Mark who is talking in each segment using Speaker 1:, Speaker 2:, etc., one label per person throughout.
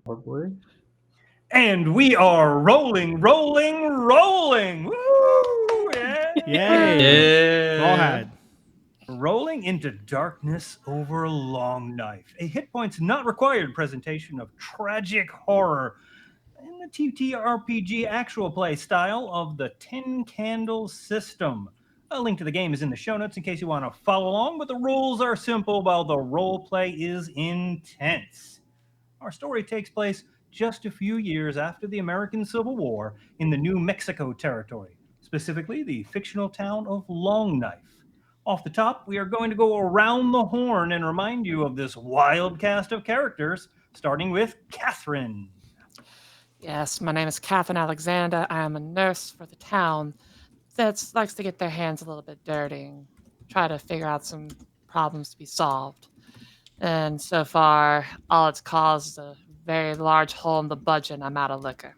Speaker 1: Probably.
Speaker 2: And we are rolling. Woo!
Speaker 3: Yay!
Speaker 4: Yeah.
Speaker 3: Rawhide.
Speaker 2: Rolling into darkness over a long knife. A hit points not required presentation of tragic horror in the TTRPG actual play style of the 10 Candles system. A link to the game is in the show notes in case you want to follow along, but the rules are simple while the role play is intense. Our story takes place just a few years after the American Civil War in the New Mexico territory, specifically the fictional town of Long Knife. Off the top, we are going to go around the horn and remind you of this wild cast of characters, starting with Catherine.
Speaker 5: Yes, my name is Catherine Alexander. I am a nurse for the town that likes to get their hands a little bit dirty and try to figure out some problems to be solved. And so far, all it's caused is a very large hole in the budget, and I'm out of liquor.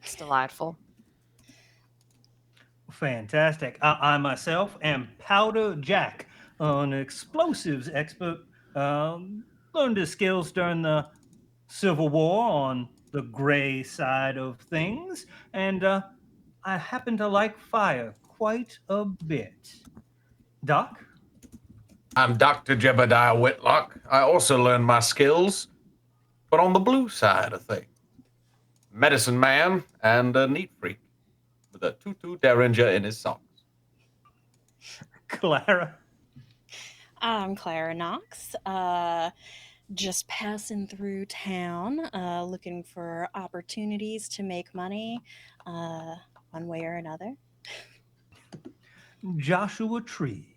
Speaker 5: It's delightful.
Speaker 2: Fantastic. I myself am Powder Jack, an explosives expert. Learned his skills during the Civil War on the gray side of things, and I happen to like fire quite a bit. Doc?
Speaker 4: I'm Dr. Jebediah Whitlock. I also learned my skills, but on the blue side of things. Medicine man and a neat freak with a tutu derringer in his socks.
Speaker 2: Clara?
Speaker 6: I'm Clara Knox. Just passing through town, looking for opportunities to make money, one way or another.
Speaker 2: Joshua Tree.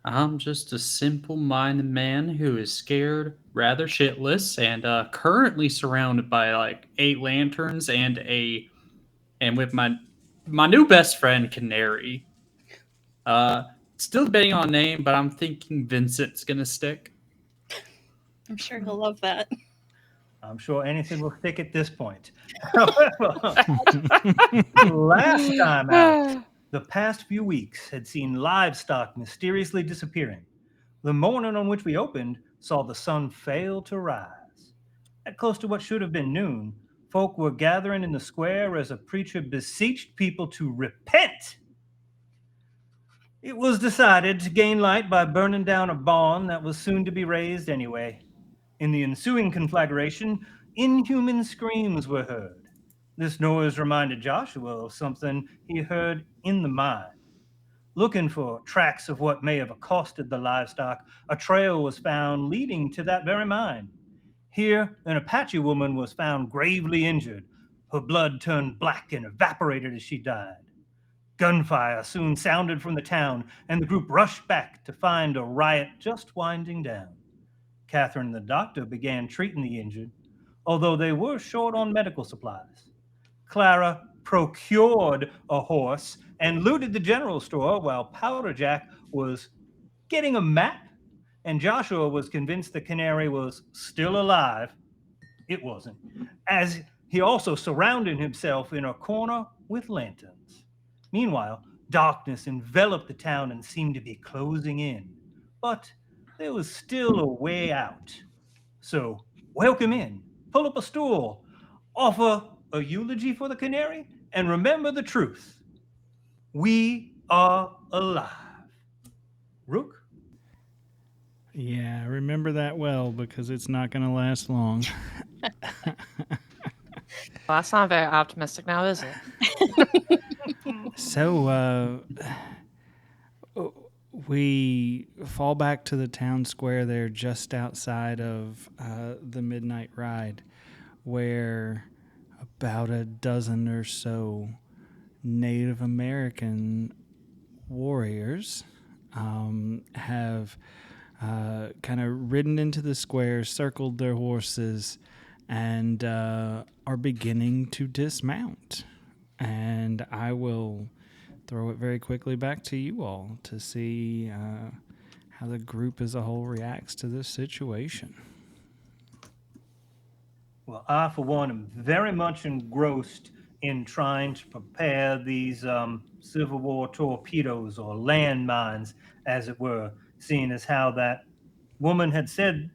Speaker 1: I'm just a simple-minded man who is scared, rather shitless, and currently surrounded by like 8 lanterns and with my new best friend Canary. Still debating on name, but I'm thinking Vincent's gonna stick.
Speaker 6: I'm sure he'll love that.
Speaker 2: I'm sure anything will stick at this point. However, last time out, the past few weeks had seen livestock mysteriously disappearing. The morning on which we opened saw the sun fail to rise. At close to what should have been noon, folk were gathering in the square as a preacher beseeched people to repent. It was decided to gain light by burning down a barn that was soon to be raised anyway. In the ensuing conflagration, inhuman screams were heard. This noise reminded Joshua of something he heard in the mine. Looking for tracks of what may have accosted the livestock, a trail was found leading to that very mine. Here, an Apache woman was found gravely injured. Her blood turned black and evaporated as she died. Gunfire soon sounded from the town, and the group rushed back to find a riot just winding down. Catherine and the doctor began treating the injured, although they were short on medical supplies. Clara procured a horse and looted the general store while Powder Jack was getting a map, and Joshua was convinced the canary was still alive. It wasn't, as he also surrounded himself in a corner with lanterns. Meanwhile, darkness enveloped the town and seemed to be closing in. But there was still a way out. So, welcome in, pull up a stool, offer a eulogy for the canary, and remember the truth. We are alive. Rook?
Speaker 3: Yeah, remember that well because it's not going to last long.
Speaker 5: Well, that's not very optimistic now, is it?
Speaker 3: So, we fall back to the town square there just outside of the midnight ride where about a dozen or so Native American warriors have kind of ridden into the square, circled their horses, and are beginning to dismount. And I will throw it very quickly back to you all to see how the group as a whole reacts to this situation.
Speaker 2: Well, I, for one, am very much engrossed in trying to prepare these Civil War torpedoes or landmines, as it were, seeing as how that woman had said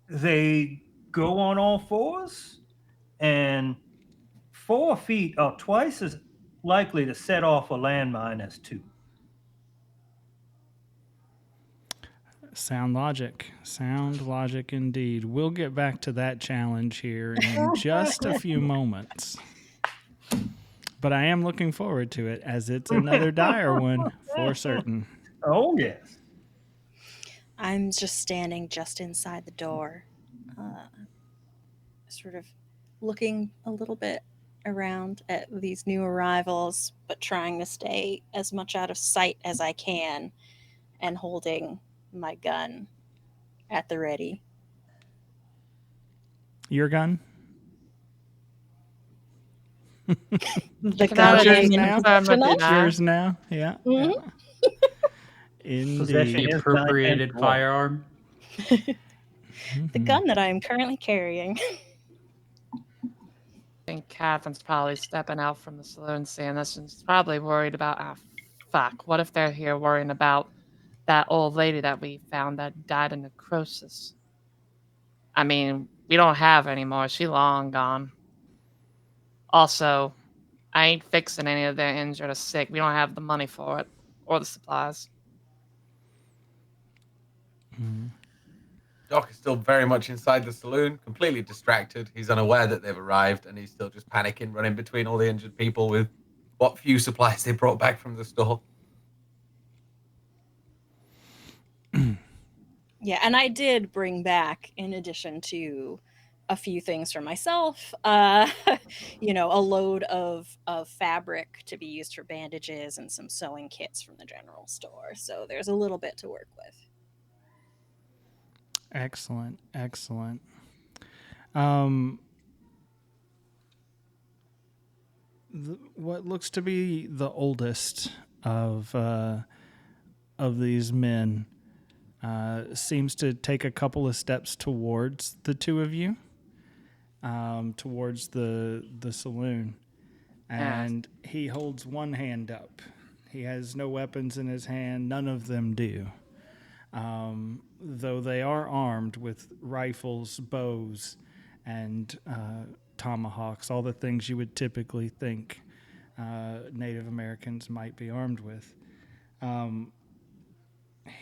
Speaker 2: they go on all fours, and 4 feet are twice as likely to set off a landmine as 2.
Speaker 3: Sound logic. Sound logic indeed. We'll get back to that challenge here in just a few moments. But I am looking forward to it, as it's another dire one for certain.
Speaker 2: Oh, yes.
Speaker 6: I'm just standing just inside the door, sort of looking a little bit around at these new arrivals, but trying to stay as much out of sight as I can and holding my gun at the ready.
Speaker 3: Your gun?
Speaker 6: The
Speaker 5: Can
Speaker 6: gun
Speaker 5: I
Speaker 6: that I'm
Speaker 3: yours
Speaker 6: in
Speaker 3: now?
Speaker 6: possession
Speaker 5: It's
Speaker 6: of.
Speaker 3: It's yours now? Yeah.
Speaker 6: Mhm.
Speaker 3: Indeed.
Speaker 2: Possession
Speaker 1: The
Speaker 2: is
Speaker 1: appropriated
Speaker 2: 9-10-1.
Speaker 1: firearm.
Speaker 6: The gun that I am currently carrying.
Speaker 5: I think Catherine's probably stepping out from the saloon seeing this and she's probably worried about, fuck, what if they're here worrying about that old lady that we found that died of necrosis? I mean, we don't have her anymore. She long gone. Also, I ain't fixing any of their injured or sick. We don't have the money for it or the supplies.
Speaker 4: Doc is still very much inside the saloon, completely distracted. He's unaware that they've arrived, and he's still just panicking, running between all the injured people with what few supplies they brought back from the store.
Speaker 6: Yeah, and I did bring back, in addition to a few things for myself, you know, a load of fabric to be used for bandages and some sewing kits from the general store. So there's a little bit to work with.
Speaker 3: Excellent. Excellent. What looks to be the oldest of these men seems to take a couple of steps towards the two of you, towards the saloon, and he holds one hand up. He has no weapons in his hand. None of them do, though they are armed with rifles, bows, and tomahawks, all the things you would typically think Native Americans might be armed with.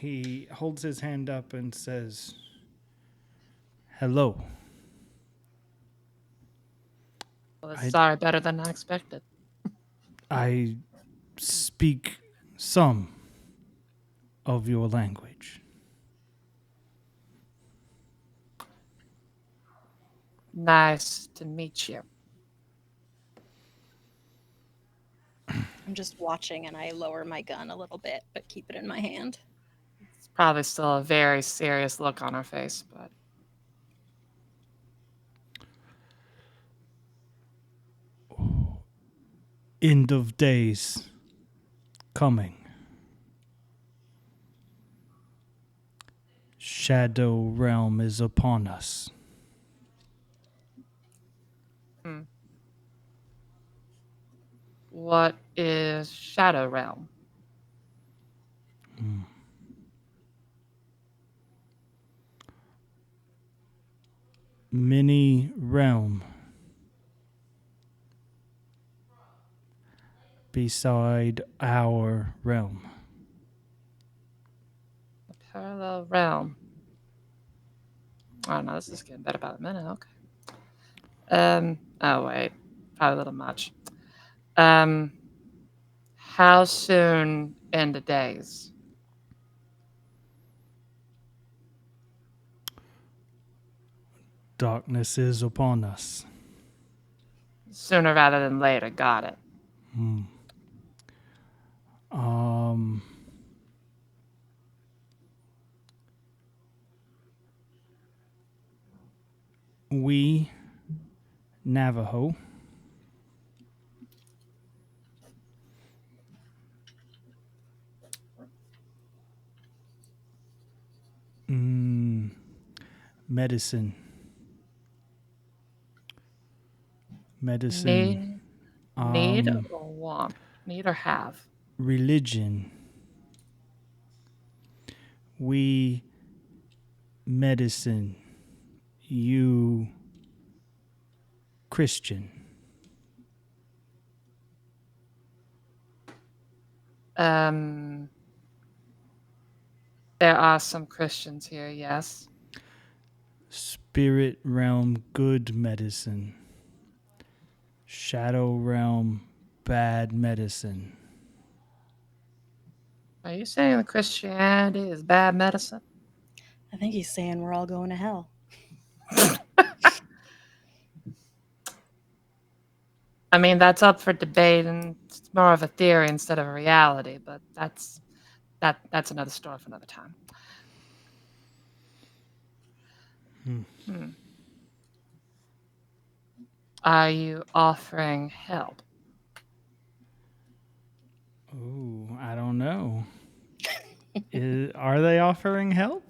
Speaker 3: He holds his hand up and says, "Hello."
Speaker 5: Well, this is already better than I expected.
Speaker 3: I speak some of your language.
Speaker 5: Nice to meet you.
Speaker 6: I'm just watching and I lower my gun a little bit, but keep it in my hand.
Speaker 5: It's probably still a very serious look on her face, but
Speaker 3: End of days coming. Shadow realm is upon us.
Speaker 5: what is Shadow Realm?
Speaker 3: Many realm beside our realm.
Speaker 5: A parallel realm. Oh no, this is getting better by the minute. Okay. Oh wait, probably a little much. How soon in the days?
Speaker 3: Darkness is upon us.
Speaker 5: Sooner rather than later. Got it.
Speaker 3: We, Navajo, medicine. Medicine.
Speaker 5: Need or want? Need or have?
Speaker 3: Religion. We, medicine. You, Christian?
Speaker 5: There are some Christians here, yes.
Speaker 3: Spirit realm, good medicine. Shadow realm, bad medicine.
Speaker 5: Are you saying that Christianity is bad medicine?
Speaker 6: I think he's saying we're all going to hell.
Speaker 5: I mean, that's up for debate, and it's more of a theory instead of a reality. But that's another story for another time. Are you offering help?
Speaker 3: Oh, I don't know. Are they offering help?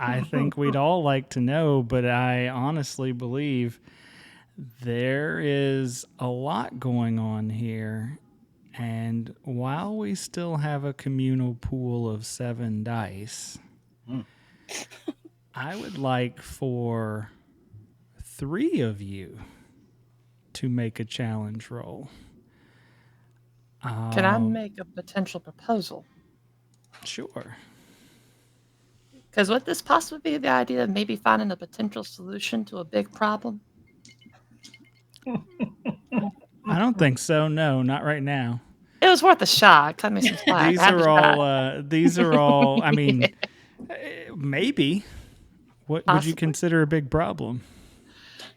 Speaker 3: I think we'd all like to know, but I honestly believe there is a lot going on here. And while we still have a communal pool of 7 dice, I would like for 3 of you to make a challenge roll.
Speaker 5: Can I make a potential proposal?
Speaker 3: Sure.
Speaker 5: Because would this possibly be the idea of maybe finding a potential solution to a big problem?
Speaker 3: I don't think so. No, not right now.
Speaker 5: It was worth a shot. Cut me some slack.
Speaker 3: These are all. I mean, maybe. What would you
Speaker 5: Possibly.
Speaker 3: consider a big problem?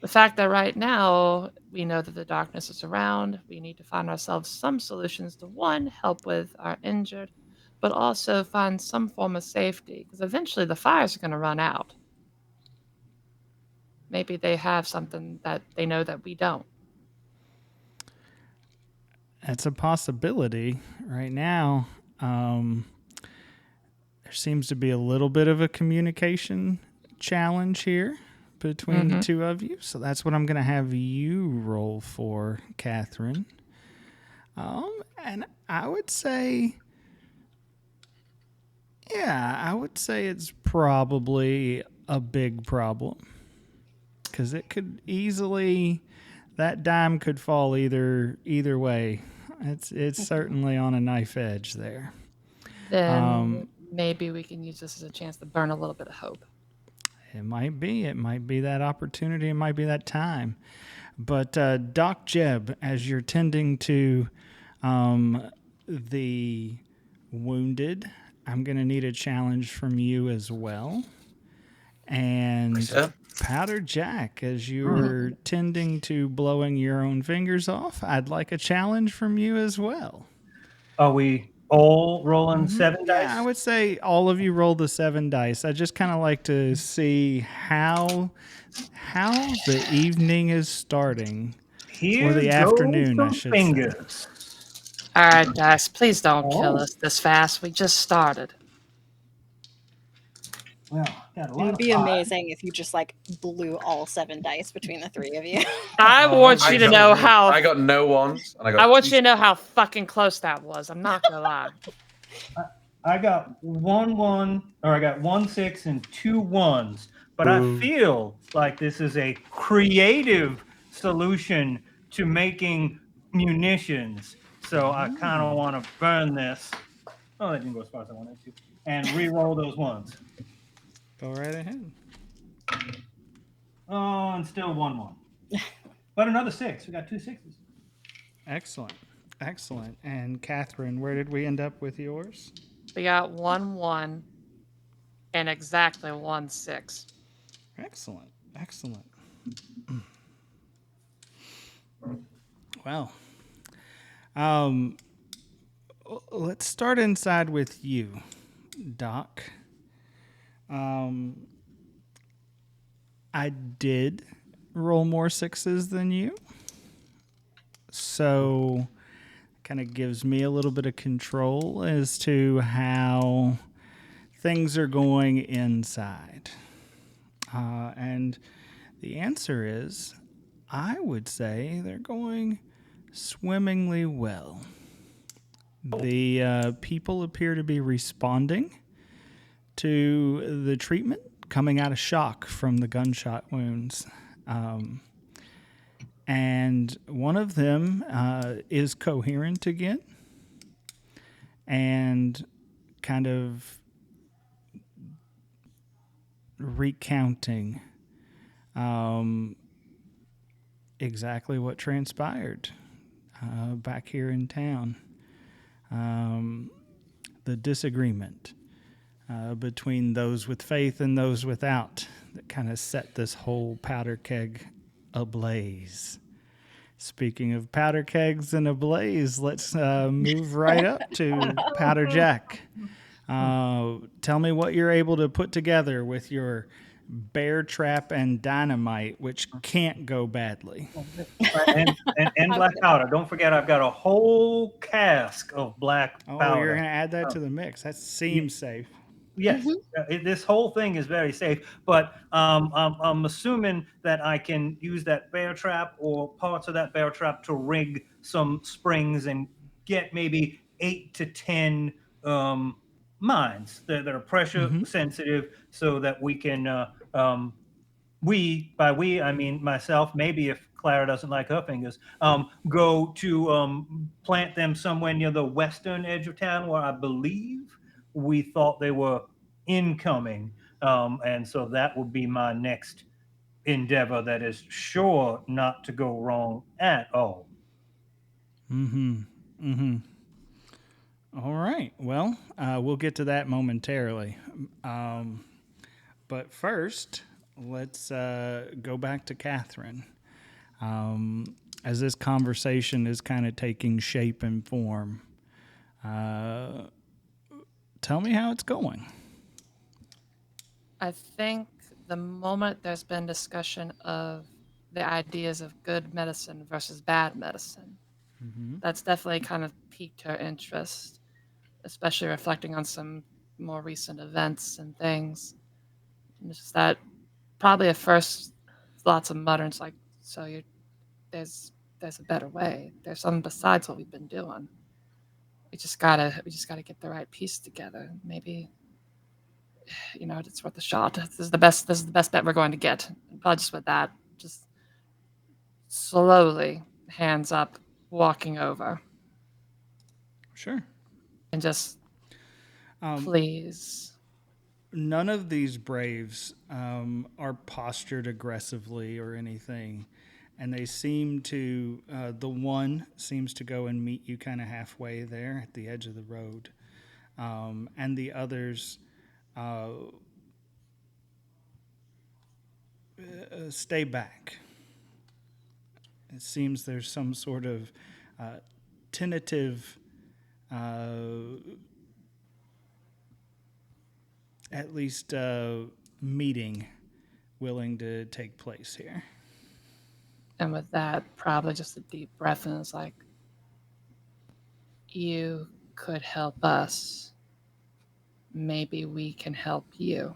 Speaker 5: The fact that right now we know that the darkness is around, we need to find ourselves some solutions to, one, help with our injured, but also find some form of safety, because eventually the fires are going to run out. Maybe they have something that they know that we don't.
Speaker 3: That's a possibility. Right now, there seems to be a little bit of a communication challenge here between the two of you. So that's what I'm going to have you roll for, Catherine. And I would say, it's probably a big problem. Because it could easily, that dime could fall either way. It's certainly on a knife edge there.
Speaker 5: Then maybe we can use this as a chance to burn a little bit of hope.
Speaker 3: It might be that opportunity. It might be that time. But Doc Jeb, as you're tending to the wounded, I'm going to need a challenge from you as well. And Powder Jack, as you're tending to blowing your own fingers off, I'd like a challenge from you as well.
Speaker 2: Are we all rolling 7 dice?
Speaker 3: Yeah, I would say all of you roll the 7 dice. I just kind of like to see how the evening is starting.
Speaker 2: Here
Speaker 3: or the afternoon, I should say.
Speaker 5: All right, guys, please don't kill us this fast. We just started.
Speaker 2: Well, got a lot
Speaker 6: It would
Speaker 2: of
Speaker 6: be
Speaker 2: five.
Speaker 6: amazing if you just like blew all 7 dice between the 3 of you.
Speaker 5: I want you to know how.
Speaker 4: I got no ones. And
Speaker 5: I want you to know how fucking close that was. I'm not gonna lie.
Speaker 2: I got 1 6 and 2 1s, but I feel like this is a creative solution to making munitions. So I kind of want to burn this. Oh, that didn't go as far as I wanted to. And re-roll those ones.
Speaker 3: Go right ahead.
Speaker 2: Oh, and still 1 1. But another 6. We got 2 6s.
Speaker 3: Excellent. And Catherine, where did we end up with yours?
Speaker 5: We got 1 1 and exactly 1 6.
Speaker 3: Excellent. Well, let's start inside with you, Doc. I did roll more 6s than you, so kind of gives me a little bit of control as to how things are going inside. And the answer is, I would say they're going swimmingly well. The people appear to be responding to the treatment, coming out of shock from the gunshot wounds. and one of them is coherent again and kind of recounting exactly what transpired back here in town. The disagreement between those with faith and those without that kind of set this whole powder keg ablaze. Speaking of powder kegs and ablaze, let's move right up to Powder Jack. Tell me what you're able to put together with your bear trap and dynamite, which can't go badly.
Speaker 2: and black powder. Don't forget, I've got a whole cask of black
Speaker 3: Oh,
Speaker 2: powder.
Speaker 3: you're going to add that to the mix. That seems safe.
Speaker 2: Yes, this whole thing is very safe, but I'm assuming that I can use that bear trap or parts of that bear trap to rig some springs and get maybe 8 to 10 mines that are pressure sensitive, so that we can by we I mean myself, maybe if Clara doesn't like her fingers, go to plant them somewhere near the western edge of town where I believe we thought they were incoming. And so that would be my next endeavor that is sure not to go wrong at all.
Speaker 3: All right. Well, we'll get to that momentarily. But first, let's go back to Catherine. As this conversation is kind of taking shape and form, tell me how it's going.
Speaker 5: I think the moment there's been discussion of the ideas of good medicine versus bad medicine, that's definitely kind of piqued her interest, especially reflecting on some more recent events and things. And it's just that probably at first, lots of mutterings like, "So there's a better way. There's something besides what we've been doing. We just gotta get the right piece together. Maybe, it's worth a shot. This is the best bet we're going to get." And probably just with that, just slowly, hands up, walking over,
Speaker 3: Sure.
Speaker 5: and just please.
Speaker 3: None of these braves are postured aggressively or anything. And they seem to, the one seems to go and meet you kind of halfway there at the edge of the road. And the others stay back. It seems there's some sort of tentative, at least meeting willing to take place here.
Speaker 5: And with that, probably just a deep breath, and it's like, you could help us. Maybe we can help you.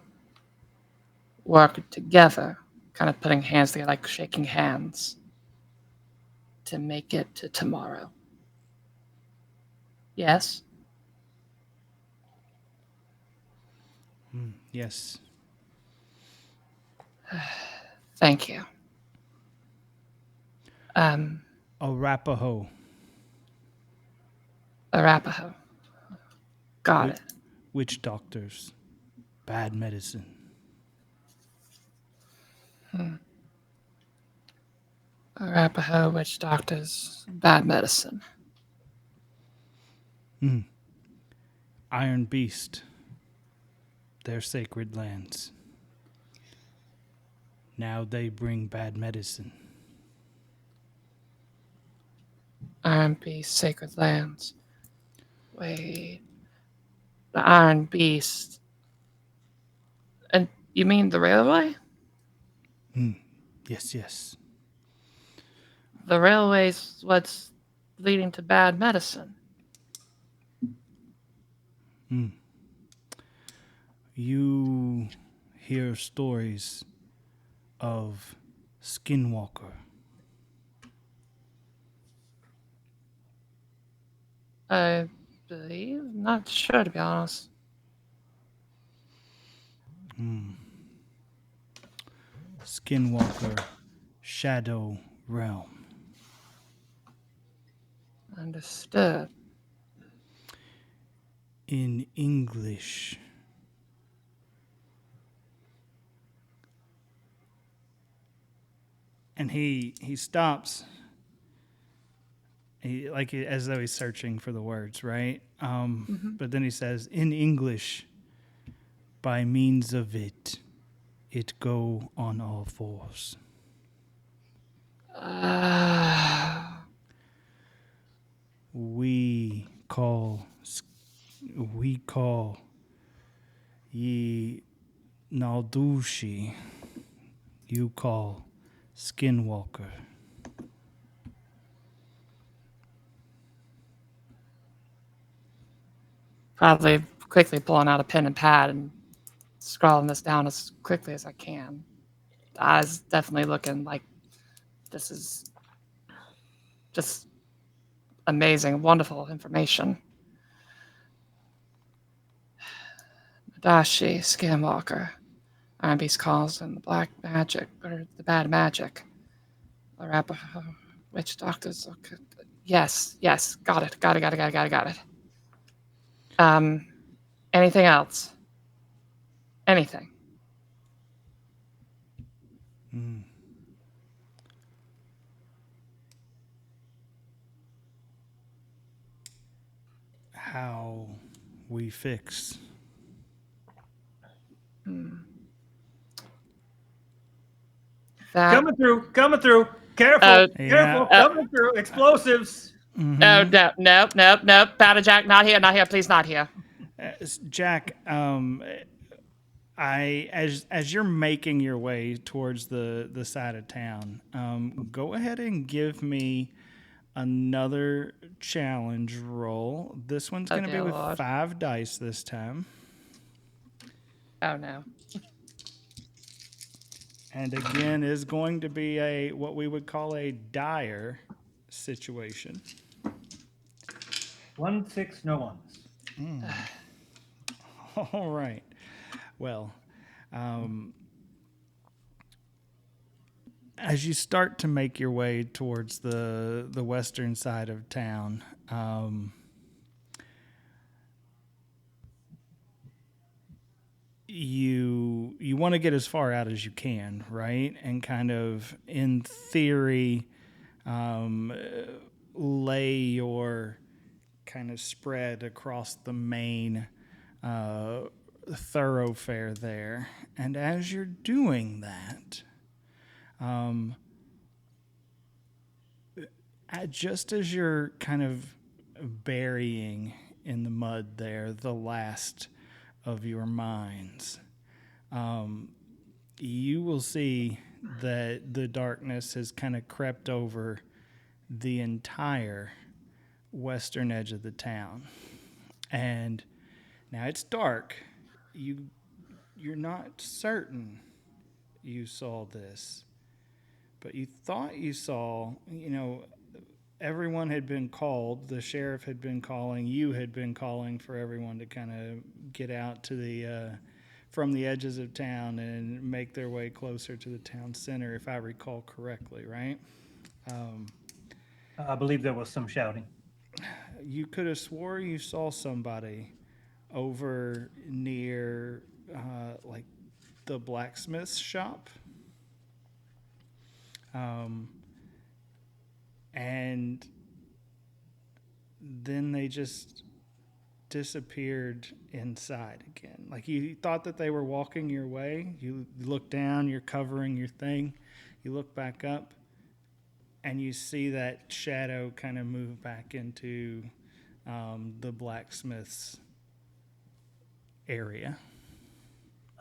Speaker 5: Work together, kind of putting hands together, like shaking hands, to make it to tomorrow. Yes?
Speaker 3: Yes.
Speaker 5: Thank you.
Speaker 3: Arapaho.
Speaker 5: Arapaho. Got it.
Speaker 3: Witch doctors. Bad medicine.
Speaker 5: Arapaho, witch doctors, bad medicine.
Speaker 3: Iron Beast. Their sacred lands. Now they bring bad medicine.
Speaker 5: Iron Beast, sacred lands. Wait. The Iron Beast. And you mean the railway?
Speaker 3: Yes.
Speaker 5: The railway's what's leading to bad medicine.
Speaker 3: You hear stories of Skinwalker.
Speaker 5: I believe. Not sure, to be honest.
Speaker 3: Skinwalker, Shadow Realm.
Speaker 5: Understood.
Speaker 3: In English. And he stops. As though he's searching for the words, right? But then he says, "In English, by means of it, it go on all fours." We call ye Naldushi. You call Skinwalker.
Speaker 5: Probably quickly pulling out a pen and pad and scrawling this down as quickly as I can. The eyes definitely looking like this is just amazing, wonderful information. Nadashi, Skinwalker. Iron Beast calls in the black magic, or the bad magic. Arapaho, witch doctors. Okay. Yes, got it. Anything else? Anything?
Speaker 3: How we fix.
Speaker 5: That,
Speaker 2: Coming through. Careful.
Speaker 3: Yeah.
Speaker 2: Coming through. Explosives.
Speaker 5: No. Battlejack, not here. Please, not here.
Speaker 3: Jack, as you're making your way towards the side of town, go ahead and give me another challenge roll. This one's going to be with 5 dice this time.
Speaker 5: Oh no.
Speaker 3: And again, is going to be what we would call a dire situation.
Speaker 2: 1, 6, no ones.
Speaker 3: All right. Well, as you start to make your way towards the western side of town, you want to get as far out as you can, right? And kind of, in theory, lay your kind of spread across the main thoroughfare there. And as you're doing that, just as you're kind of burying in the mud there the last of your minds, you will see that the darkness has kind of crept over the entire western edge of the town. And now it's dark. You're not certain you saw this, but you thought you saw, everyone had been called. The sheriff had been calling. You had been calling for everyone to kind of get out to the from the edges of town and make their way closer to the town center, if I recall correctly, right?
Speaker 2: I believe there was some shouting.
Speaker 3: You could have swore you saw somebody over near like the blacksmith's shop. And then they just disappeared inside again. Like, you thought that they were walking your way. You look down, you're covering your thing. You look back up, and you see that shadow kind of move back into the blacksmith's area.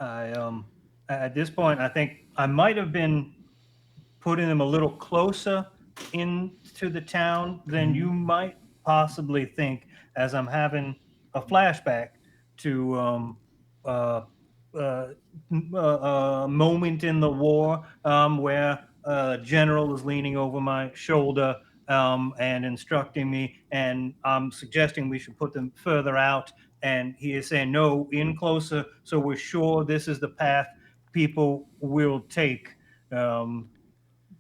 Speaker 2: At this point, I think I might have been putting them a little closer into the town than you might possibly think, as I'm having a flashback to a moment in the war where a general is leaning over my shoulder and instructing me, and I'm suggesting we should put them further out, and he is saying, no, in closer, so we're sure this is the path people will take.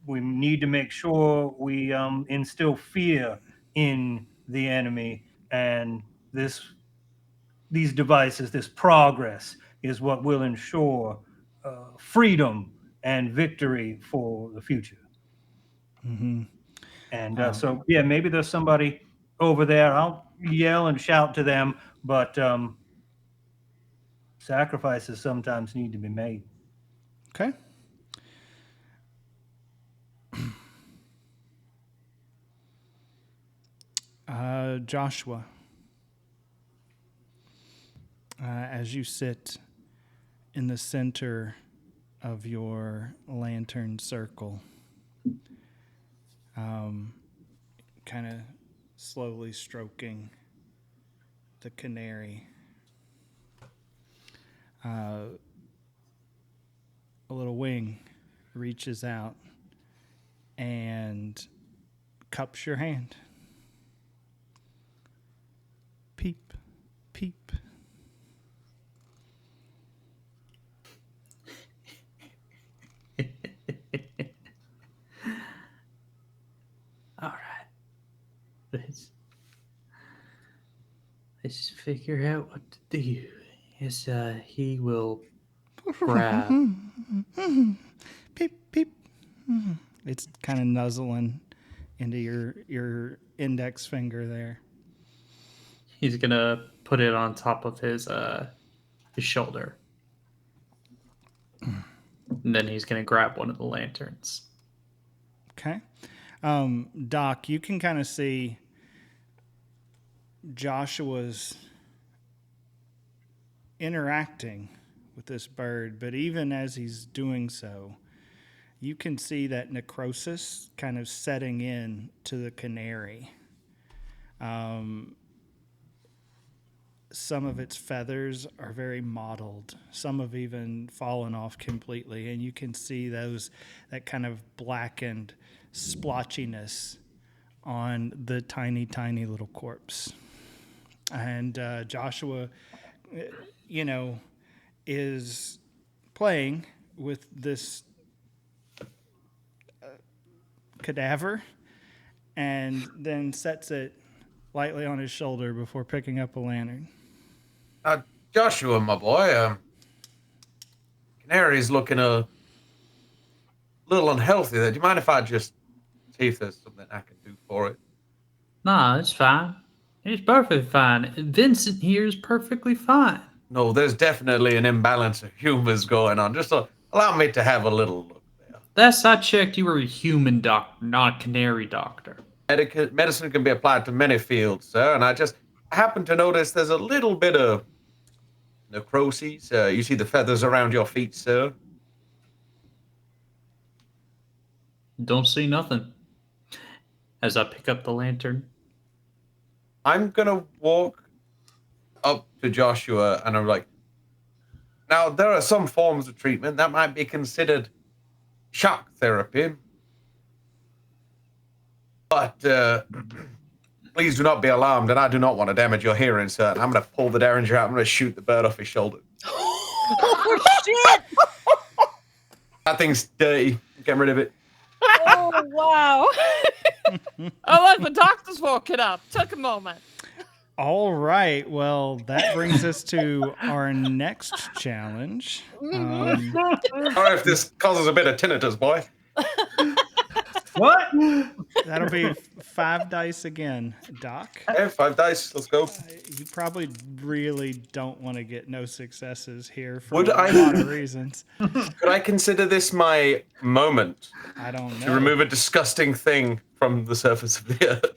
Speaker 2: We need to make sure we instill fear in the enemy, and these devices, this progress, is what will ensure freedom and victory for the future.
Speaker 3: Mm-hmm.
Speaker 2: And so, yeah, maybe there's somebody over there. I'll yell and shout to them, but sacrifices sometimes need to be made.
Speaker 3: Okay. Joshua, as you sit in the center of your lantern circle, kind of slowly stroking the canary, a little wing reaches out and cups your hand. Peep, peep.
Speaker 1: All right. Let's figure out what to do. Yes, he will grab.
Speaker 3: Peep, peep. It's kind of nuzzling into your index finger there.
Speaker 1: He's gonna put it on top of his shoulder. And then he's gonna grab one of the lanterns.
Speaker 3: Okay. Doc, you can kind of see Joshua's interacting with this bird, but even as he's doing so, you can see that necrosis kind of setting in to the canary. Some of its feathers are very mottled. Some have even fallen off completely, and you can see that kind of blackened splotchiness on the tiny, tiny little corpse. And Joshua, is playing with this cadaver and then sets it lightly on his shoulder before picking up a lantern.
Speaker 4: Joshua, my boy, Canary's looking a little unhealthy there. Do you mind if I just see if there's something I can do for it?
Speaker 1: Nah, it's fine. It's perfectly fine. Vincent here is perfectly fine.
Speaker 4: No, there's definitely an imbalance of humors going on. Just allow me to have a little look there.
Speaker 1: Last I checked, you were a human doctor, not a canary doctor.
Speaker 4: Medicine can be applied to many fields, sir, and I happen to notice there's a little bit of necrosis. You see the feathers around your feet, sir?
Speaker 1: Don't see nothing. As I pick up the lantern.
Speaker 4: I'm gonna walk up to Joshua and I'm like, now there are some forms of treatment that might be considered shock therapy, but please do not be alarmed, and I do not want to damage your hearing, sir. And I'm gonna pull the derringer out. I'm gonna shoot the bird off his shoulder.
Speaker 6: Oh shit!
Speaker 4: That thing's dirty. Get rid of it.
Speaker 6: Oh wow!
Speaker 5: Oh, look, the doctor's woken up. Took a moment.
Speaker 3: All right. Well, that brings us to our next challenge.
Speaker 4: Sorry if this causes a bit of tinnitus, boy.
Speaker 2: What?
Speaker 3: That'll be 5 dice again, Doc.
Speaker 4: Okay, 5 dice. Let's go.
Speaker 3: You probably really don't want to get no successes here for
Speaker 4: Would
Speaker 3: a
Speaker 4: I-
Speaker 3: lot of reasons.
Speaker 4: Could I consider this my moment
Speaker 3: I don't know.
Speaker 4: to remove a disgusting thing from the surface of the earth?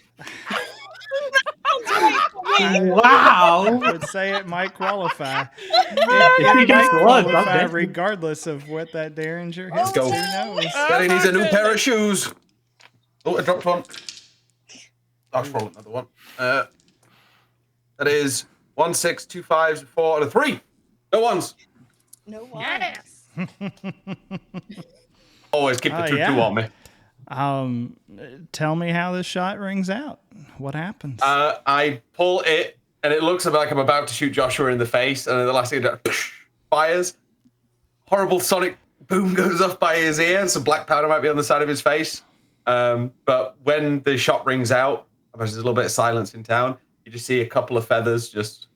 Speaker 1: Wow!
Speaker 3: I would say it might qualify.
Speaker 1: If he gets
Speaker 3: might
Speaker 1: blood,
Speaker 3: qualify
Speaker 1: I'm dead.
Speaker 3: regardless of what that derringer hits.
Speaker 4: Let's go.
Speaker 3: Who knows?
Speaker 4: Daddy needs a new pair of shoes. Oh, I dropped one. I'll roll another one. That is 1, 6, 2 5s, 4, and a 3. No ones.
Speaker 6: No ones.
Speaker 4: Always keep the 2-2
Speaker 3: yeah.
Speaker 4: on me.
Speaker 3: Tell me how this shot rings out. What happens?
Speaker 4: I pull it, and it looks like I'm about to shoot Joshua in the face, and then the last thing it fires. Horrible sonic boom goes off by his ear, and some black powder might be on the side of his face. But when the shot rings out, There's a little bit of silence in town. You just see a couple of feathers just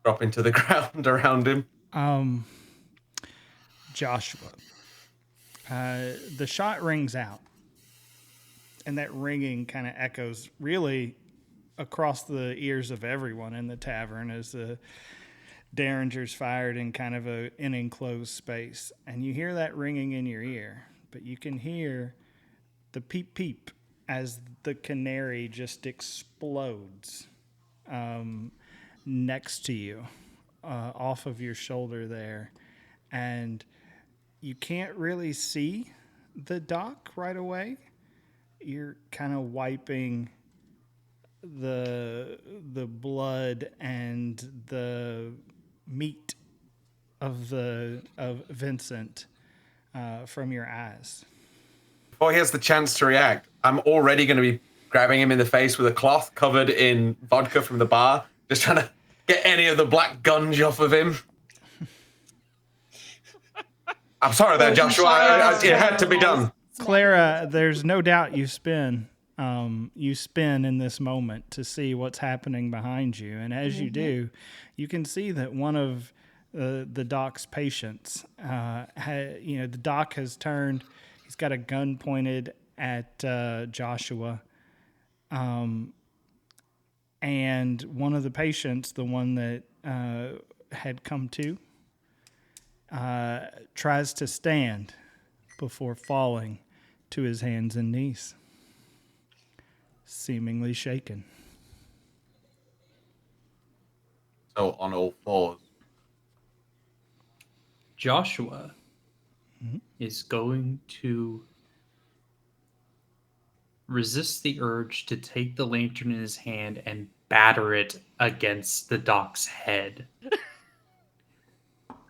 Speaker 4: dropping to the ground around him.
Speaker 3: Joshua, the shot rings out, and that ringing kind of echoes really across the ears of everyone in the tavern as the derringers fired in kind of an enclosed space. And you hear that ringing in your ear, but you can hear the peep peep as the canary just explodes next to you, off of your shoulder there. And you can't really see the dock right away. You're kind of wiping the blood and the meat of Vincent from your eyes.
Speaker 4: Before he has the chance to react, I'm already going to be grabbing him in the face with a cloth covered in vodka from the bar, just trying to get any of the black gunge off of him. I'm sorry there, Joshua. It had to be done.
Speaker 3: Clara, there's no doubt you spin in this moment to see what's happening behind you. And as you do, you can see that one of the doc's patients, the doc has turned. He's got a gun pointed at Joshua. And one of the patients, the one that had come to, tries to stand before falling to his hands and knees, seemingly shaken.
Speaker 4: So on all fours.
Speaker 1: Joshua is going to resist the urge to take the lantern in his hand and batter it against the doc's head.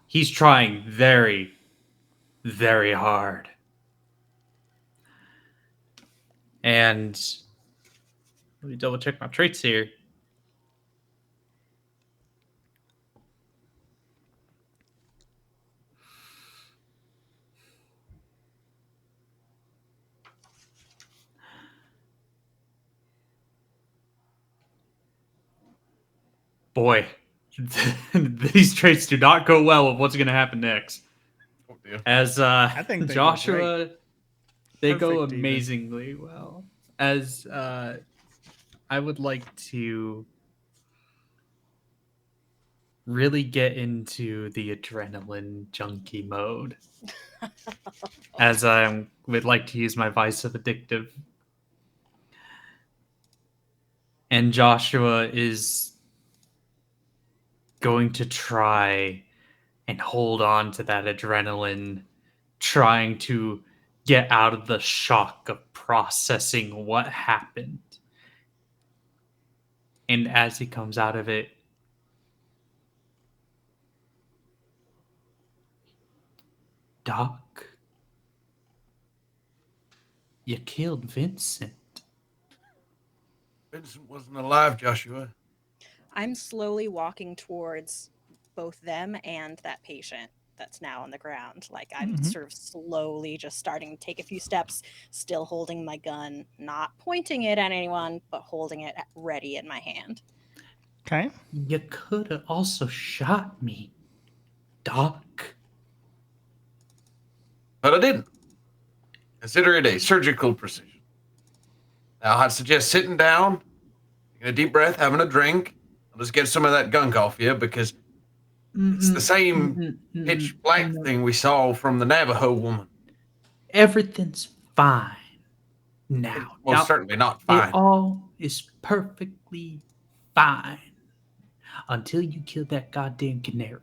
Speaker 1: He's trying very, very hard. And let me double check my traits here. Boy, these traits do not go well with what's going to happen next. As
Speaker 3: I think
Speaker 1: Joshua, they go
Speaker 3: Perfect,
Speaker 1: amazingly well. As I would like to really get into the adrenaline junkie mode. As I would like to use my vice of addictive. And Joshua is going to try and hold on to that adrenaline, trying to get out of the shock of processing what happened. And as he comes out of it, Doc, you killed Vincent.
Speaker 4: Vincent wasn't alive, Joshua.
Speaker 6: I'm slowly walking towards both them and that patient that's now on the ground. Like I'm sort of slowly just starting to take a few steps, still holding my gun, not pointing it at anyone, but holding it ready in my hand.
Speaker 3: Okay.
Speaker 1: You could have also shot me, Doc.
Speaker 4: But I didn't. Consider it a surgical precision. Now, I'd suggest sitting down, taking a deep breath, having a drink. I'll just get some of that gunk off you because it's the same pitch black thing we saw from the Navajo woman.
Speaker 1: Everything's fine now.
Speaker 4: Well, certainly not fine.
Speaker 1: It all is perfectly fine until you kill that goddamn canary.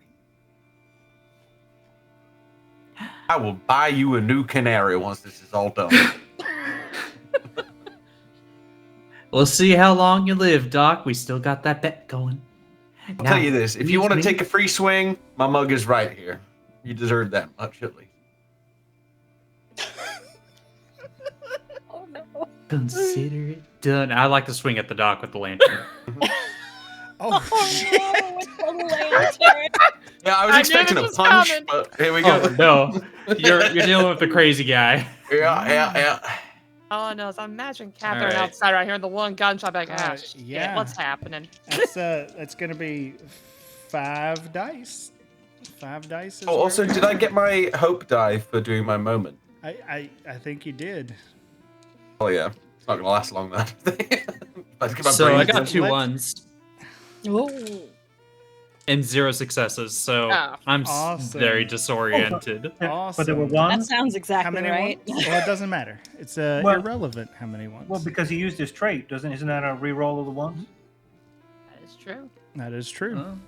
Speaker 4: I will buy you a new canary once this is all done.
Speaker 1: We'll see how long you live, Doc. We still got that bet going.
Speaker 4: I'll tell you this. If you want to take a free swing, my mug is right here. You deserve that much, at least.
Speaker 6: Oh, no.
Speaker 1: Consider it done. I like to swing at the Doc with the lantern.
Speaker 3: Oh, shit.
Speaker 6: No, with the lantern.
Speaker 4: Yeah, I was expecting a punch, but here we go.
Speaker 1: Oh, no. You're dealing with the crazy guy.
Speaker 4: Yeah.
Speaker 5: All I know is I'm imagining Catherine
Speaker 1: right.
Speaker 5: outside right here, and the one gunshot, like, shit,
Speaker 3: yeah.
Speaker 5: what's happening?
Speaker 3: That's gonna be 5 dice. 5 dice. Is
Speaker 4: Oh, also,
Speaker 3: where we
Speaker 4: did I
Speaker 3: are.
Speaker 4: get my hope die for doing my moment?
Speaker 3: I think you did.
Speaker 4: Oh yeah, it's not gonna last long then. Let's get my
Speaker 1: So I
Speaker 4: brains
Speaker 1: got
Speaker 4: in.
Speaker 1: 2
Speaker 3: Let's-
Speaker 1: ones
Speaker 6: Ooh.
Speaker 1: and 0 successes, so
Speaker 5: Oh.
Speaker 1: I'm
Speaker 3: Awesome.
Speaker 1: very disoriented.
Speaker 2: But there were
Speaker 3: Awesome.
Speaker 6: That
Speaker 2: ones.
Speaker 6: sounds
Speaker 3: How
Speaker 6: exactly
Speaker 3: many
Speaker 6: right.
Speaker 3: ones? Well, it doesn't matter. It's
Speaker 2: Well-
Speaker 3: irrelevant how many ones.
Speaker 2: Well, because he used his trait, isn't that a reroll of the ones?
Speaker 5: That is true.
Speaker 3: that is true.
Speaker 1: Oh,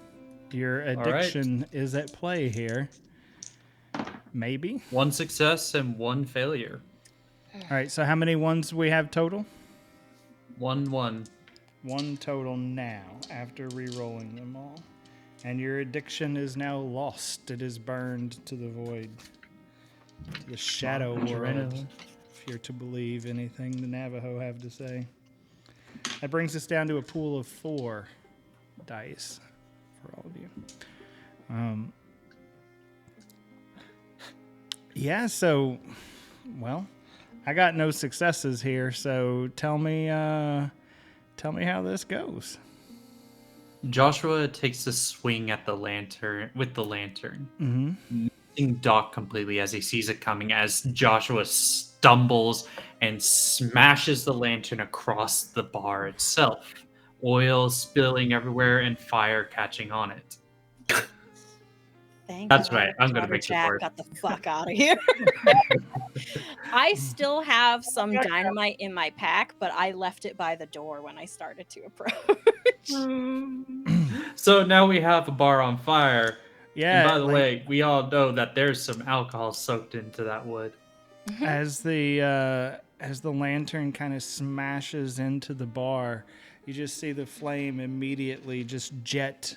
Speaker 3: Your
Speaker 1: right.
Speaker 3: addiction is at play here. Maybe.
Speaker 1: 1 success and 1 failure.
Speaker 3: All right. So how many ones we have total?
Speaker 1: 1.
Speaker 3: 1 total now after re-rolling them all. And your addiction is now lost. It is burned to the void. To the shadow world. If you're to believe anything the Navajo have to say. That brings us down to a pool of 4 dice for all of you. Yeah, so, well, I got no successes here, so tell me how this goes.
Speaker 1: Joshua takes a swing at the lantern with the lantern,
Speaker 3: Mm-hmm.
Speaker 1: missing Doc completely as he sees it coming. As Joshua stumbles and smashes the lantern across the bar itself, oil spilling everywhere and fire catching on it.
Speaker 6: Thank
Speaker 1: That's
Speaker 6: God
Speaker 1: right, I'm gonna
Speaker 6: Rubber
Speaker 1: make it
Speaker 6: Jack
Speaker 1: work.
Speaker 6: got the fuck out of here. I still have some dynamite in my pack, but I left it by the door when I started to approach.
Speaker 1: So now we have a bar on fire.
Speaker 3: Yeah.
Speaker 1: And by the way, we all know that there's some alcohol soaked into that wood.
Speaker 3: as the lantern kind of smashes into the bar, you just see the flame immediately just jet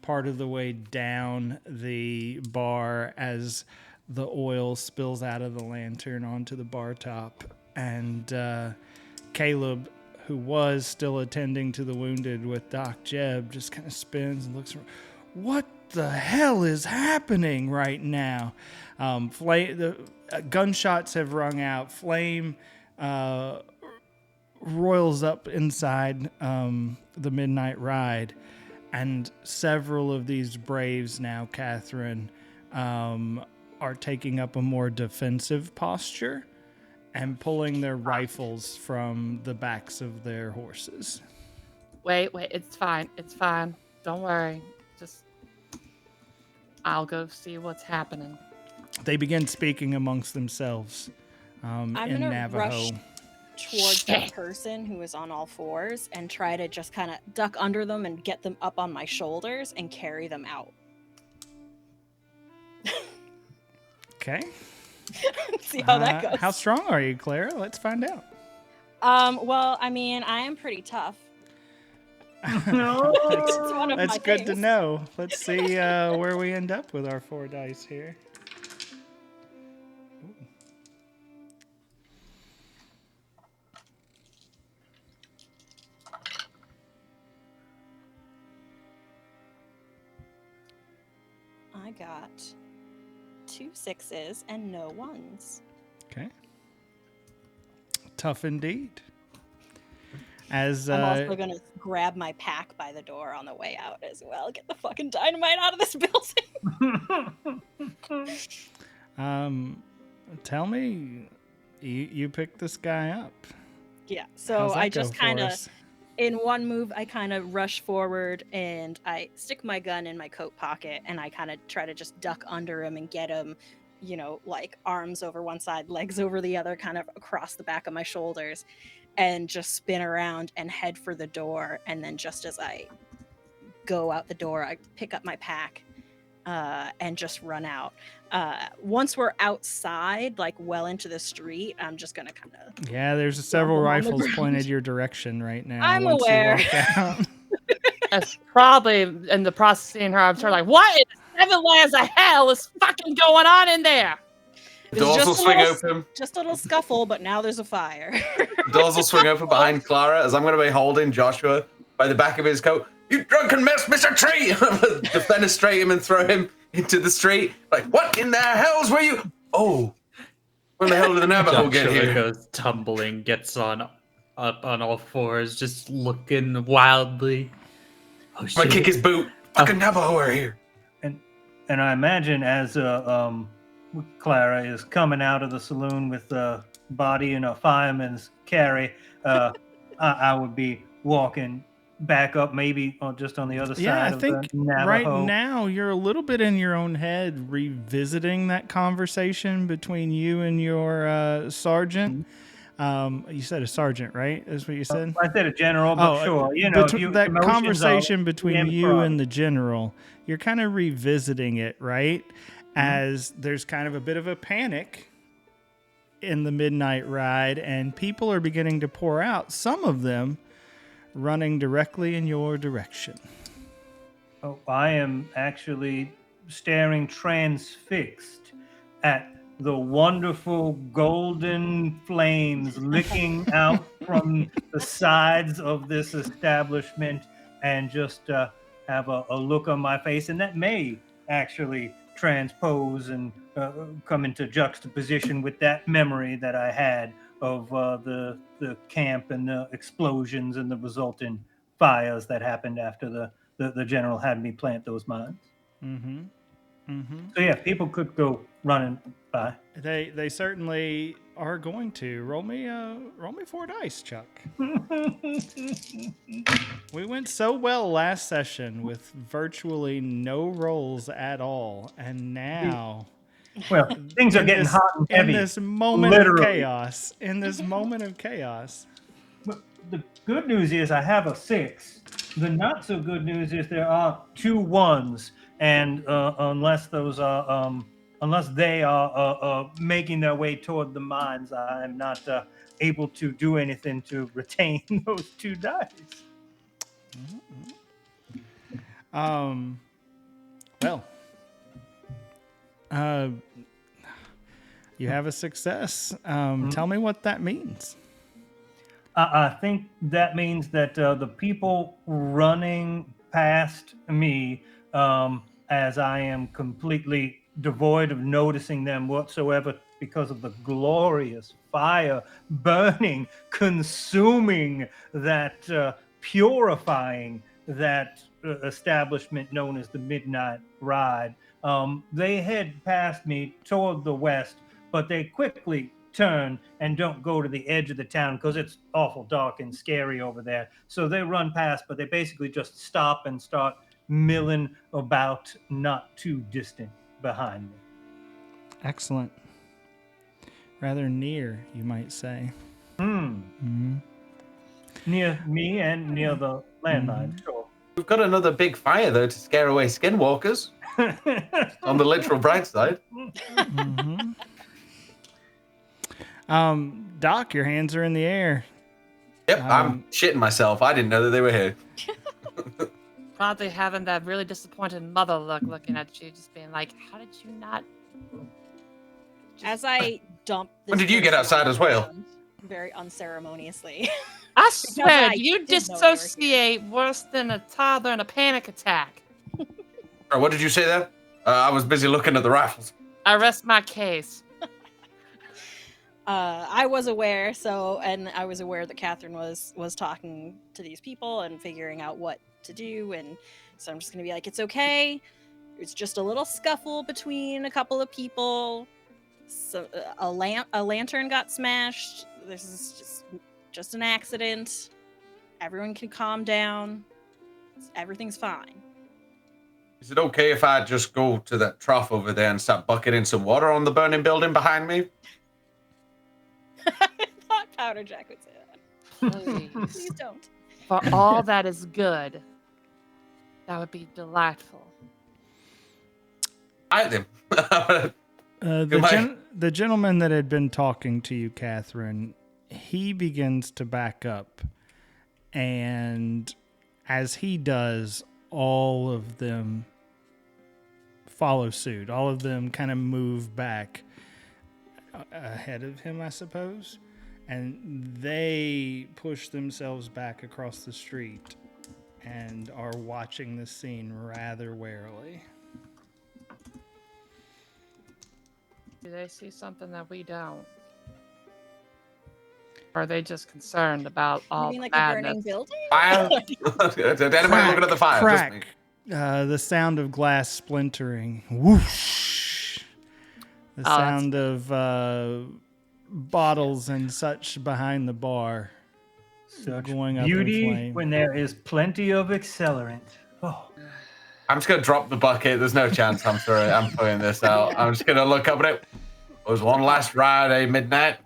Speaker 3: part of the way down the bar as the oil spills out of the lantern onto the bar top. And Caleb, who was still attending to the wounded with Doc Jeb, just kind of spins and looks around. What the hell is happening right now? Gunshots have rung out. Flame roils up inside the Midnight Ride. And several of these braves now, Catherine, are taking up a more defensive posture and pulling their rifles from the backs of their horses.
Speaker 5: Wait, it's fine. It's fine. Don't worry. Just, I'll go see what's happening.
Speaker 3: They begin speaking amongst themselves
Speaker 6: I'm
Speaker 3: in
Speaker 6: gonna
Speaker 3: Navajo.
Speaker 6: rush towards that person who is on all fours and try to just kind of duck under them and get them up on my shoulders and carry them out.
Speaker 3: Okay.
Speaker 6: See how that goes.
Speaker 3: How strong are you, Clara? Let's find out.
Speaker 6: Well, I mean, I am pretty tough.
Speaker 2: No.
Speaker 6: It's one of
Speaker 3: That's
Speaker 6: my
Speaker 3: good to
Speaker 6: things.
Speaker 3: know. Let's see where we end up with our 4 dice here.
Speaker 6: I got 2 6s and no 1s.
Speaker 3: Okay. Tough indeed. As
Speaker 6: I'm also gonna grab my pack by the door on the way out as well. Get the fucking dynamite out of this building.
Speaker 3: Tell me, you picked this guy up.
Speaker 6: Yeah. So
Speaker 3: How's that
Speaker 6: I
Speaker 3: go
Speaker 6: just
Speaker 3: for
Speaker 6: kind of,
Speaker 3: us?
Speaker 6: in one move, I kind of rush forward and I stick my gun in my coat pocket and I kind of try to just duck under him and get him, you know, like arms over one side, legs over the other, kind of across the back of my shoulders, and just spin around and head for the door. And then just as I go out the door, I pick up my pack and just run out. Once we're outside, like well into the street, I'm just gonna kind of.
Speaker 3: Yeah, there's several
Speaker 6: them on the
Speaker 3: rifles
Speaker 6: ground.
Speaker 3: pointed your direction right now.
Speaker 6: I'm
Speaker 3: once
Speaker 6: aware.
Speaker 3: You walk out.
Speaker 5: That's probably in the process of seeing her. I'm sort of like, what in 7 layers of hell is fucking going on in there?
Speaker 6: It was
Speaker 4: Doors will
Speaker 6: just a
Speaker 4: swing
Speaker 6: little-
Speaker 4: open.
Speaker 6: Just a little scuffle, but now there's a fire.
Speaker 4: Doors will swing open behind Clara as I'm going to be holding Joshua by the back of his coat. You drunken mess, Mr. Tree! Defenestrate him and throw him into the street. Like, what in the hells were you? Oh, When the hell did the Navajo get
Speaker 1: Joshua
Speaker 4: here?
Speaker 1: goes tumbling, gets up on all fours, just looking wildly. Oh
Speaker 4: I'm gonna kick
Speaker 1: shit!
Speaker 4: his boot. Fucking Navajo are here.
Speaker 2: And I imagine as Clara is coming out of the saloon with the body in a fireman's carry, I would be walking back up, maybe just on the other
Speaker 3: Yeah,
Speaker 2: side
Speaker 3: I
Speaker 2: of the
Speaker 3: think
Speaker 2: Navajo.
Speaker 3: right now you're a little bit in your own head revisiting that conversation between you and your sergeant. You said a sergeant, right? Is what you said?
Speaker 2: I said a general, but sure. You know,
Speaker 3: that
Speaker 2: emotions
Speaker 3: conversation
Speaker 2: are
Speaker 3: between
Speaker 2: in
Speaker 3: you
Speaker 2: front.
Speaker 3: and the general, you're kind of revisiting it, right? As there's kind of a bit of a panic in the midnight ride, and people are beginning to pour out, some of them running directly in your direction.
Speaker 2: Oh, I am actually staring transfixed at the wonderful golden flames licking out from the sides of this establishment, and just have a look on my face, and that may actually transpose and come into juxtaposition with that memory that I had of the camp and the explosions and the resulting fires that happened after the general had me plant those mines. So yeah, people could go running by.
Speaker 3: They certainly are going to. Roll me 4 dice, Chuck. We went so well last session with virtually no rolls at all, and now
Speaker 2: Well, things are getting hot and heavy.
Speaker 3: in this moment
Speaker 2: literally.
Speaker 3: of chaos.
Speaker 2: But the good news is I have a 6. The not so good news is there are 2 1s, and unless they are making their way toward the mines, I'm not able to do anything to retain those 2 dice.
Speaker 3: Well, you have a success. Tell me what that means.
Speaker 2: I think that means that the people running past me, as I am completely devoid of noticing them whatsoever because of the glorious fire burning, consuming that, purifying that establishment known as the Midnight Ride. They head past me toward the west, but they quickly turn and don't go to the edge of the town because it's awful dark and scary over there. So they run past, but they basically just stop and start milling about not too distant behind me.
Speaker 3: Excellent. Rather near, you might say.
Speaker 2: Near me and near the landmine, sure.
Speaker 4: We've got another big fire, though, to scare away skinwalkers. On the literal bright side.
Speaker 3: Doc, your hands are in the air.
Speaker 4: Yep, I'm shitting myself. I didn't know that they were here.
Speaker 5: Probably having that really disappointed mother look looking at you, just being like, how did you not...
Speaker 6: As I dump this
Speaker 4: When did you get
Speaker 6: person
Speaker 4: outside
Speaker 6: on
Speaker 4: as
Speaker 6: the
Speaker 4: well?
Speaker 6: ground, very unceremoniously.
Speaker 5: I swear,
Speaker 6: I
Speaker 5: you
Speaker 6: didn't know they were
Speaker 5: dissociate worse than a toddler in a panic attack.
Speaker 4: What did you say there? I was busy looking at the rifles.
Speaker 5: I rest my case.
Speaker 6: I was aware, and I was aware that Catherine was talking to these people and figuring out what to do, and so I'm just gonna be like, it's okay. It's just a little scuffle between a couple of people. So a lantern got smashed. This is just an accident. Everyone can calm down. Everything's fine.
Speaker 4: Is it okay if I just go to that trough over there and start bucketing some water on the burning building behind me?
Speaker 6: I thought Powder Jack would say that.
Speaker 5: Please.
Speaker 6: Please don't.
Speaker 5: For all that is good, that would be delightful.
Speaker 4: I them.
Speaker 3: The gentleman that had been talking to you, Catherine, he begins to back up, and as he does, all of them follow suit. All of them kind of move back ahead of him, I suppose, and they push themselves back across the street and are watching the scene rather warily.
Speaker 5: Do they see something that we don't? Or are they just concerned about
Speaker 6: You
Speaker 5: all
Speaker 6: mean
Speaker 5: the
Speaker 6: like a burning
Speaker 5: madness?
Speaker 6: building?
Speaker 4: Fire. Anybody looking at the fire? Just me.
Speaker 3: Crack. The sound of glass splintering. Whoosh. The
Speaker 5: Oh, that's
Speaker 3: sound of bottles and such behind the bar.
Speaker 2: Such
Speaker 3: Going up in
Speaker 2: beauty
Speaker 3: flame.
Speaker 2: when there is plenty of accelerant. Oh,
Speaker 4: I'm just gonna drop the bucket. There's no chance I'm putting this out. I'm just gonna look up at it. It was one last Friday midnight.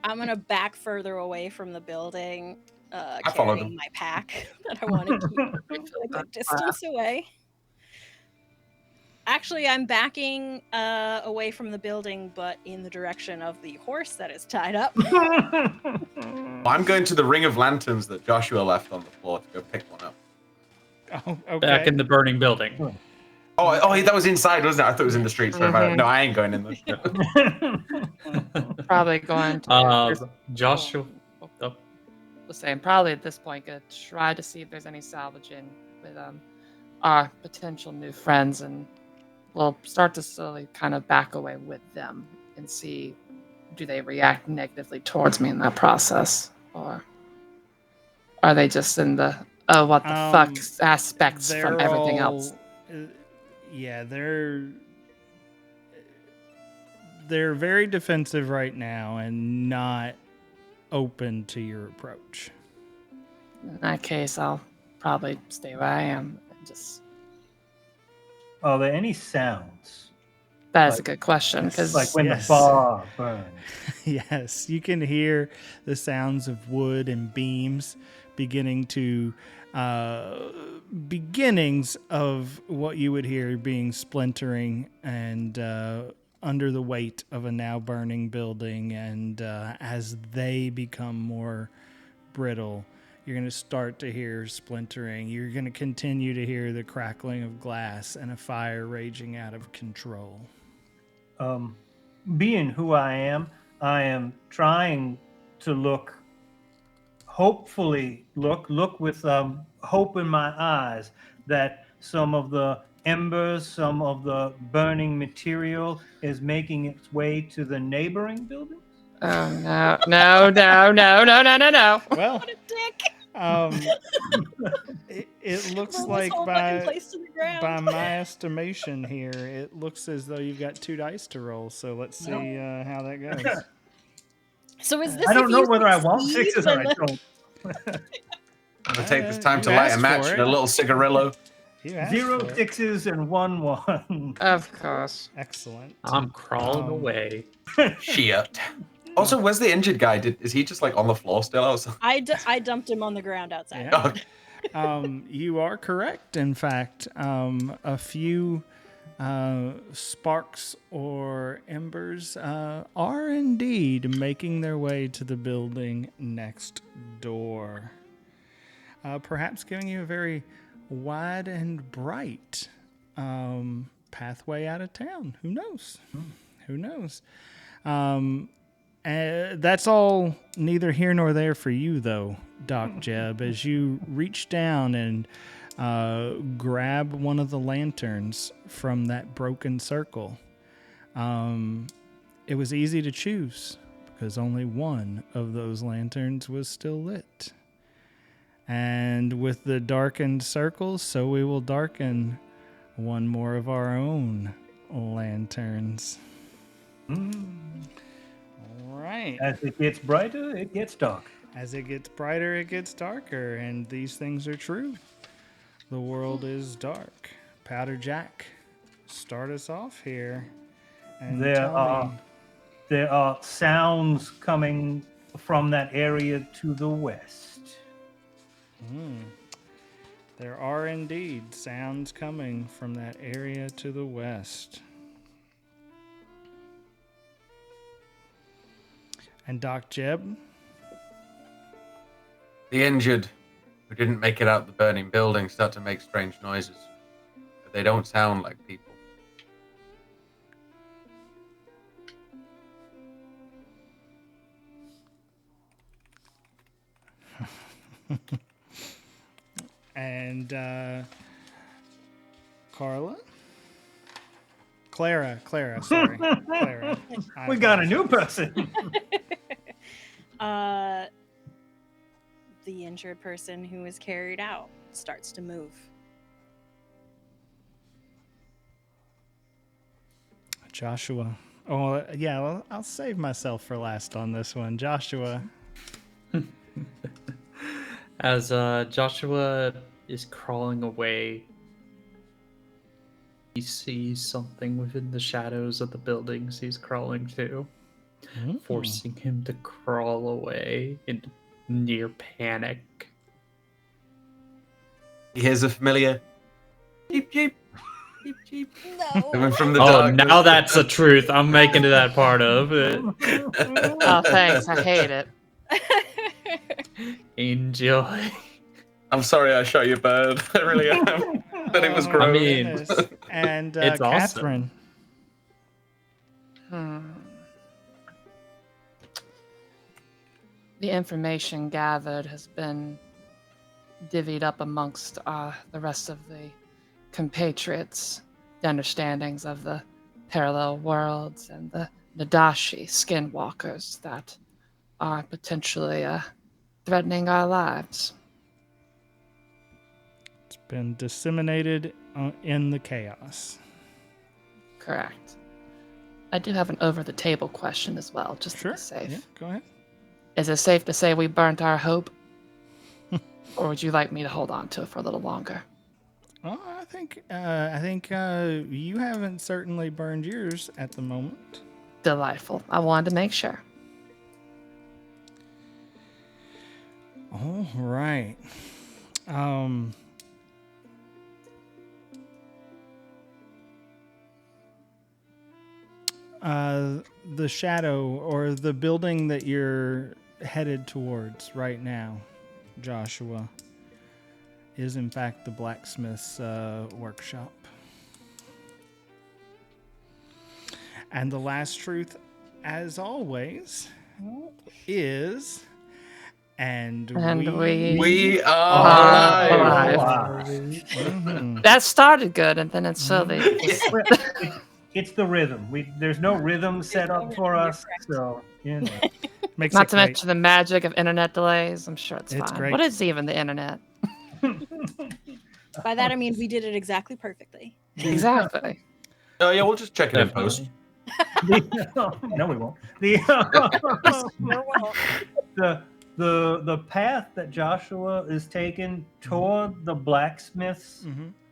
Speaker 6: I'm gonna back further away from the building,
Speaker 4: I followed
Speaker 6: carrying
Speaker 4: them.
Speaker 6: my pack that I want to keep a good distance away. Actually, I'm backing away from the building, but in the direction of the horse that is tied up.
Speaker 4: I'm going to the ring of lanterns that Joshua left on the floor to go pick one up.
Speaker 3: Oh, okay.
Speaker 1: Back in the burning building.
Speaker 4: Oh, that was inside, wasn't it? I thought it was in the street. Sorry about it. No, I ain't going in there.
Speaker 5: probably going to.
Speaker 1: Joshua.
Speaker 5: Was saying probably at this point gonna try to see if there's any salvaging with our potential new friends, and we'll start to slowly kind of back away with them and see do they react negatively towards me in that process, or are they just in the what the fuck aspects from everything else?
Speaker 3: Yeah, they're very defensive right now and not open to your approach.
Speaker 5: In that case, I'll probably stay where I am and just.
Speaker 2: Are there any sounds?
Speaker 5: That is a good question, because
Speaker 2: Like when
Speaker 3: Yes.
Speaker 2: the bar burns.
Speaker 3: Yes, you can hear the sounds of wood and beams beginning to beginnings of what you would hear being splintering and under the weight of a now burning building, and as they become more brittle, you're going to start to hear splintering. You're going to continue to hear the crackling of glass and a fire raging out of control.
Speaker 2: Being who I am trying to look with hope in my eyes that some of the embers, some of the burning material is making its way to the neighboring buildings.
Speaker 5: oh no.
Speaker 3: Well,
Speaker 6: What a dick!
Speaker 3: it looks
Speaker 6: Throw this
Speaker 3: like
Speaker 6: whole fucking place to the ground.
Speaker 3: by my estimation here, it looks as though you've got 2 dice to roll. So let's see how that goes.
Speaker 6: So is this?
Speaker 2: I don't
Speaker 6: if
Speaker 2: know
Speaker 6: you
Speaker 2: whether I want
Speaker 6: succeed,
Speaker 2: sixes or I
Speaker 6: then
Speaker 2: don't.
Speaker 4: I'm gonna take this time
Speaker 3: You
Speaker 4: to light a
Speaker 3: asked
Speaker 4: match
Speaker 3: for
Speaker 4: and
Speaker 3: it.
Speaker 4: a little cigarillo.
Speaker 3: You asked
Speaker 2: 0
Speaker 3: for it.
Speaker 2: 6s and 1 1.
Speaker 5: Of course.
Speaker 3: Excellent.
Speaker 1: I'm crawling away.
Speaker 4: Shit. Also, where's the injured guy? Is he just like on the floor still?
Speaker 6: I dumped him on the ground outside.
Speaker 3: Yeah. You are correct. In fact, a few sparks or embers are indeed making their way to the building next door. Perhaps giving you a very wide and bright pathway out of town. Who knows? Who knows? That's all neither here nor there for you, though, Doc Jeb, as you reach down and grab one of the lanterns from that broken circle. It was easy to choose because only one of those lanterns was still lit. And with the darkened circles, so we will darken one more of our own lanterns. Right.
Speaker 2: As it gets brighter, it gets dark.
Speaker 3: As it gets brighter, it gets darker, and these things are true. The world is dark. Powder Jack, start us off here. And
Speaker 2: There are sounds coming from that area to the west.
Speaker 3: There are indeed sounds coming from that area to the west. And Doc Jeb?
Speaker 4: The injured who didn't make it out the burning building start to make strange noises. But they don't sound like people.
Speaker 3: And Carla? Clara, sorry. Clara. I
Speaker 2: We got a new
Speaker 3: apologize.
Speaker 2: person.
Speaker 6: The injured person who is carried out starts to move.
Speaker 3: Joshua. Oh, yeah, well, I'll save myself for last on this one. Joshua.
Speaker 1: As Joshua is crawling away, he sees something within the shadows of the buildings he's crawling to, forcing him to crawl away in near panic.
Speaker 4: He hears a familiar cheep cheep cheep cheep
Speaker 6: No.
Speaker 4: coming from the
Speaker 1: Oh,
Speaker 4: darkness.
Speaker 1: now that's the truth. I'm making it that part of it.
Speaker 5: Oh, thanks. I hate it.
Speaker 1: Enjoy.
Speaker 4: I'm sorry I shot you, bird. I really am. But it was
Speaker 3: Oh,
Speaker 4: gross.
Speaker 1: mean,
Speaker 3: goodness. And
Speaker 1: it's
Speaker 3: Catherine.
Speaker 5: The information gathered has been divvied up amongst the rest of the compatriots. The understandings of the parallel worlds and the Nadashi skinwalkers that are potentially threatening our lives.
Speaker 3: It's been disseminated in the chaos.
Speaker 5: Correct. I do have an over-the-table question as well, just to be safe.
Speaker 3: Yeah, go ahead.
Speaker 5: Is it safe to say we burnt our hope? Or would you like me to hold on to it for a little longer?
Speaker 3: Well, I think you haven't certainly burned yours at the moment.
Speaker 5: Delightful. I wanted to make sure.
Speaker 3: All right. The shadow or the building that you're headed towards right now, Joshua, is in fact the blacksmith's workshop. And the last truth, as always, is... And we
Speaker 4: We are alive.
Speaker 5: alive.
Speaker 3: Mhm.
Speaker 5: That started good, and then it's slowly.
Speaker 2: It's the rhythm. There's no rhythm set up for us, so you know.
Speaker 3: Makes
Speaker 5: Not
Speaker 3: it
Speaker 5: to
Speaker 3: great.
Speaker 5: mention the magic of internet delays. I'm sure it's
Speaker 3: It's
Speaker 5: fine.
Speaker 3: great.
Speaker 5: What is even the internet?
Speaker 6: By that I mean we did it exactly perfectly.
Speaker 5: Exactly.
Speaker 4: Oh yeah, we'll just check it in post.
Speaker 2: No, we won't. The path that Joshua is taking toward the blacksmith's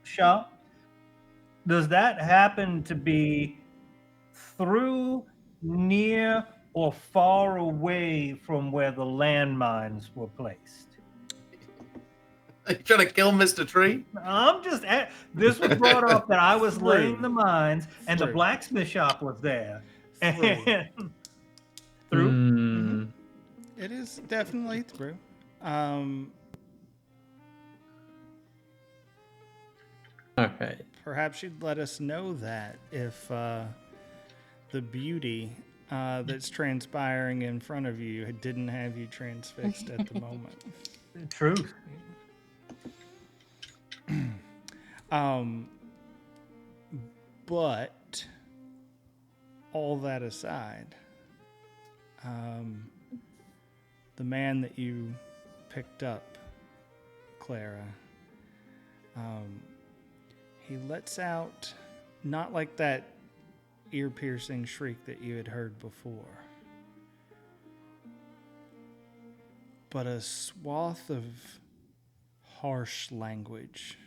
Speaker 2: shop, does that happen to be through, near, or far away from where the landmines were placed?
Speaker 4: Are you trying to kill Mr. Tree?
Speaker 2: I'm just this was brought up that I was laying the mines and the
Speaker 3: Through.
Speaker 2: blacksmith shop was there.
Speaker 3: Through.
Speaker 2: And through?
Speaker 3: It is definitely through.
Speaker 1: Okay.
Speaker 3: Perhaps you'd let us know that if the beauty that's transpiring in front of you didn't have you transfixed at the moment.
Speaker 2: Truth.
Speaker 3: But all that aside, the man that you picked up, Clara, he lets out not like that ear-piercing shriek that you had heard before, but a swath of harsh language.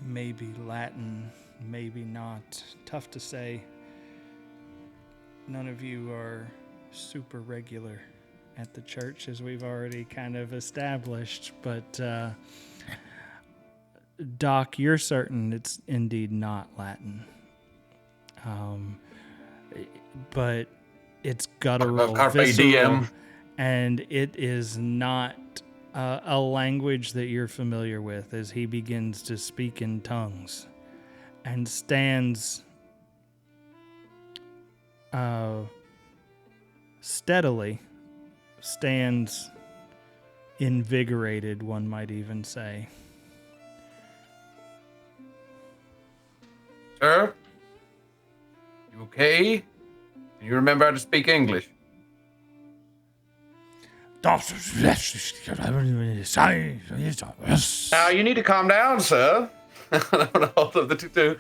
Speaker 3: Maybe Latin, maybe not. Tough to say. None of you are super regular at the church, as we've already kind of established. But, Doc, you're certain it's indeed not Latin. But it's guttural,
Speaker 4: Carpe
Speaker 3: visceral,
Speaker 4: diem.
Speaker 3: and it is not a language that you're familiar with, as he begins to speak in tongues and stands steadily, stands invigorated, one might even say.
Speaker 4: Sir? You okay? You remember how to speak English? Now, you need to calm down, sir. Hold up the tutu.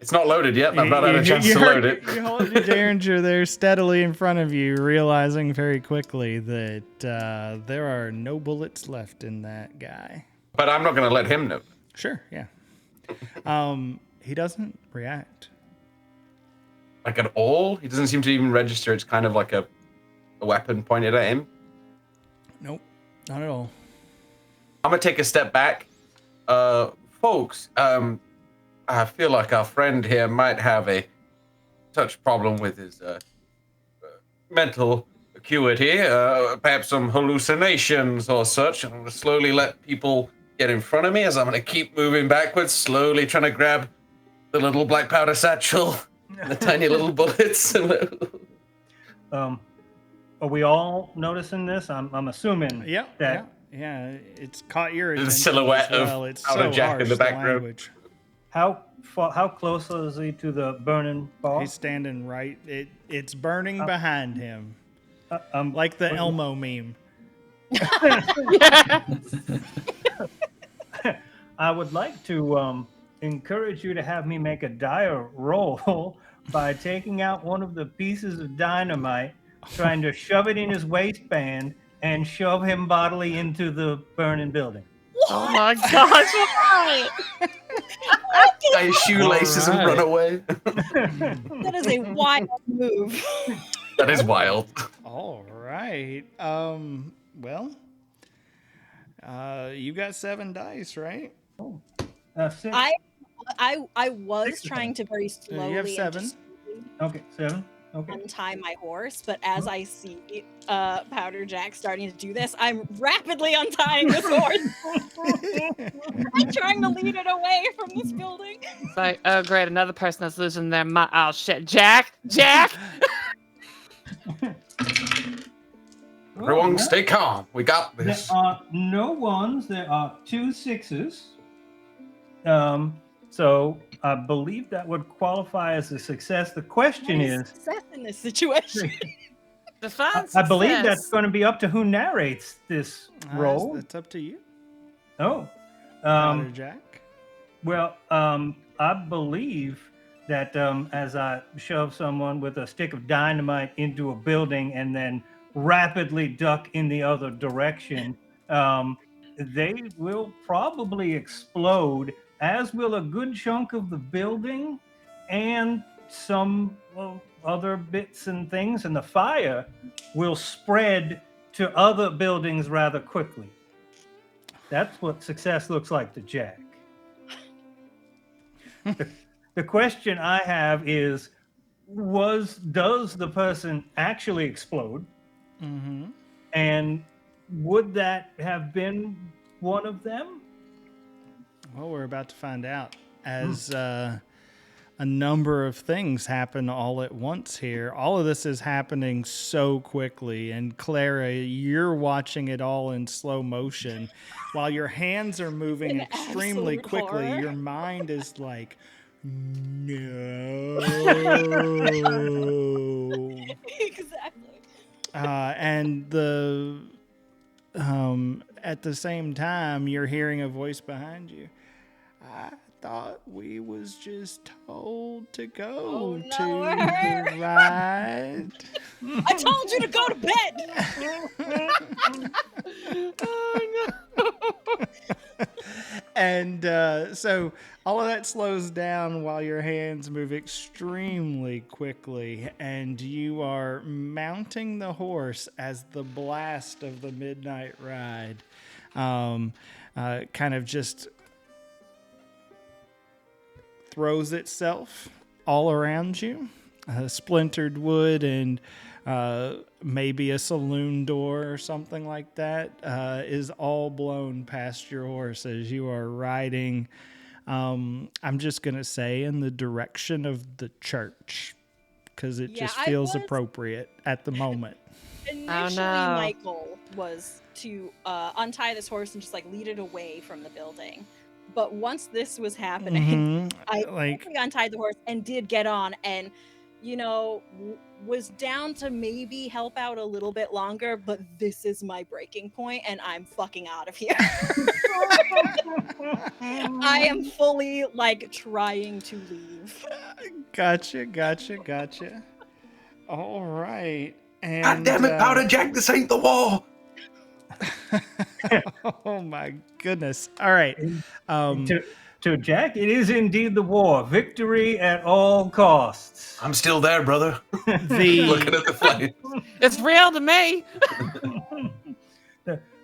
Speaker 4: It's not loaded yet. I've not had a chance to load it.
Speaker 3: You hold your derringer there steadily in front of you, realizing very quickly that there are no bullets left in that guy.
Speaker 4: But I'm not going to let him know.
Speaker 3: Sure, yeah. He doesn't react.
Speaker 4: Like at all? He doesn't seem to even register. It's kind of like a weapon pointed at him.
Speaker 3: Nope, not at all.
Speaker 4: I'm going to take a step back. Folks, I feel like our friend here might have a touch problem with his mental acuity, perhaps some hallucinations or such. I'm going to slowly let people get in front of me as I'm going to keep moving backwards, slowly trying to grab the little black powder satchel and the tiny little bullets.
Speaker 2: Are we all noticing this? I'm assuming that...
Speaker 3: Yeah, it's caught your attention.
Speaker 4: The silhouette
Speaker 3: as well.
Speaker 4: of
Speaker 3: It's
Speaker 4: Powder
Speaker 3: so
Speaker 4: Jack
Speaker 3: harsh,
Speaker 4: in the background.
Speaker 3: language.
Speaker 2: How close is he to the burning bar?
Speaker 3: He's standing right. It's burning behind him,
Speaker 2: Like
Speaker 3: the Elmo meme.
Speaker 2: I would like to encourage you to have me make a dire roll by taking out one of the pieces of dynamite, trying to shove it in his waistband, and shove him bodily into the burning building.
Speaker 5: Oh my gosh! Why?
Speaker 4: Tie his shoelaces and run away.
Speaker 6: That is a wild move.
Speaker 4: That is wild.
Speaker 3: All right. Well, you got 7 dice, right?
Speaker 2: Six.
Speaker 6: I was
Speaker 2: Six
Speaker 6: trying to very slowly
Speaker 3: you have
Speaker 6: and
Speaker 3: 7.
Speaker 6: just
Speaker 2: Okay, 7. Okay.
Speaker 6: untie my horse, but as I see Powder Jack starting to do this, I'm rapidly untying this horse. I'm trying to lead it away from this building.
Speaker 5: It's like, oh great, another person that's losing their mind. Oh shit, Jack! Jack!
Speaker 4: Everyone stay calm. We got this.
Speaker 2: There are no ones. There are 2 6s. So I believe that would qualify as a success. The question is,
Speaker 6: Success in this situation.
Speaker 5: Define
Speaker 2: I believe that's
Speaker 5: success.
Speaker 2: going to be up to who narrates this role.
Speaker 3: That's up to you,
Speaker 2: Oh,
Speaker 3: Powder Jack.
Speaker 2: well, I believe that as I shove someone with a stick of dynamite into a building and then rapidly duck in the other direction, they will probably explode, as will a good chunk of the building and some other bits and things, and the fire will spread to other buildings rather quickly. That's what success looks like to Jack. The question I have is, does the person actually explode?
Speaker 3: Mm-hmm.
Speaker 2: And would that have been one of them?
Speaker 3: Well, we're about to find out as a number of things happen all at once here. All of this is happening so quickly. And Clara, you're watching it all in slow motion. While your hands are moving
Speaker 6: In
Speaker 3: extremely
Speaker 6: absolute
Speaker 3: quickly,
Speaker 6: horror.
Speaker 3: your mind is like, no.
Speaker 6: Exactly.
Speaker 3: And at the same time, you're hearing a voice behind you. I thought we was just told to go to the ride.
Speaker 6: I told you to go to bed.
Speaker 5: Oh no!
Speaker 3: And so all of that slows down while your hands move extremely quickly, and you are mounting the horse as the blast of the midnight ride kind of just throws itself all around you. Splintered wood and maybe a saloon door or something like that is all blown past your horse as you are riding. I'm just going to say in the direction of the church because it just feels appropriate at the moment.
Speaker 6: Initially,
Speaker 5: no.
Speaker 6: my goal was to untie this horse and just like lead it away from the building. But once this was happening, I
Speaker 3: like
Speaker 6: quickly untied the horse and did get on, and was down to maybe help out a little bit longer, but this is my breaking point and I'm fucking out of here. I am fully like trying to leave.
Speaker 3: Gotcha. All right. And
Speaker 4: God damn it, Powder Jack, this ain't the war.
Speaker 3: oh my goodness. All right.
Speaker 2: To Jack, it is indeed the war. Victory at all costs.
Speaker 4: I'm still there, brother. Looking
Speaker 3: The
Speaker 4: at the flames.
Speaker 5: It's real to me.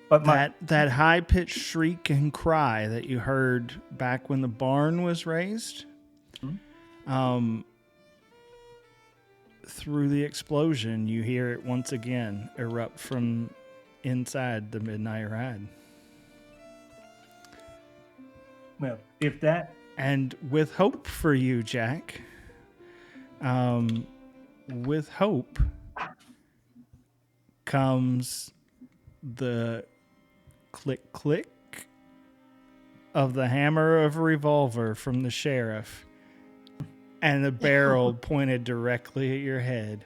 Speaker 2: But
Speaker 3: that high-pitched shriek and cry that you heard back when the barn was raised, through the explosion, you hear it once again erupt from inside the Midnight Ride.
Speaker 2: well, if that
Speaker 3: And with hope for you, Jack, with hope comes the click click of the hammer of a revolver from the sheriff and the barrel pointed directly at your head.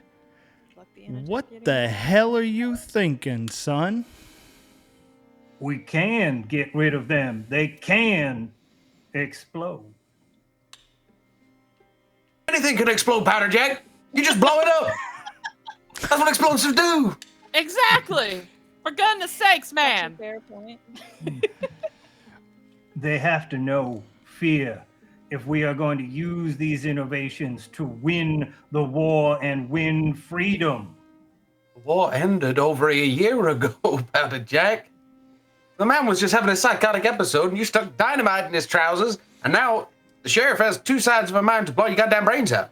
Speaker 3: What the hell are you thinking, son?
Speaker 2: we can get rid of them, they can explode.
Speaker 4: Anything can explode, Powder Jack. You just blow it up. That's what explosives do.
Speaker 5: Exactly. For goodness sakes, man.
Speaker 6: Fair point.
Speaker 2: They have to know fear if we are going to use these innovations to win the war and win freedom.
Speaker 4: The war ended over a year ago, Powder Jack. The man was just having a psychotic episode, and you stuck dynamite in his trousers, and now the sheriff has two sides of a mind to blow your goddamn brains out.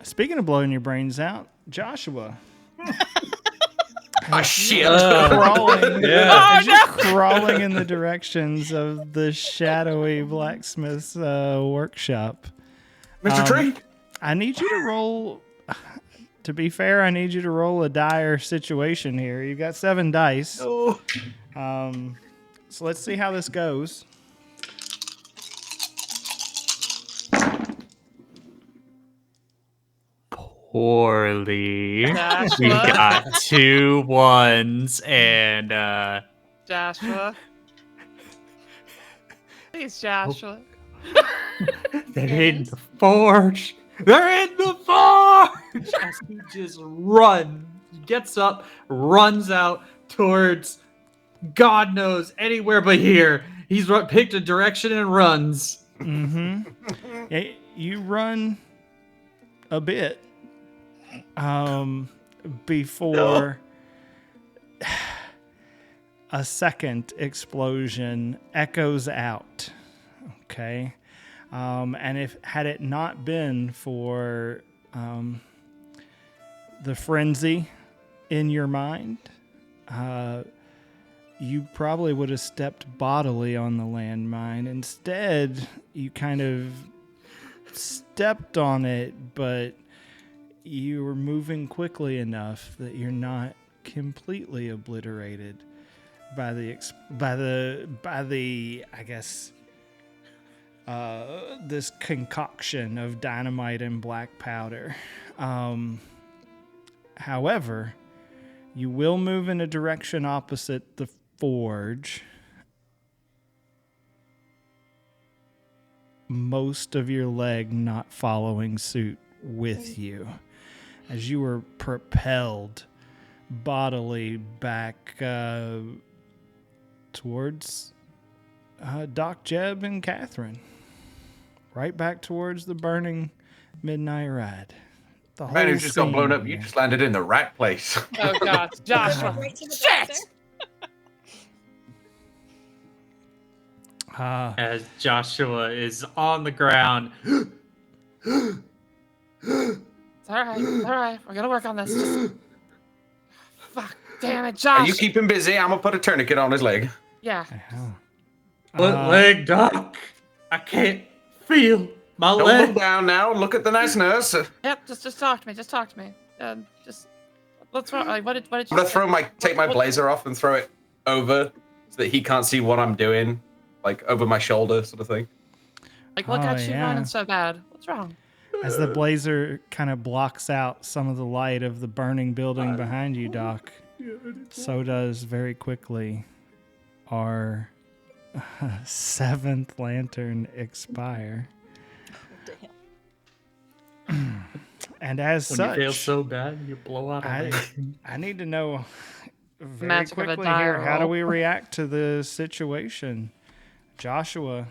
Speaker 3: Speaking of blowing your brains out, Joshua.
Speaker 4: Oh, shit.
Speaker 3: Crawling,
Speaker 1: Yeah.
Speaker 3: crawling in the directions of the shadowy blacksmith's workshop.
Speaker 4: Mr. Tree?
Speaker 3: I need you to roll. To be fair, I need you to roll a dire situation here. You've got 7 dice.
Speaker 4: Oh.
Speaker 3: So let's see how this goes.
Speaker 1: Poorly.
Speaker 5: Joshua.
Speaker 1: We got 2 1s and
Speaker 5: Joshua. Please, Joshua.
Speaker 1: they're in the forge. They're in the forge. As he just gets up, runs out towards God knows anywhere but here. He's picked a direction and runs.
Speaker 3: Mm-hmm. You run a bit before a second explosion echoes out. Okay. And had it not been for the frenzy in your mind, you probably would have stepped bodily on the landmine. Instead, you kind of stepped on it, but you were moving quickly enough that you're not completely obliterated by the I guess this concoction of dynamite and black powder. However, you will move in a direction opposite the forge. Most of your leg not following suit with you as you were propelled bodily back towards Doc Jeb and Catherine. Right back towards the burning Midnight Ride. The whole
Speaker 4: Man, you just got blown
Speaker 3: scene
Speaker 4: up. You
Speaker 3: here.
Speaker 4: just landed in the right place.
Speaker 5: Oh, God. Joshua.
Speaker 6: Right to the
Speaker 5: Shit!
Speaker 1: As Joshua is on the ground.
Speaker 5: It's all right. It's all right. We're going to work on this. Just... Fuck. Damn it, Josh.
Speaker 4: Are you keep him busy? I'm going to put a tourniquet on his leg.
Speaker 5: Yeah.
Speaker 1: Leg, Doc. I can't feel my
Speaker 4: Don't
Speaker 1: leg.
Speaker 4: look down now. Look at the nice nurse. I'm
Speaker 5: Yep. Just talk to me. Just talk to me. Just... What's wrong? Like, what did you
Speaker 4: going to
Speaker 5: say?
Speaker 4: take my blazer off and throw it over so that he can't see what I'm doing. like over my shoulder, sort of thing.
Speaker 5: Like, what
Speaker 3: Oh,
Speaker 5: got you
Speaker 3: yeah.
Speaker 5: running so bad? What's wrong?
Speaker 3: As the blazer kind of blocks out some of the light of the burning building behind you, Doc, so does very quickly our 7th lantern expire.
Speaker 6: Damn.
Speaker 3: And as
Speaker 1: When
Speaker 3: such,
Speaker 1: you fail so bad, you blow out a
Speaker 3: I
Speaker 1: lantern.
Speaker 3: need to know very
Speaker 5: Magic of a
Speaker 3: quickly
Speaker 5: die
Speaker 3: here, how do
Speaker 5: roll.
Speaker 3: we react to the situation? Joshua,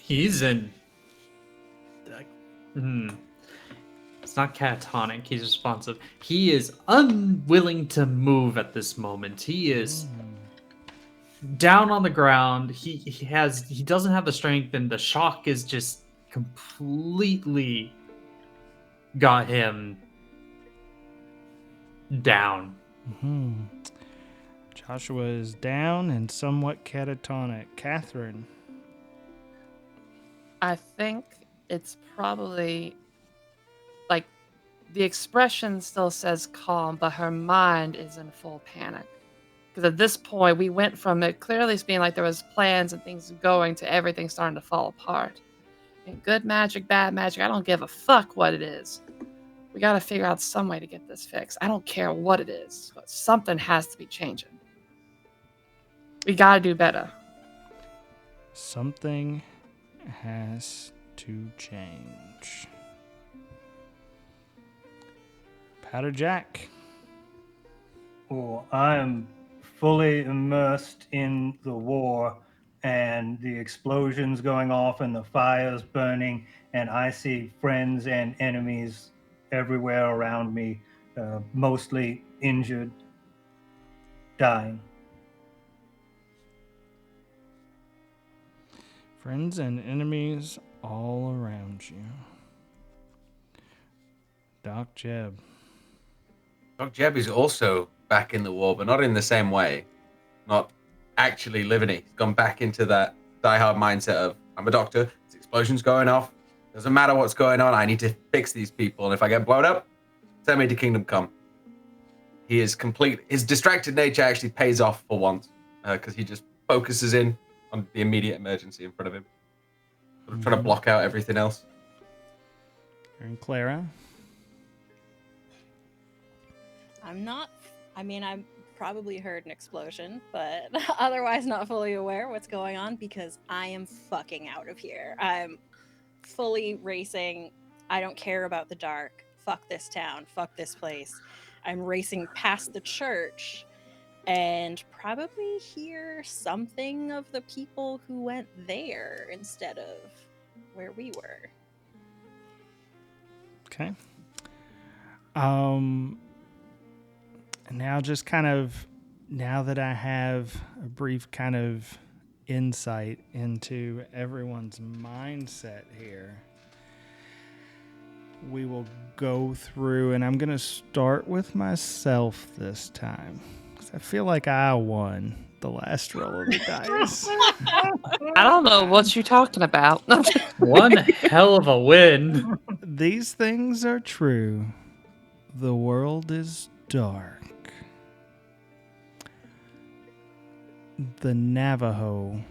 Speaker 1: He's in. It's not catatonic. He's responsive. He is unwilling to move at this moment. He is down on the ground. He doesn't have the strength, and the shock is just completely got him down.
Speaker 3: Joshua is down and somewhat catatonic. Catherine,
Speaker 5: I think it's probably like the expression still says calm, but her mind is in full panic. Because at this point, we went from it clearly being like there was plans and things going to everything starting to fall apart. And good magic, bad magic, I don't give a fuck what it is. We got to figure out some way to get this fixed. I don't care what it is, but something has to be changing. We got to do better.
Speaker 3: something has to change. Powder Jack.
Speaker 2: Oh, I am fully immersed in the war and the explosions going off and the fires burning, and I see friends and enemies everywhere around me, mostly injured, dying.
Speaker 3: Friends and enemies all around you. Doc Jeb.
Speaker 4: Doc Jeb is also back in the war, but not in the same way. Not actually living it. He's gone back into that diehard mindset of, I'm a doctor, there's explosions going off, doesn't matter what's going on, I need to fix these people, and if I get blown up, send me to Kingdom Come. He is complete. His distracted nature actually pays off for once, because he just focuses in on the immediate emergency in front of him. Sort of trying to block out everything else.
Speaker 3: And Clara.
Speaker 6: I've probably heard an explosion, but otherwise not fully aware what's going on because I am fucking out of here. I'm fully racing. I don't care about the dark. Fuck this town. Fuck this place. I'm racing past the church and probably hear something of the people who went there instead of where we were.
Speaker 3: Okay. Now just kind of, now that I have a brief kind of insight into everyone's mindset here, we will go through, and I'm going to start with myself this time, because I feel like I won the last roll of the dice.
Speaker 5: I don't know what you're talking about.
Speaker 1: One hell of a win.
Speaker 3: These things are true. The world is dark. The Navajo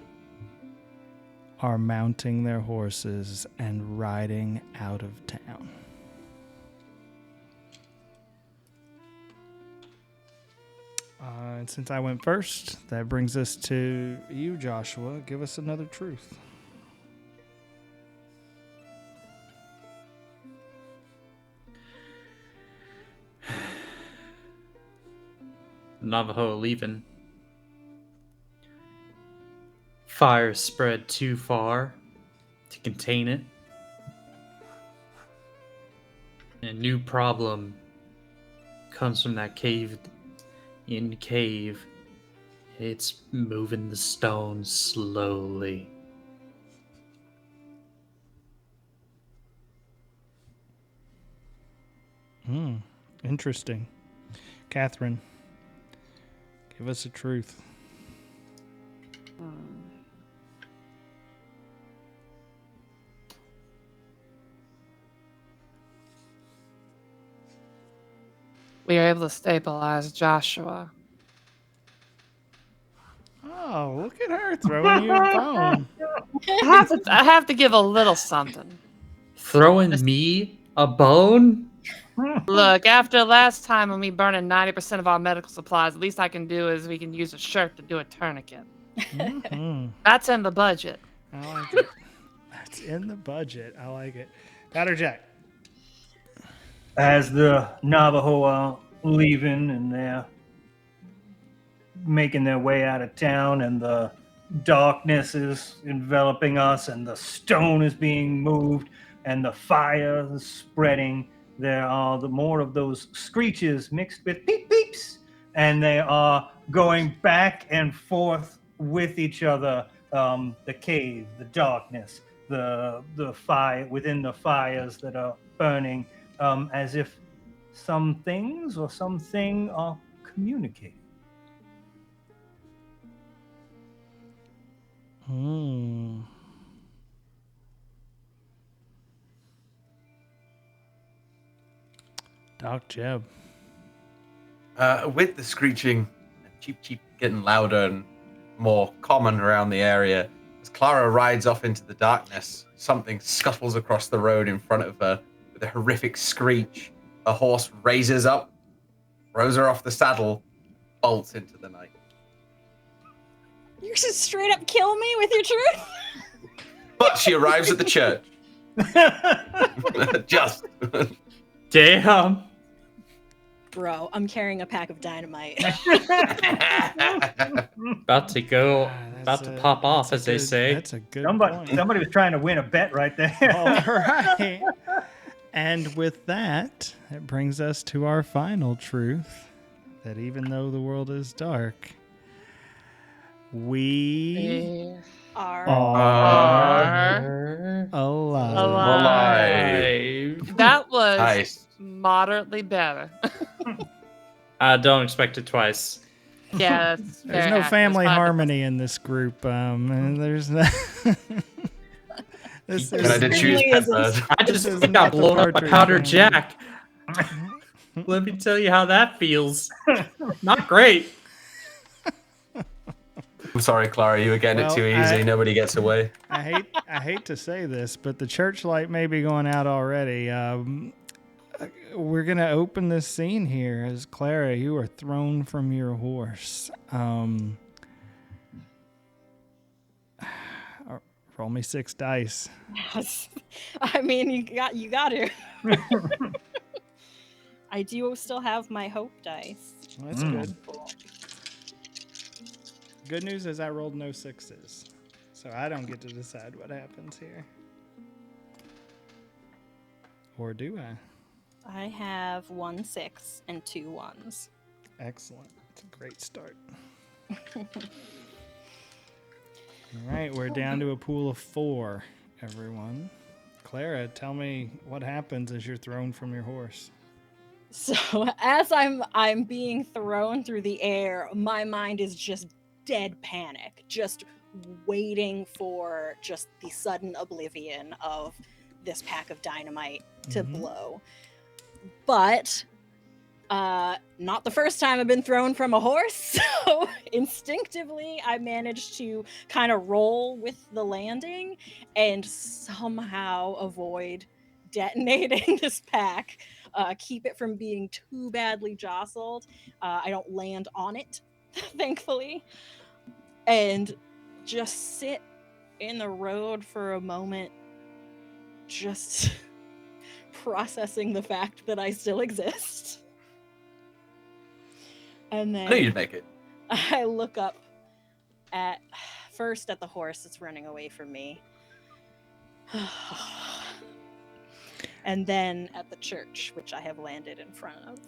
Speaker 3: are mounting their horses and riding out of town. And since I went first, that brings us to you, Joshua. Give us another truth.
Speaker 1: Navajo leaving. Fire spread too far to contain it. And a new problem comes from that caved-in cave. It's moving the stones slowly.
Speaker 3: Interesting. Catherine, give us a truth.
Speaker 5: We were able to stabilize Joshua.
Speaker 3: at her throwing you a bone.
Speaker 5: I have to give a little something.
Speaker 1: Throwing me a bone?
Speaker 5: Look, after last time when we burning 90% of our medical supplies, the least I can do is we can use a shirt to do a tourniquet.
Speaker 3: Mm-hmm.
Speaker 5: That's in the budget.
Speaker 3: I like it. That's in the budget. I like it. Powder Jack.
Speaker 2: As the Navajo are leaving and they're making their way out of town, and the darkness is enveloping us, and the stone is being moved, and the fire is spreading, there are the more of those screeches mixed with peep peeps, and they are going back and forth with each other. The cave, the darkness, the fire within the fires that are burning, as if some things or something are communicating.
Speaker 3: Hmm. Doc Jeb.
Speaker 4: With the screeching and cheep cheep getting louder and more common around the area, as Clara rides off into the darkness, something scuttles across the road in front of her with a horrific screech. A horse raises up, throws her off the saddle, bolts into the night.
Speaker 6: You just straight up kill me with your truth?
Speaker 4: But she arrives at the church. Just.
Speaker 1: Damn.
Speaker 6: Bro, I'm carrying a pack of dynamite.
Speaker 1: About to go,
Speaker 3: That's
Speaker 1: about to pop off, as they say.
Speaker 3: That's a good
Speaker 2: Somebody
Speaker 3: point.
Speaker 2: was trying to win a bet right there.
Speaker 3: All right. And with that, it brings us to our final truth, that even though the world is dark, we
Speaker 6: Are
Speaker 3: are alive.
Speaker 4: Alive.
Speaker 5: That was
Speaker 4: Nice.
Speaker 5: moderately better.
Speaker 1: I don't expect it twice.
Speaker 5: Yeah, that's
Speaker 3: There's
Speaker 5: very
Speaker 3: no
Speaker 5: accurate.
Speaker 3: family
Speaker 5: It's probably-
Speaker 3: harmony in this group. And there's no. This
Speaker 4: And I did
Speaker 3: is
Speaker 4: choose
Speaker 6: Really
Speaker 4: Pet
Speaker 6: isn't.
Speaker 4: Bird.
Speaker 1: I
Speaker 3: This
Speaker 1: just
Speaker 3: is
Speaker 1: got
Speaker 3: not the
Speaker 1: blown up by
Speaker 3: Partridge
Speaker 1: Powder
Speaker 3: Family.
Speaker 1: Jack. Let me tell you how that feels. Not great.
Speaker 4: I'm sorry, Clara, you were getting it too easy. Nobody gets away.
Speaker 3: I hate to say this, but the church light may be going out already. We're gonna open this scene here as Clara, you are thrown from your horse. Roll me 6 dice.
Speaker 6: I mean, you got to. I do still have my hope dice.
Speaker 3: That's good. Good news is I rolled no 6s, so I don't get to decide what happens here. Or do I?
Speaker 6: I have 1 6 and 2 1s.
Speaker 3: Excellent. It's a great start. All right, we're down to a pool of 4, everyone. Clara, tell me what happens as you're thrown from your horse.
Speaker 6: So as I'm being thrown through the air, my mind is just dead panic, just waiting for just the sudden oblivion of this pack of dynamite to blow. But not the first time I've been thrown from a horse, so instinctively I managed to kind of roll with the landing and somehow avoid detonating this pack, keep it from being too badly jostled. I don't land on it, thankfully, and just sit in the road for a moment, just processing the fact that I still exist. And
Speaker 4: I knew
Speaker 6: then
Speaker 4: you'd make it.
Speaker 6: I look up at first at the horse that's running away from me. And then at the church, which I have landed in front of.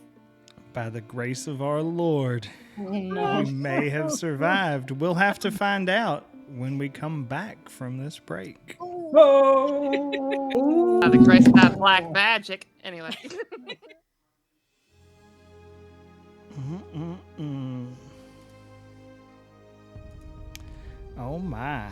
Speaker 3: By the grace of our Lord,
Speaker 6: No.
Speaker 3: you may have survived. We'll have to find out when we come back from this break.
Speaker 5: By the grace of that black magic. Anyway.
Speaker 3: Oh my.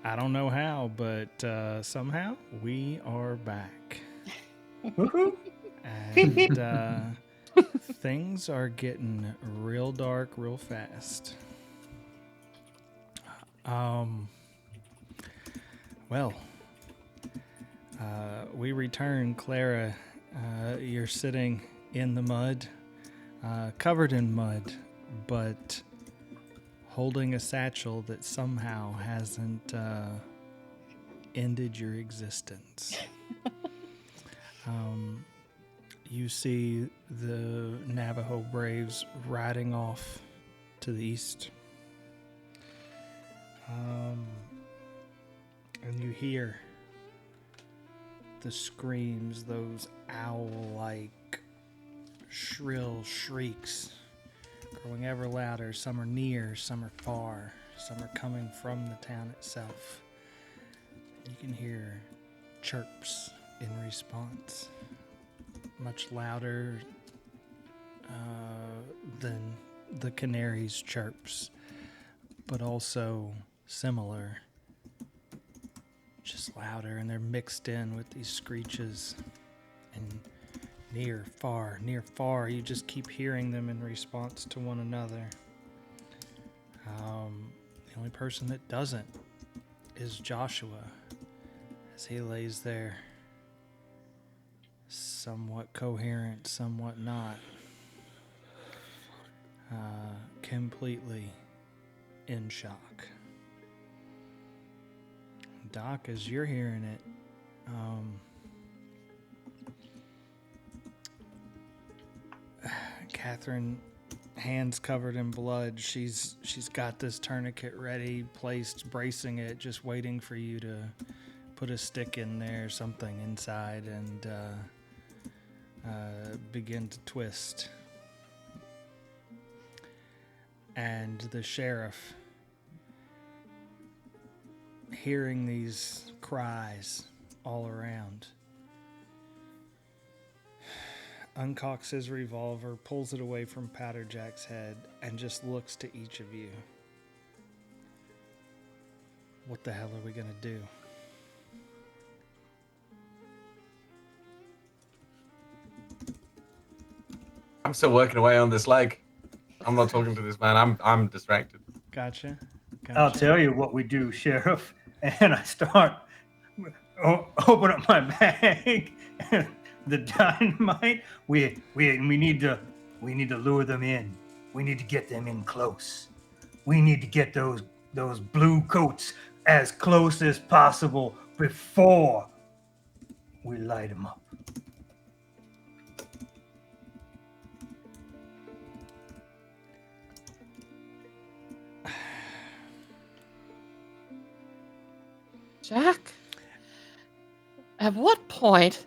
Speaker 3: I don't know how, but somehow we are back.
Speaker 2: Woohoo!
Speaker 3: And things are getting real dark real fast. Well, we return. Clara, you're sitting in the mud, covered in mud, but holding a satchel that somehow hasn't ended your existence. You see the Navajo Braves riding off to the east. And you hear the screams, those owl-like shrill shrieks, growing ever louder. Some are near, some are far, some are coming from the town itself. You can hear chirps in response, much louder than the canary's chirps, but also similar, just louder, and they're mixed in with these screeches. And near, far, you just keep hearing them in response to one another. The only person that doesn't is Joshua, as he lays there, somewhat coherent, somewhat not, completely in shock. Doc, as you're hearing it, Catherine, hands covered in blood, she's got this tourniquet ready, placed, bracing it, just waiting for you to put a stick in there, something inside, and begin to twist. And the sheriff, hearing these cries all around, uncocks his revolver, pulls it away from Powder Jack's head, and just looks to each of you. What the hell are we gonna do?
Speaker 4: I'm still working away on this leg. I'm not talking to this man. I'm distracted.
Speaker 3: Gotcha.
Speaker 2: I'll tell you what we do, Sheriff. And I start open up my bag. The dynamite. We need to lure them in. We need to get them in close. We need to get those blue coats as close as possible before we light them up.
Speaker 5: Jack? At what point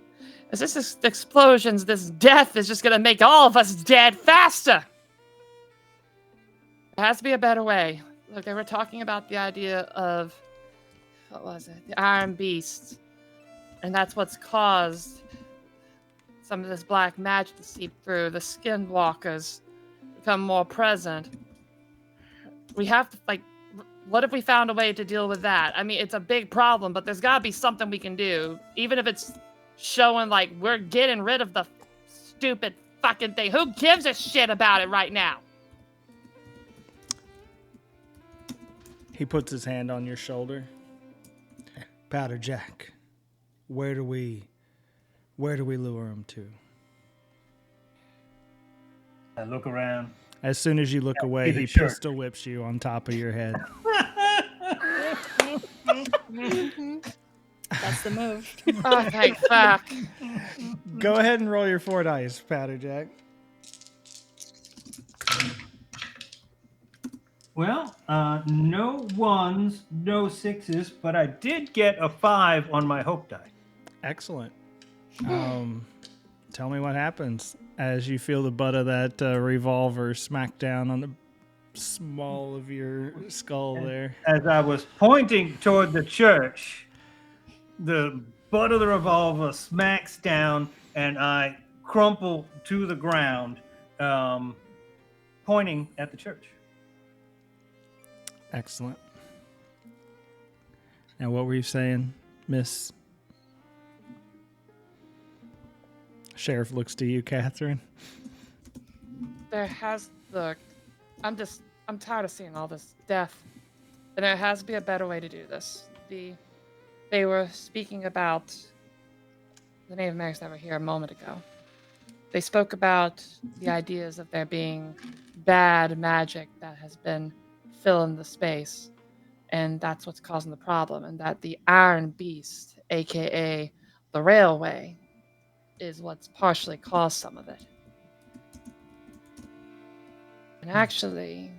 Speaker 5: is this explosions, this death is just gonna make all of us dead faster? There has to be a better way. Look, they were talking about the idea of, what was it? The Iron Beast. And that's what's caused some of this black magic to seep through. The skinwalkers become more present. We have to, what if we found a way to deal with that? I mean, it's a big problem, but there's got to be something we can do. Even if it's showing, we're getting rid of the stupid fucking thing. Who gives a shit about it right now?
Speaker 3: He puts his hand on your shoulder. Powder Jack, where do we lure him to?
Speaker 2: I look around.
Speaker 3: As soon as you look away, he pistol whips you on top of your head.
Speaker 6: That's the move.
Speaker 5: Oh, thank fuck.
Speaker 3: Go ahead and roll your 4 dice, Powder Jack.
Speaker 2: Well, no 1s, no 6s, but I did get a 5 on my hope die.
Speaker 3: Excellent. Tell me what happens as you feel the butt of that revolver smack down on the small of your skull there.
Speaker 2: As I was pointing toward the church, the butt of the revolver smacks down, and I crumple to the ground, pointing at the church.
Speaker 3: Excellent. And what were you saying, Miss? Sheriff looks to you, Catherine.
Speaker 5: There has look. I'm tired of seeing all this death, and there has to be a better way to do this. They were speaking about the Native Americans that were here a moment ago. They spoke about the ideas of there being bad magic that has been filling the space, and that's what's causing the problem, and that the Iron Beast, aka the railway, is what's partially caused some of it. And actually,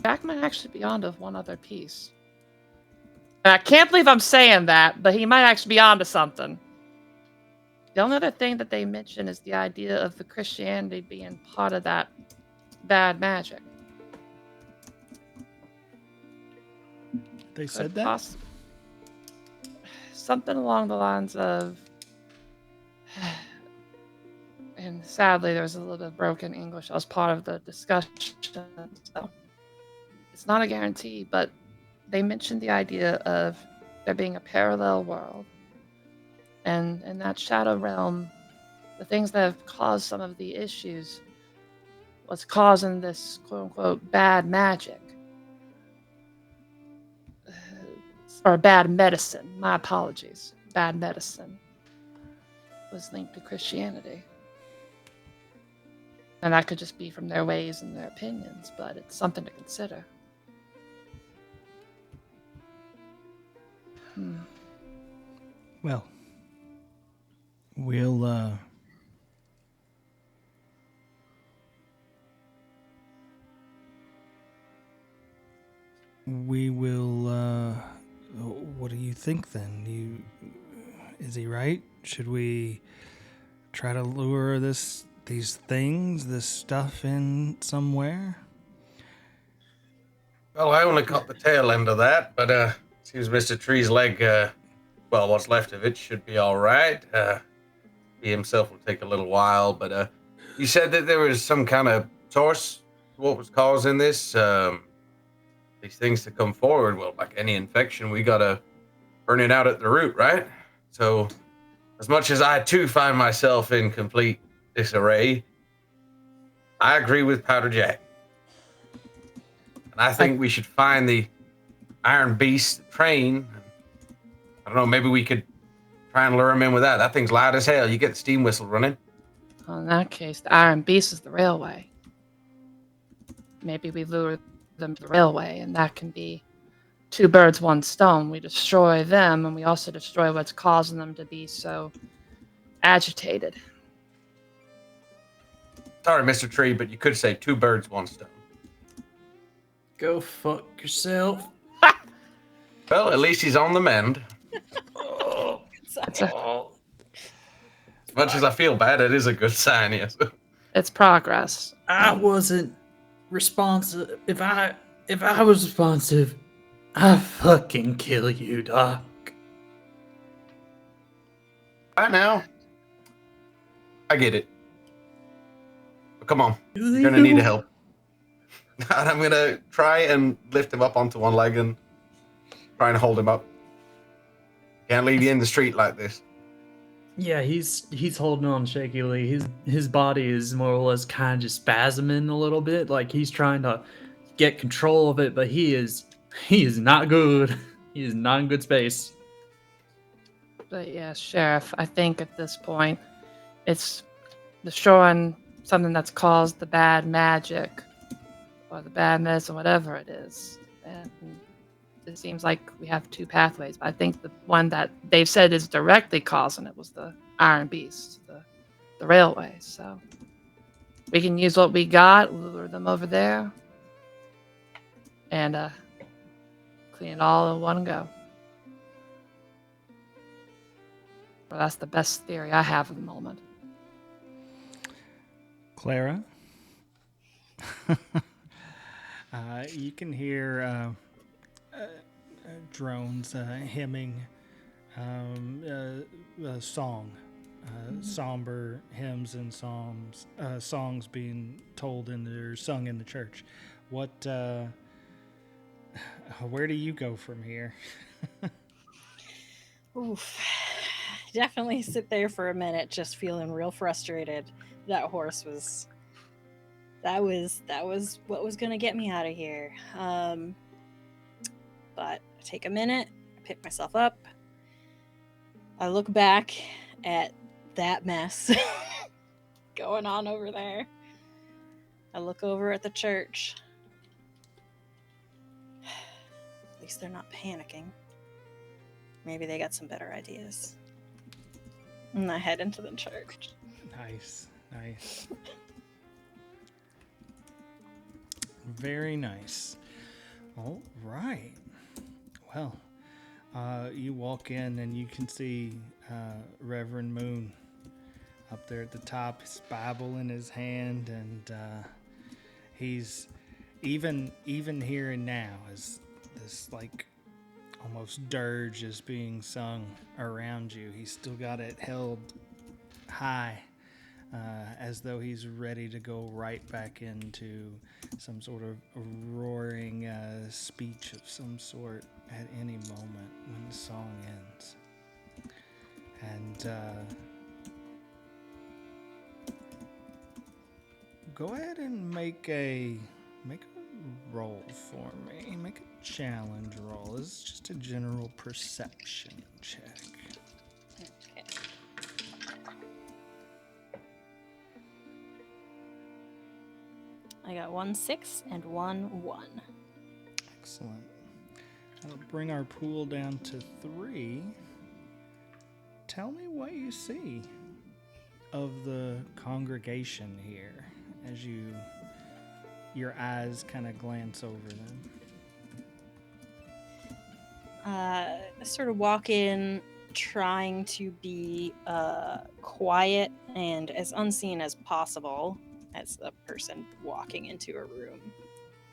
Speaker 5: Jack might actually be onto one other piece. And I can't believe I'm saying that, but he might actually be onto something. The only other thing that they mention is the idea of the Christianity being part of that bad magic.
Speaker 3: They said that?
Speaker 5: Something along the lines of, and sadly there was a little bit of broken English. I was part of the discussion, so it's not a guarantee, but they mentioned the idea of there being a parallel world, and in that shadow realm, the things that have caused some of the issues, what's causing this quote-unquote bad magic, or bad medicine, my apologies, bad medicine, was linked to Christianity. And that could just be from their ways and their opinions, but it's something to consider.
Speaker 3: Well, we'll we will what do you think then? Is he right? Should we try to lure this stuff in somewhere?
Speaker 4: Well, I only caught the tail end of that, but seems Mr. Tree's leg, well, what's left of it should be all right. He himself will take a little while, but you said that there was some kind of source to what was causing this, these things to come forward. Well, like any infection, we gotta burn it out at the root, right? So, as much as I too find myself in complete disarray, I agree with Powder Jack. And I think we should find the Iron Beast train. I don't know, maybe we could try and lure him in with that. That thing's loud as hell. You get the steam whistle running.
Speaker 5: Well, in that case, the Iron Beast is the railway. Maybe we lure them to the railway, and that can be two birds, one stone. We destroy them, and we also destroy what's causing them to be so agitated.
Speaker 4: Sorry, Mr. Tree, but you could say two birds, one stone.
Speaker 1: Go fuck yourself.
Speaker 4: Well, at least he's on the mend.
Speaker 6: Sorry.
Speaker 4: As much as I feel bad, it is a good sign, yes.
Speaker 5: It's progress.
Speaker 1: I wasn't responsive. If I was responsive, I'd fucking kill you, Doc.
Speaker 4: I know. I get it. But come on, you're gonna need help. And I'm gonna try and lift him up onto one leg and try and hold him up. Can't leave you in the street like this.
Speaker 1: Yeah, he's holding on shakily. His body is more or less kind of just spasming a little bit, like he's trying to get control of it, but he is not good. He is not in good space.
Speaker 5: But yeah, Sheriff, I think at this point, it's destroying something that's caused the bad magic or the bad medicine, whatever it is. And it seems like we have two pathways. But I think the one that they've said is directly causing it was the Iron Beast, the railway. So we can use what we got, lure them over there, and clean it all in one go. Well, that's the best theory I have at the moment.
Speaker 3: Clara? You can hear drones hemming a song, somber hymns and psalms, songs being told or sung in the church. What Where do you go from here?
Speaker 6: Oof. Definitely sit there for a minute, just feeling real frustrated. That horse was. That was what was gonna get me out of here. But I take a minute, I pick myself up. I look back at that mess going on over there. I look over at the church. At least they're not panicking. Maybe they got some better ideas. And I head into the church.
Speaker 3: Nice. Very nice. All right. Well, you walk in and you can see Reverend Moon up there at the top, his Bible in his hand, and he's even here and now as this like almost dirge is being sung around you. He's still got it held high, as though he's ready to go right back into some sort of roaring speech of some sort at any moment when the song ends. And go ahead and make a roll for me. Make a challenge roll. This is just a general perception check.
Speaker 6: Okay. I got 1 6 and 1 1.
Speaker 3: Excellent. That'll bring our pool down to 3. Tell me what you see of the congregation here as your eyes kind of glance over them.
Speaker 6: Sort of walk in trying to be quiet and as unseen as possible as a person walking into a room.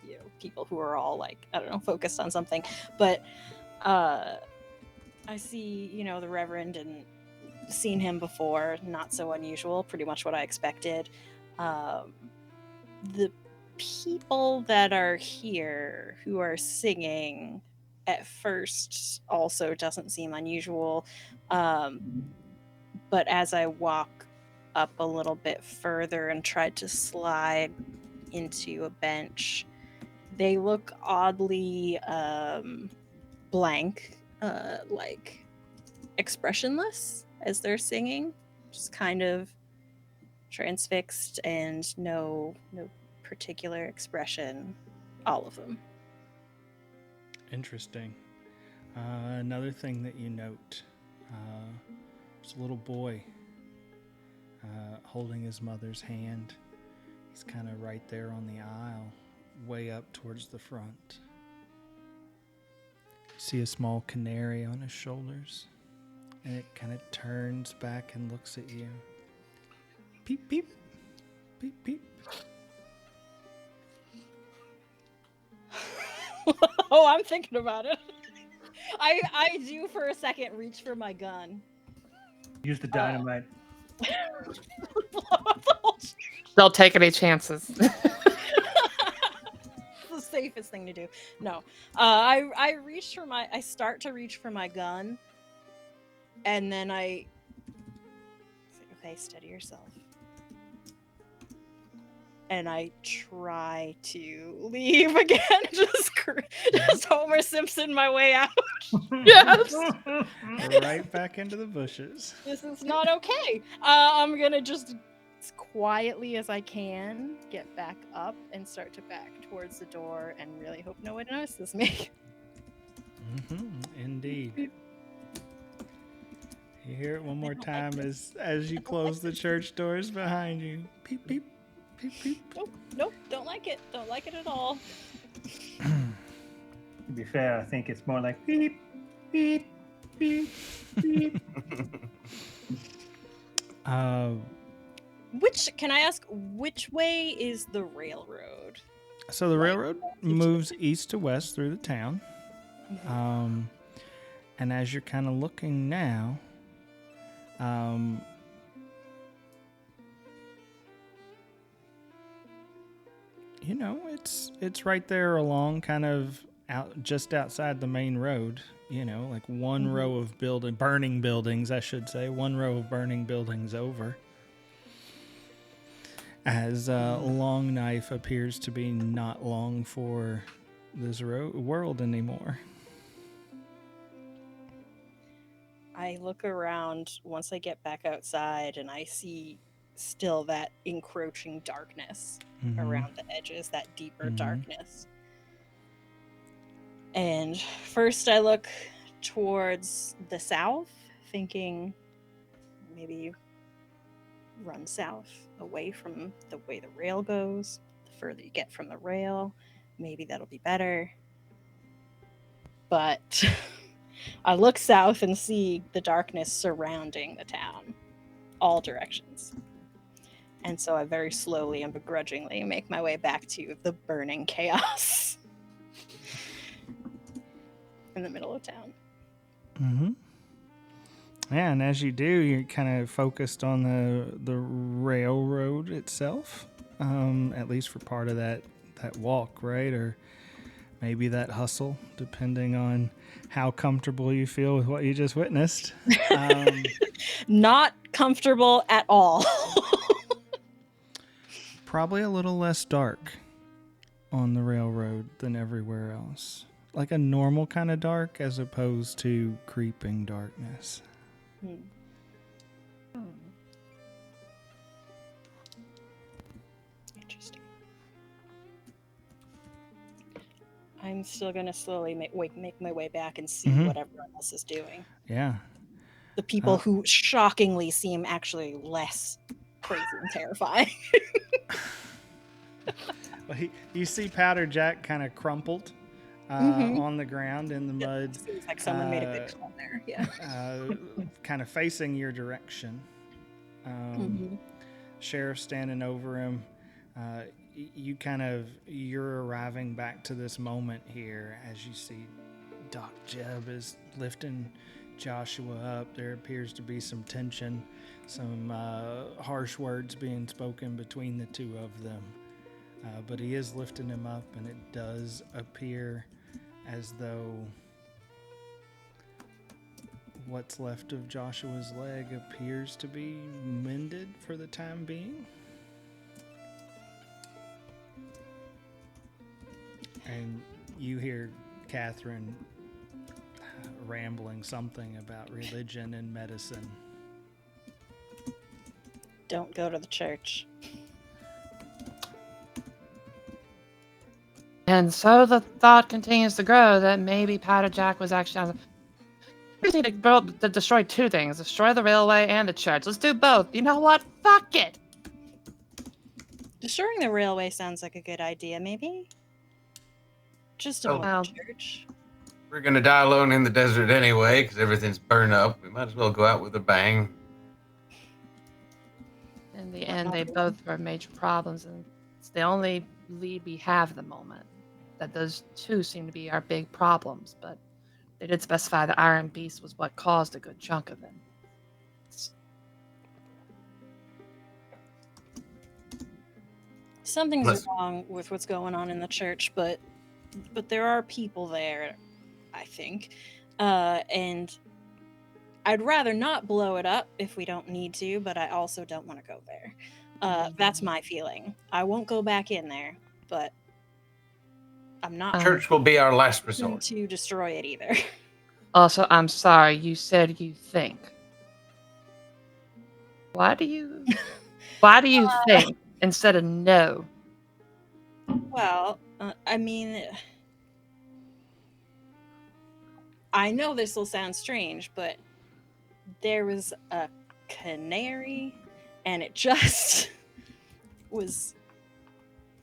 Speaker 6: You know, people who are all like, I don't know, focused on something. But I see, you know, the Reverend and seen him before, not so unusual, pretty much what I expected. The people that are here who are singing at first also doesn't seem unusual. But as I walk up a little bit further and try to slide into a bench, they look oddly blank, like expressionless as they're singing, just kind of transfixed and no particular expression, all of them.
Speaker 3: Interesting. Another thing that you note, there's a little boy holding his mother's hand. He's kind of right there on the aisle, way up towards the front. You see a small canary on his shoulders, and it kind of turns back and looks at you. Peep, peep, peep, peep.
Speaker 6: Oh, I'm thinking about it. I do for a second reach for my gun.
Speaker 2: Use the dynamite.
Speaker 6: Blow up the whole church.
Speaker 5: Don't take any chances.
Speaker 6: It's the safest thing to do. No, I start to reach for my gun, and then I say, okay, steady yourself. And I try to leave again, just Homer Simpson my way out.
Speaker 5: Yes.
Speaker 3: Right back into the bushes.
Speaker 6: This is not okay. I'm gonna just as quietly as I can get back up and start to back towards the door and really hope no one notices me.
Speaker 3: Indeed. You hear it one more time as you close the church doors behind you. Peep, peep, peep, peep.
Speaker 6: Nope, don't like it. Don't like it at all.
Speaker 2: To be fair, I think it's more like beep, beep, beep, beep.
Speaker 6: Can I ask, which way is the railroad?
Speaker 3: So the railroad moves east to west through the town.
Speaker 6: Mm-hmm.
Speaker 3: And as you're kind of looking now, you know, it's right there along kind of just outside the main road, like one row of burning buildings, I should say, one row of burning buildings over, as Long Knife appears to be not long for this world anymore.
Speaker 6: I look around once I get back outside and I see still that encroaching darkness around the edges, that deeper darkness. And first I look towards the south, thinking maybe run south, away from the way the rail goes. The further you get from the rail, maybe that'll be better. But I look south and see the darkness surrounding the town, all directions. And so I very slowly and begrudgingly make my way back to the burning chaos in the middle of town.
Speaker 3: Mm-hmm. Yeah, and as you do, you're kind of focused on the railroad itself, at least for part of that walk, right? Or maybe that hustle, depending on how comfortable you feel with what you just witnessed.
Speaker 6: Not comfortable at all.
Speaker 3: Probably a little less dark on the railroad than everywhere else. Like a normal kind of dark as opposed to creeping darkness.
Speaker 6: Interesting. I'm still going to slowly make my way back and see what everyone else is doing.
Speaker 3: Yeah.
Speaker 6: The people who shockingly seem actually less crazy and terrifying.
Speaker 3: Well, you see Powder Jack kind of crumpled on the ground in the mud.
Speaker 6: Seems like someone made a good call there. Yeah.
Speaker 3: Kind of facing your direction. Sheriff standing over him. You're arriving back to this moment here as you see Doc Jeb is lifting Joshua up. There appears to be some tension, some harsh words being spoken between the two of them. But he is lifting him up, and it does appear as though what's left of Joshua's leg appears to be mended for the time being. And you hear Catherine rambling something about religion and medicine.
Speaker 6: Don't go to the church.
Speaker 5: And so the thought continues to grow that maybe Powder Jack was actually... We need to destroy two things. Destroy the railway and the church. Let's do both. You know what? Fuck it!
Speaker 6: Destroying the railway sounds like a good idea, maybe? Just avoid the church.
Speaker 4: We're going to die alone in the desert anyway, because everything's burned up. We might as well go out with a bang.
Speaker 5: In the end, they both were major problems, and it's the only lead we have at the moment. That those two seem to be our big problems, but they did specify the Iron Beast was what caused a good chunk of them.
Speaker 6: Something's wrong with what's going on in the church, but there are people there, I think. And I'd rather not blow it up if we don't need to, but I also don't want to go there. That's my feeling. I won't go back in there, but I'm not
Speaker 4: church will be our last
Speaker 6: going
Speaker 4: resort
Speaker 6: to destroy it either.
Speaker 5: Also, I'm sorry, you said you think. Why do you think instead of no?
Speaker 6: Well, I mean, I know this will sound strange, but there was a canary and it just was,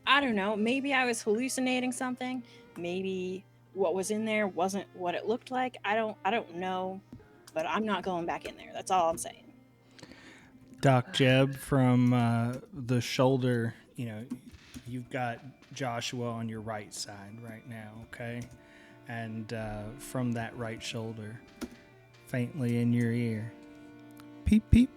Speaker 6: I don't know, maybe I was hallucinating something. Maybe what was in there wasn't what it looked like. I don't know, but I'm not going back in there. That's all I'm saying.
Speaker 3: Doc Jeb, from the shoulder, you've got Joshua on your right side right now, okay? And from that right shoulder, faintly in your ear, peep, peep,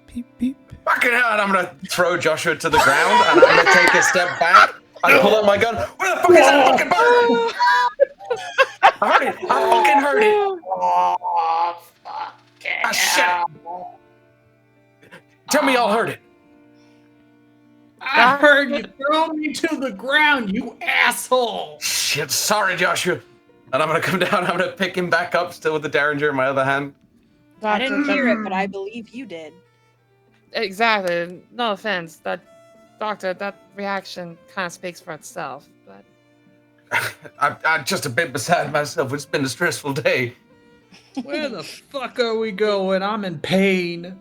Speaker 3: peep, peep.
Speaker 4: Fucking hell, and I'm going to throw Joshua to the ground, and I'm going to take a step back. I pull out my gun. Where the fuck is that fucking bird? I heard it. I fucking heard it.
Speaker 7: Oh, fuck
Speaker 4: Ah, shit. Tell me y'all heard it.
Speaker 1: I heard you throw me to the ground, you asshole!
Speaker 4: Shit, sorry, Joshua. And I'm gonna come down. I'm gonna pick him back up, still with the derringer in my other hand.
Speaker 6: I
Speaker 5: Doctor,
Speaker 6: didn't hear it, but I believe you did.
Speaker 5: Exactly. No offense. Doctor, that reaction kind of speaks for itself. But
Speaker 4: I'm just a bit beside myself. It's been a stressful day.
Speaker 1: Where the fuck are we going? I'm in pain.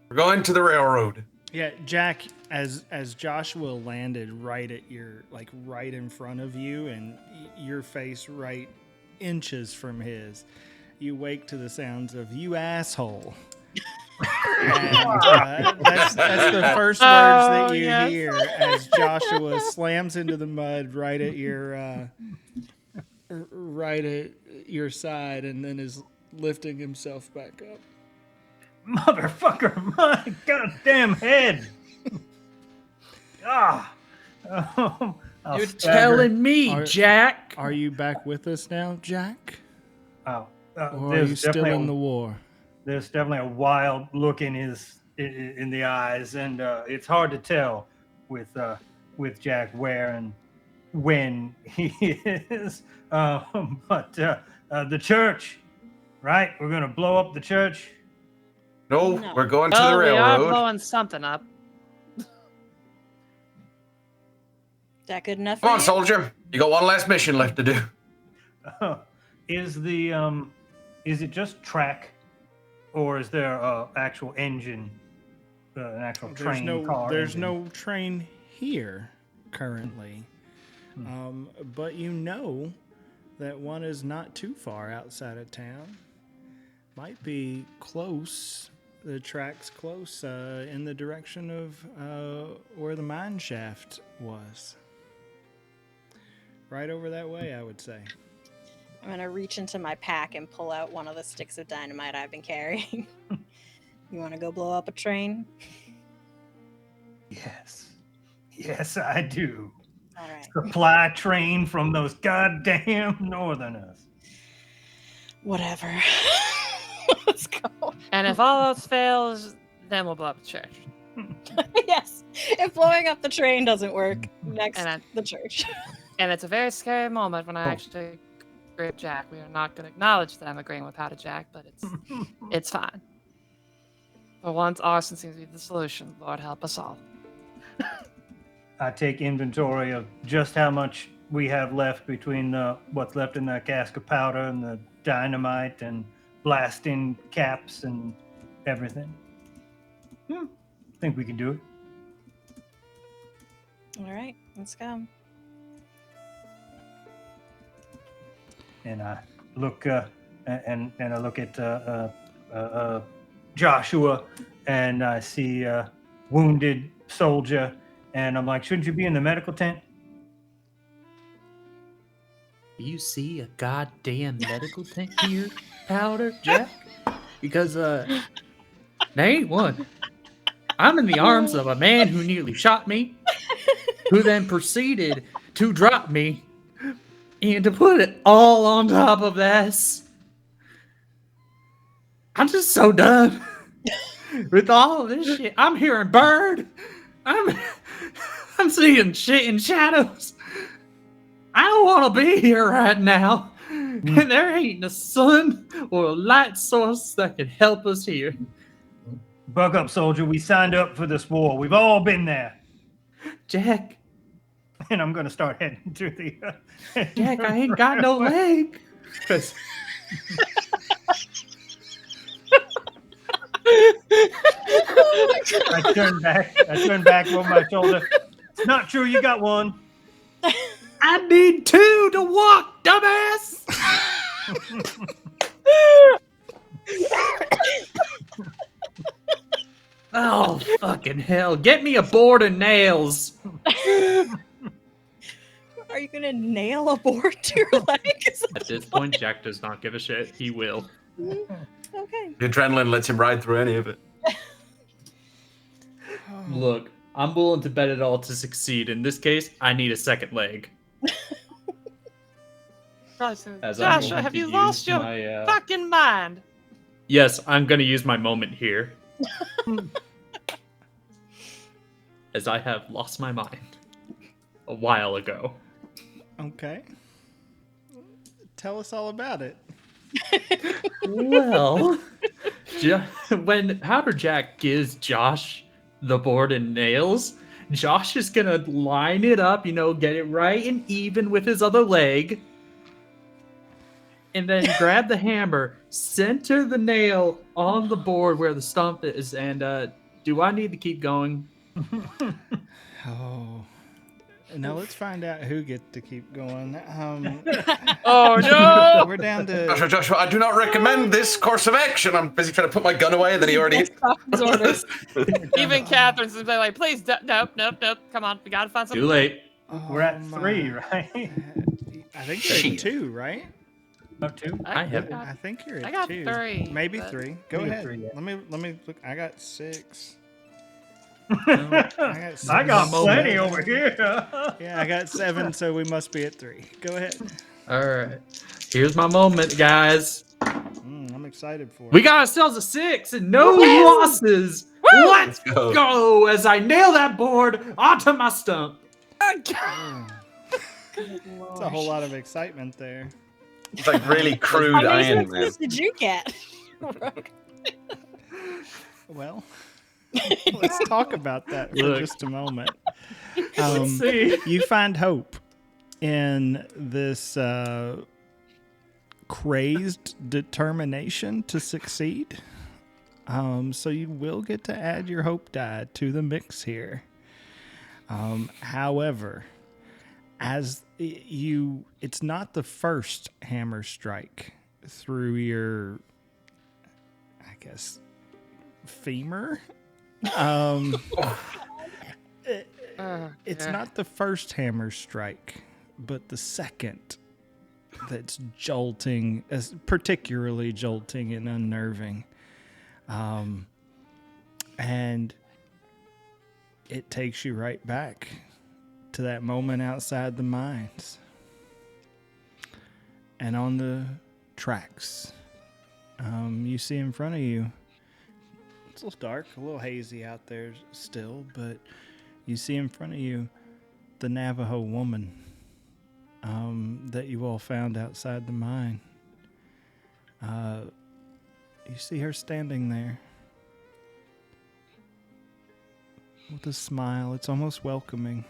Speaker 4: We're going to the railroad.
Speaker 3: Yeah, Jack, as Joshua landed right at right in front of you, and your face right inches from his, you wake to the sounds of "you asshole." And that's the first words that you hear as Joshua slams into the mud right at your side, and then is lifting himself back up.
Speaker 2: Motherfucker, my goddamn head.
Speaker 1: You're telling me, Jack.
Speaker 3: Are you back with us now, Jack?
Speaker 2: Or
Speaker 3: Or are you still in the war?
Speaker 2: There's definitely a wild look in the eyes, and it's hard to tell with Jack where and when he is. But the church, right? We're gonna blow up the church.
Speaker 4: No,
Speaker 6: No.
Speaker 4: we're going to the
Speaker 5: we are
Speaker 4: railroad.
Speaker 5: blowing something up.
Speaker 6: Is that good enough?
Speaker 4: Come on,
Speaker 6: for you?
Speaker 4: soldier. You got one last mission left to do.
Speaker 2: Is it just track, or is there a actual engine, an actual train car?
Speaker 3: There's
Speaker 2: engine?
Speaker 3: no train here currently, but you know that one is not too far outside of town. Might be close. The track's close in the direction of where the mine shaft was. Right over that way, I would say.
Speaker 6: I'm gonna reach into my pack and pull out one of the sticks of dynamite I've been carrying. You want to go blow up a train?
Speaker 2: Yes, I do.
Speaker 6: All right.
Speaker 2: Supply train from those goddamn northerners.
Speaker 6: Whatever. Let's go.
Speaker 5: And if all else fails, then we'll blow up the church.
Speaker 6: Yes. If blowing up the train doesn't work, next the church.
Speaker 5: And it's a very scary moment when I actually agree with Jack. We are not going to acknowledge that I'm agreeing with how to Jack, but it's fine. For once, arson seems to be the solution. Lord help us all.
Speaker 2: I take inventory of just how much we have left between what's left in the cask of powder and the dynamite and blasting caps and everything. I think we can do it.
Speaker 6: All right, let's go.
Speaker 2: And I look and I look at Joshua, and I see a wounded soldier, and I'm like, shouldn't you be in the medical tent?
Speaker 1: Do you see a goddamn medical tent here, Powder, Jack? Because there ain't one. I'm in the arms of a man who nearly shot me, who then proceeded to drop me, and to put it all on top of this. I'm just so done with all of this shit. I'm hearing bird. I'm seeing shit in shadows. I don't want to be here right now. And there ain't a sun or a light source that can help us here.
Speaker 2: Buck up, soldier. We signed up for this war. We've all been there.
Speaker 1: Jack.
Speaker 2: And I'm going to start heading to the...
Speaker 1: Jack, I ain't got no leg.
Speaker 2: I turn back over my shoulder. It's not true, you got one.
Speaker 1: I need two to walk, dumbass. Oh, fucking hell. Get me a board of nails.
Speaker 6: Are you gonna nail a board to your leg?
Speaker 1: At this point, Jack does not give a shit. He will.
Speaker 6: Okay.
Speaker 4: The adrenaline lets him ride through any of it.
Speaker 1: Look, I'm willing to bet it all to succeed. In this case, I need a second leg. As I'm
Speaker 5: Joshua,
Speaker 1: going
Speaker 5: have
Speaker 1: to
Speaker 5: you
Speaker 1: use
Speaker 5: lost your
Speaker 1: my,
Speaker 5: fucking mind?
Speaker 1: Yes, I'm going to use my moment here. As I have lost my mind a while ago.
Speaker 3: Okay. Tell us all about it.
Speaker 1: Well, when Powder Jack gives Josh the board and nails, Josh is gonna line it up, get it right and even with his other leg, and then grab the hammer, center the nail on the board where the stump is, and do I need to keep going?
Speaker 3: Oh. Now let's find out who gets to keep going.
Speaker 5: Oh no!
Speaker 3: We're down to.
Speaker 4: Joshua, I do not recommend this course of action. I'm busy trying to put my gun away, and then he already.
Speaker 6: Captain's orders.
Speaker 5: Even Catherine's like, please, nope. Come on, we gotta find something.
Speaker 1: Too late.
Speaker 2: We're at
Speaker 3: Oh,
Speaker 2: 3,
Speaker 3: my.
Speaker 2: right?
Speaker 3: I think you're
Speaker 4: Shit.
Speaker 3: at 2, right?
Speaker 2: Up 2?
Speaker 1: I have-
Speaker 3: I think you're at
Speaker 5: I got
Speaker 3: 2.
Speaker 5: 3,
Speaker 3: Maybe
Speaker 5: but-
Speaker 3: 3. Go
Speaker 2: We got
Speaker 3: ahead.
Speaker 2: 3, yeah.
Speaker 3: Let me look. I got 6.
Speaker 2: I got plenty over here.
Speaker 3: Yeah, I got 7, so we must be at 3. Go ahead.
Speaker 1: All right. Here's my moment, guys.
Speaker 3: I'm excited for it.
Speaker 1: We got ourselves a 6 and no losses. Let's
Speaker 4: go.
Speaker 1: go as I nail that board onto my stump.
Speaker 3: It's a whole lot of excitement there.
Speaker 4: It's like really crude
Speaker 6: How many
Speaker 4: Iron Man.
Speaker 6: sixes did you get?
Speaker 3: Well, let's talk about that for
Speaker 1: Look.
Speaker 3: just a moment.
Speaker 1: Let's see.
Speaker 3: You find hope in this crazed determination to succeed. So you will get to add your hope die to the mix here. However, it's not the first hammer strike through your, I guess, femur. It's not the first hammer strike, but the second that's jolting, particularly jolting and unnerving. And it takes you right back to that moment outside the mines. And on the tracks, you see in front of you, it's a little dark, a little hazy out there still, but you see in front of you the Navajo woman that you all found outside the mine. You see her standing there with a smile. It's almost welcoming.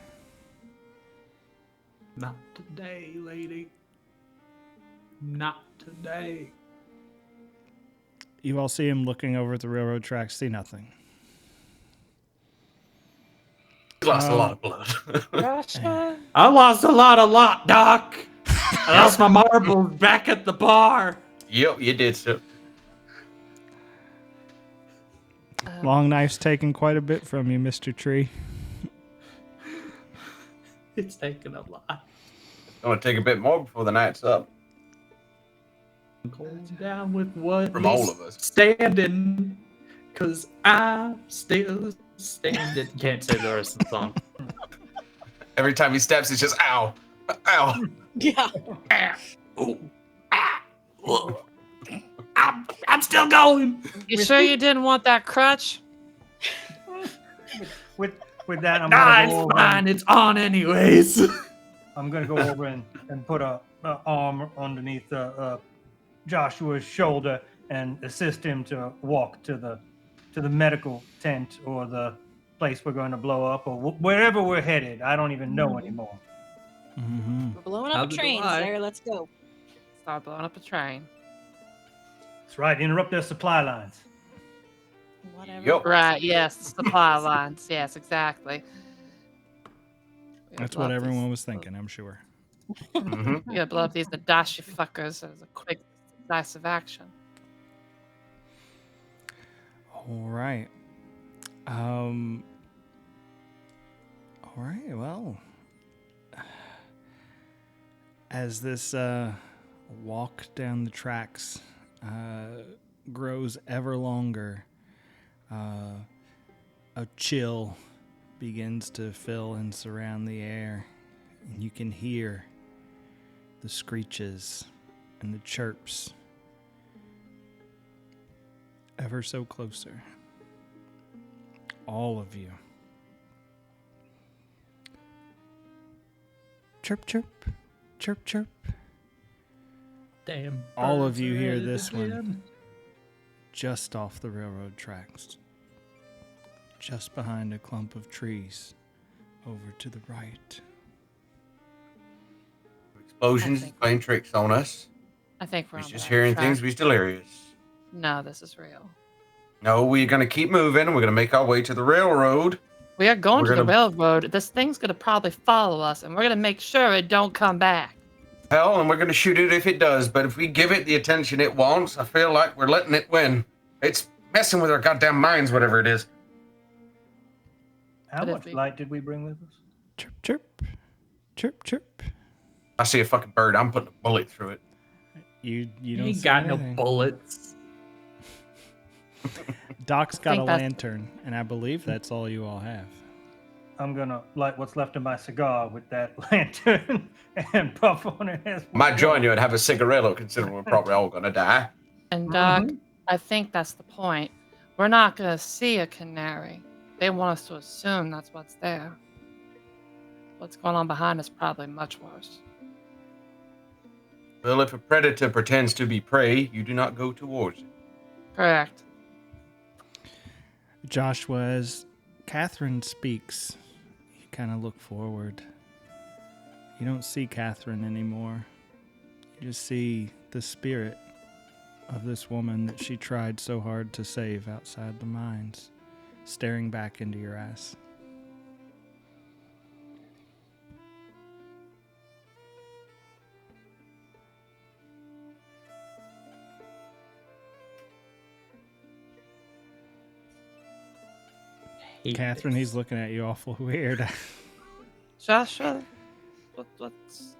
Speaker 1: Not today, lady. Not today.
Speaker 3: You all see him looking over at the railroad tracks, see nothing.
Speaker 4: He's lost a lot of blood.
Speaker 1: I lost a lot, Doc. I lost my marbles back at the bar.
Speaker 4: Yep, you did, sir.
Speaker 3: Long knife's taken quite a bit from you, Mr. Tree.
Speaker 1: It's taken a lot.
Speaker 4: I'm going to take a bit more before the night's up.
Speaker 1: Going down with what
Speaker 4: From
Speaker 1: he's
Speaker 4: all of us.
Speaker 1: standing, cause I'm still standing. Can't say the rest of the song.
Speaker 4: Every time he steps, it's just ow, ow.
Speaker 6: Yeah.
Speaker 1: I'm still going.
Speaker 5: You sure you didn't want that crutch?
Speaker 2: With that, I'm
Speaker 1: Nah,
Speaker 2: gonna
Speaker 1: it's
Speaker 2: go over.
Speaker 1: fine. It's on anyways.
Speaker 2: I'm gonna go over and put a arm underneath Joshua's shoulder and assist him to walk to the medical tent or the place we're going to blow up or wherever we're headed. I don't even know anymore.
Speaker 3: Mm-hmm.
Speaker 6: We're blowing up
Speaker 1: Neither
Speaker 6: a
Speaker 1: do
Speaker 6: train,
Speaker 1: I.
Speaker 6: sir. Let's go.
Speaker 5: Start blowing up a train.
Speaker 2: That's right. Interrupt their supply lines.
Speaker 6: Whatever.
Speaker 4: Yup.
Speaker 5: Right, yes, supply lines. Yes, exactly. We gotta
Speaker 3: That's
Speaker 5: blow
Speaker 3: what
Speaker 5: up
Speaker 3: everyone
Speaker 5: these-
Speaker 3: was thinking, I'm sure.
Speaker 4: Mhm.
Speaker 5: We gotta blow up these Nadashi fuckers as a quick, decisive action.
Speaker 3: All right. All right, well. As this walk down the tracks grows ever longer, a chill begins to fill and surround the air. And you can hear the screeches, and the chirps ever so closer. All of you. Chirp, chirp, chirp, chirp.
Speaker 1: Damn.
Speaker 3: All of
Speaker 1: birds
Speaker 3: you
Speaker 1: are
Speaker 3: hear
Speaker 1: at it
Speaker 3: this one.
Speaker 1: again.
Speaker 3: Just off the railroad tracks, just behind a clump of trees, over to the right.
Speaker 4: Explosions playing tricks on us.
Speaker 5: I think we're
Speaker 4: We're
Speaker 5: on
Speaker 4: just
Speaker 5: the right
Speaker 4: hearing
Speaker 5: track.
Speaker 4: things. We're delirious.
Speaker 5: No, this is real.
Speaker 4: No, we're gonna keep moving. We're gonna make our way to the railroad.
Speaker 5: We are going
Speaker 4: We're
Speaker 5: to the
Speaker 4: gonna-
Speaker 5: railroad. This thing's gonna probably follow us, and we're gonna make sure it don't come back.
Speaker 4: Hell, and we're gonna shoot it if it does. But if we give it the attention it wants, I feel like we're letting it win. It's messing with our goddamn minds, whatever it is.
Speaker 2: How
Speaker 5: But if
Speaker 2: much
Speaker 5: we-
Speaker 2: light did we bring with us?
Speaker 3: Chirp, chirp, chirp, chirp.
Speaker 4: I see a fucking bird. I'm putting a bullet through it.
Speaker 3: You
Speaker 1: You
Speaker 3: don't
Speaker 1: ain't
Speaker 3: see
Speaker 1: got no
Speaker 3: anything.
Speaker 1: bullets.
Speaker 3: Doc's got a
Speaker 5: think that's-
Speaker 3: lantern, and I believe that's all you all have.
Speaker 2: I'm gonna light what's left of my cigar with that lantern and puff on it. As
Speaker 4: I might join you and have a cigarillo, considering we're probably all gonna die.
Speaker 5: And Doc, I think that's the point. We're not gonna see a canary. They want us to assume that's what's there. What's going on behind is probably much worse.
Speaker 4: Well, if a predator pretends to be prey, you do not go towards it.
Speaker 5: Correct.
Speaker 3: Joshua, as Catherine speaks, you kind of look forward. You don't see Catherine anymore. You just see the spirit of this woman that she tried so hard to save outside the mines, staring back into your eyes.
Speaker 1: Hate
Speaker 3: Catherine,
Speaker 1: this.
Speaker 3: he's looking at you awful weird.
Speaker 5: Joshua, what's...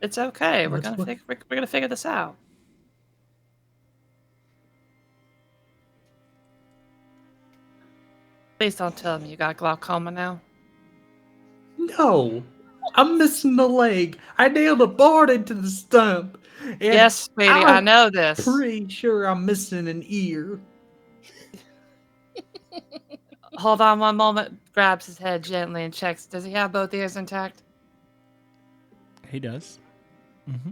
Speaker 5: It's okay. We're
Speaker 1: What's
Speaker 5: gonna
Speaker 1: what-
Speaker 5: we're gonna figure this out. Please don't tell me you got glaucoma now.
Speaker 1: No, I'm missing the leg. I nailed a board into the stump. And
Speaker 5: Yes, sweetie, I know this.
Speaker 1: Pretty sure I'm missing an ear.
Speaker 5: Hold on one moment. Grabs his head gently and checks. Does he have both ears intact?
Speaker 3: He does. Mm-hmm.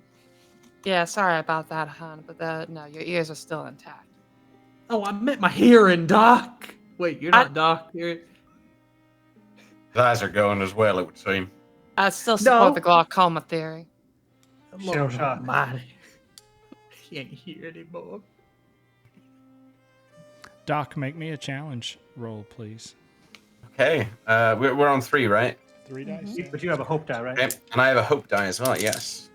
Speaker 5: Yeah, sorry about that, hon, but no, your ears are still intact.
Speaker 1: Oh, I meant my hearing, Doc. Wait, you're not Doc. You're...
Speaker 4: His eyes are going as well, it would seem.
Speaker 5: I still support
Speaker 1: No.
Speaker 5: the glaucoma theory.
Speaker 2: Shell
Speaker 1: Lord
Speaker 2: shock.
Speaker 1: almighty. He ain't here anymore.
Speaker 3: Doc, make me a challenge roll, please.
Speaker 4: Okay, we're on 3, right?
Speaker 3: 3 dice.
Speaker 2: But you have a hope die, right?
Speaker 4: Okay. And I have a hope die as well, yes.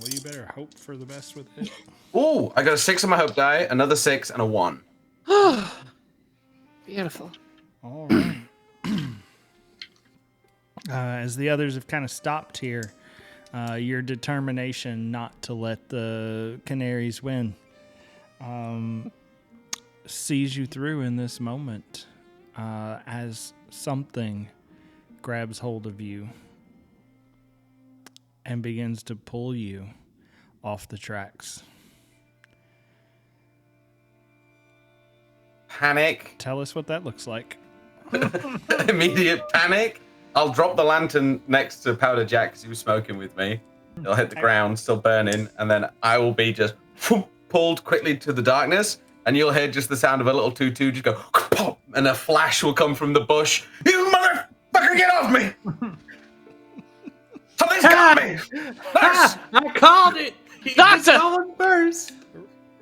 Speaker 3: Well, you better hope for the best with it.
Speaker 4: Oh, I got a 6 on my hope die, another 6, and a 1.
Speaker 5: Beautiful.
Speaker 3: All right. As the others have kind of stopped here, your determination not to let the Canaries win sees you through in this moment as something grabs hold of you and begins to pull you off the tracks.
Speaker 4: Panic.
Speaker 3: Tell us what that looks like.
Speaker 4: Immediate panic. I'll drop the lantern next to Powder Jack because he was smoking with me. It'll hit the ground, still burning, and then I will be just pulled quickly to the darkness, and you'll hear just the sound of a little tutu just go pop, and a flash will come from the bush. You motherfucker, get off me! Something's got me!
Speaker 1: Ah, I called it. He's
Speaker 5: Doctor!
Speaker 1: going first.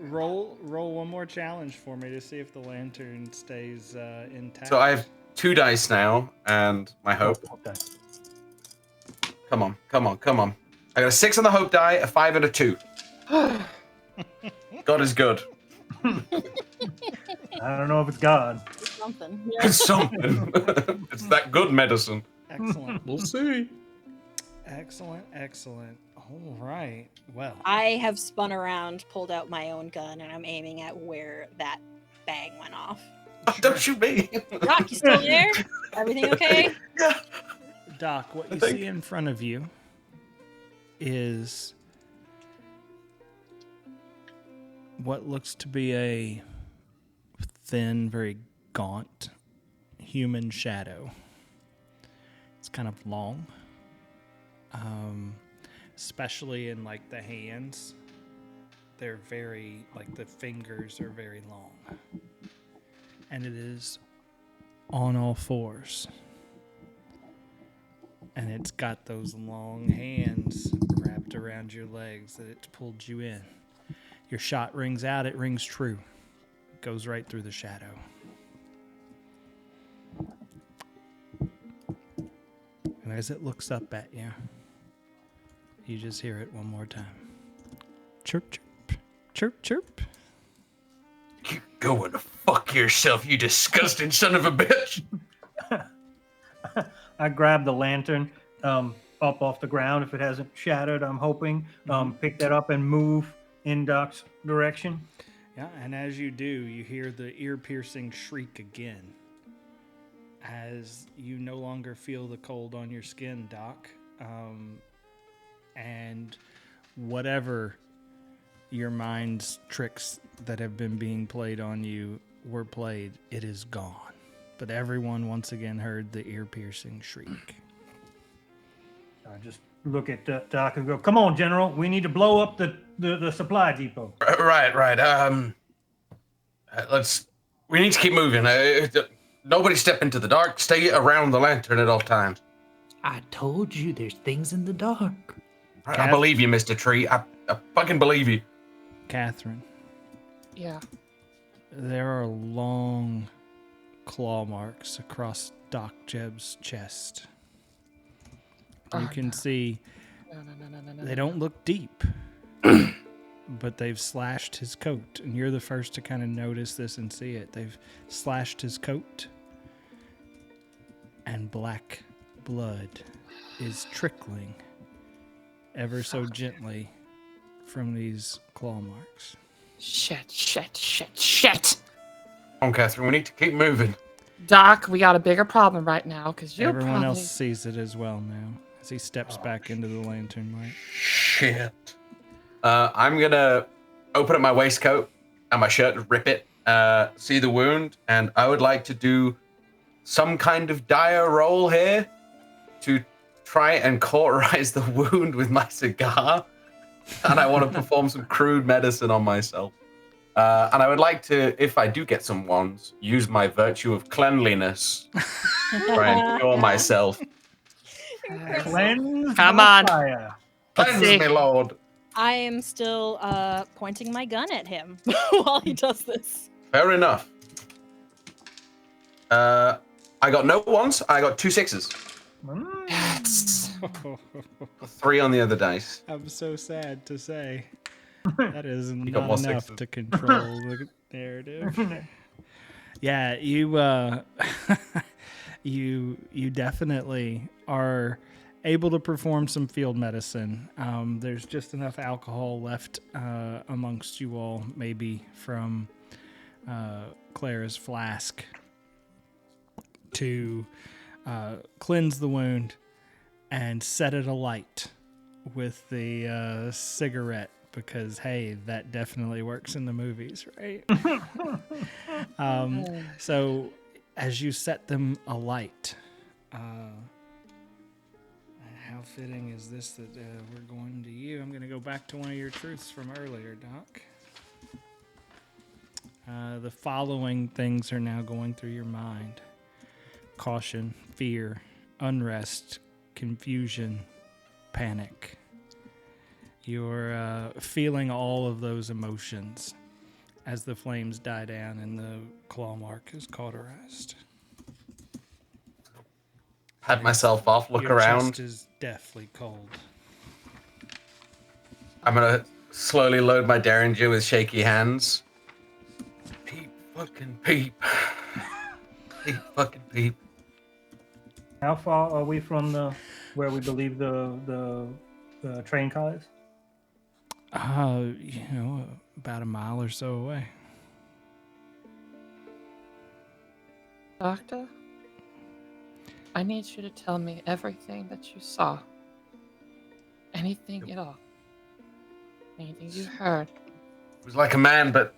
Speaker 3: Roll one more challenge for me to see if the lantern stays intact.
Speaker 4: So I have 2 dice now, and my hope.
Speaker 2: Hope die.
Speaker 4: Come on, come on, come on. I got a 6 on the hope die, a 5 and a 2. God is good.
Speaker 2: I don't know if it's God.
Speaker 6: Something.
Speaker 4: It's something. It's that good medicine.
Speaker 3: Excellent.
Speaker 1: We'll see.
Speaker 3: Excellent, excellent. All right. Well,
Speaker 6: I have spun around, pulled out my own gun, and I'm aiming at where that bang went off.
Speaker 4: Oh, don't shoot me.
Speaker 6: Doc, you still there? Everything okay?
Speaker 3: Doc, what you
Speaker 4: think-
Speaker 3: see in front of you is what looks to be a thin, very gaunt human shadow. It's kind of long, especially in like the hands. They're very, like the fingers are very long. And it is on all fours. And it's got those long hands wrapped around your legs that it's pulled you in. Your shot rings out, it rings true. Goes right through the shadow. And as it looks up at you, you just hear it one more time. Chirp, chirp, chirp, chirp.
Speaker 4: You go and fuck yourself, you disgusting son of a bitch.
Speaker 2: I grab the lantern up off the ground if it hasn't shattered, I'm hoping. Pick that up and move in Doc's direction.
Speaker 3: Yeah, and as you do, you hear the ear-piercing shriek again. As you no longer feel the cold on your skin, Doc. And whatever your mind's tricks that have been being played on you were played, it is gone. But everyone once again heard the ear-piercing shriek.
Speaker 2: I just look at Doc and go, "Come on, General. We need to blow up the supply depot."
Speaker 4: Right. We need to keep moving. Nobody step into the dark. Stay around the lantern at all times.
Speaker 8: I told you there's things in the dark.
Speaker 4: I believe you, Mr. Tree. I fucking believe you.
Speaker 3: Catherine.
Speaker 5: Yeah.
Speaker 3: There are long claw marks across Doc Jeb's chest. You can see they don't look deep, but they've slashed his coat. And you're the first to kind of notice this and see it. They've slashed his coat, and black blood is trickling ever so gently from these claw marks.
Speaker 5: Shit.
Speaker 4: Come on, Catherine. We need to keep moving.
Speaker 5: Doc, we got a bigger problem right now because you're
Speaker 3: Everyone
Speaker 5: probably...
Speaker 3: else sees it as well now as he steps back into the lantern light.
Speaker 4: Shit. I'm gonna open up my waistcoat and my shirt and rip it, see the wound, and I would like to do some kind of dire roll here to try and cauterize the wound with my cigar. And I want to perform some crude medicine on myself. And I would like to, if I do get some wands, use my virtue of cleanliness to try and cure myself.
Speaker 2: Cleanse
Speaker 5: Come
Speaker 2: by
Speaker 5: on.
Speaker 2: fire.
Speaker 4: Cleanse
Speaker 5: see.
Speaker 4: me, Lord.
Speaker 6: I am still pointing my gun at him while he does this.
Speaker 4: Fair enough. I got no ones. I got 2 6s.
Speaker 5: Yes.
Speaker 4: 3 on the other dice.
Speaker 3: I'm so sad to say. That is
Speaker 4: got
Speaker 3: not
Speaker 4: more
Speaker 3: enough
Speaker 4: sixes.
Speaker 3: to control the narrative. Yeah, you definitely are able to perform some field medicine. There's just enough alcohol left amongst you all, maybe from Clara's flask, to cleanse the wound and set it alight with the cigarette, because hey, that definitely works in the movies, right? So as you set them alight, how fitting is this that we're going to you? I'm going to go back to one of your truths from earlier, Doc. The following things are now going through your mind: caution, fear, unrest, confusion, panic. You're feeling all of those emotions as the flames die down and the claw mark is cauterized.
Speaker 4: Pat myself off, look
Speaker 3: Your
Speaker 4: around.
Speaker 3: chest is deathly cold.
Speaker 4: I'm gonna slowly load my Derringer with shaky hands. Peep, fucking peep. Peep, fucking peep.
Speaker 2: How far are we from where we believe the train car is?
Speaker 3: About a mile or so away.
Speaker 5: Doctor, I need you to tell me everything that you saw. Anything at all? Anything you heard?
Speaker 4: It was like a man, but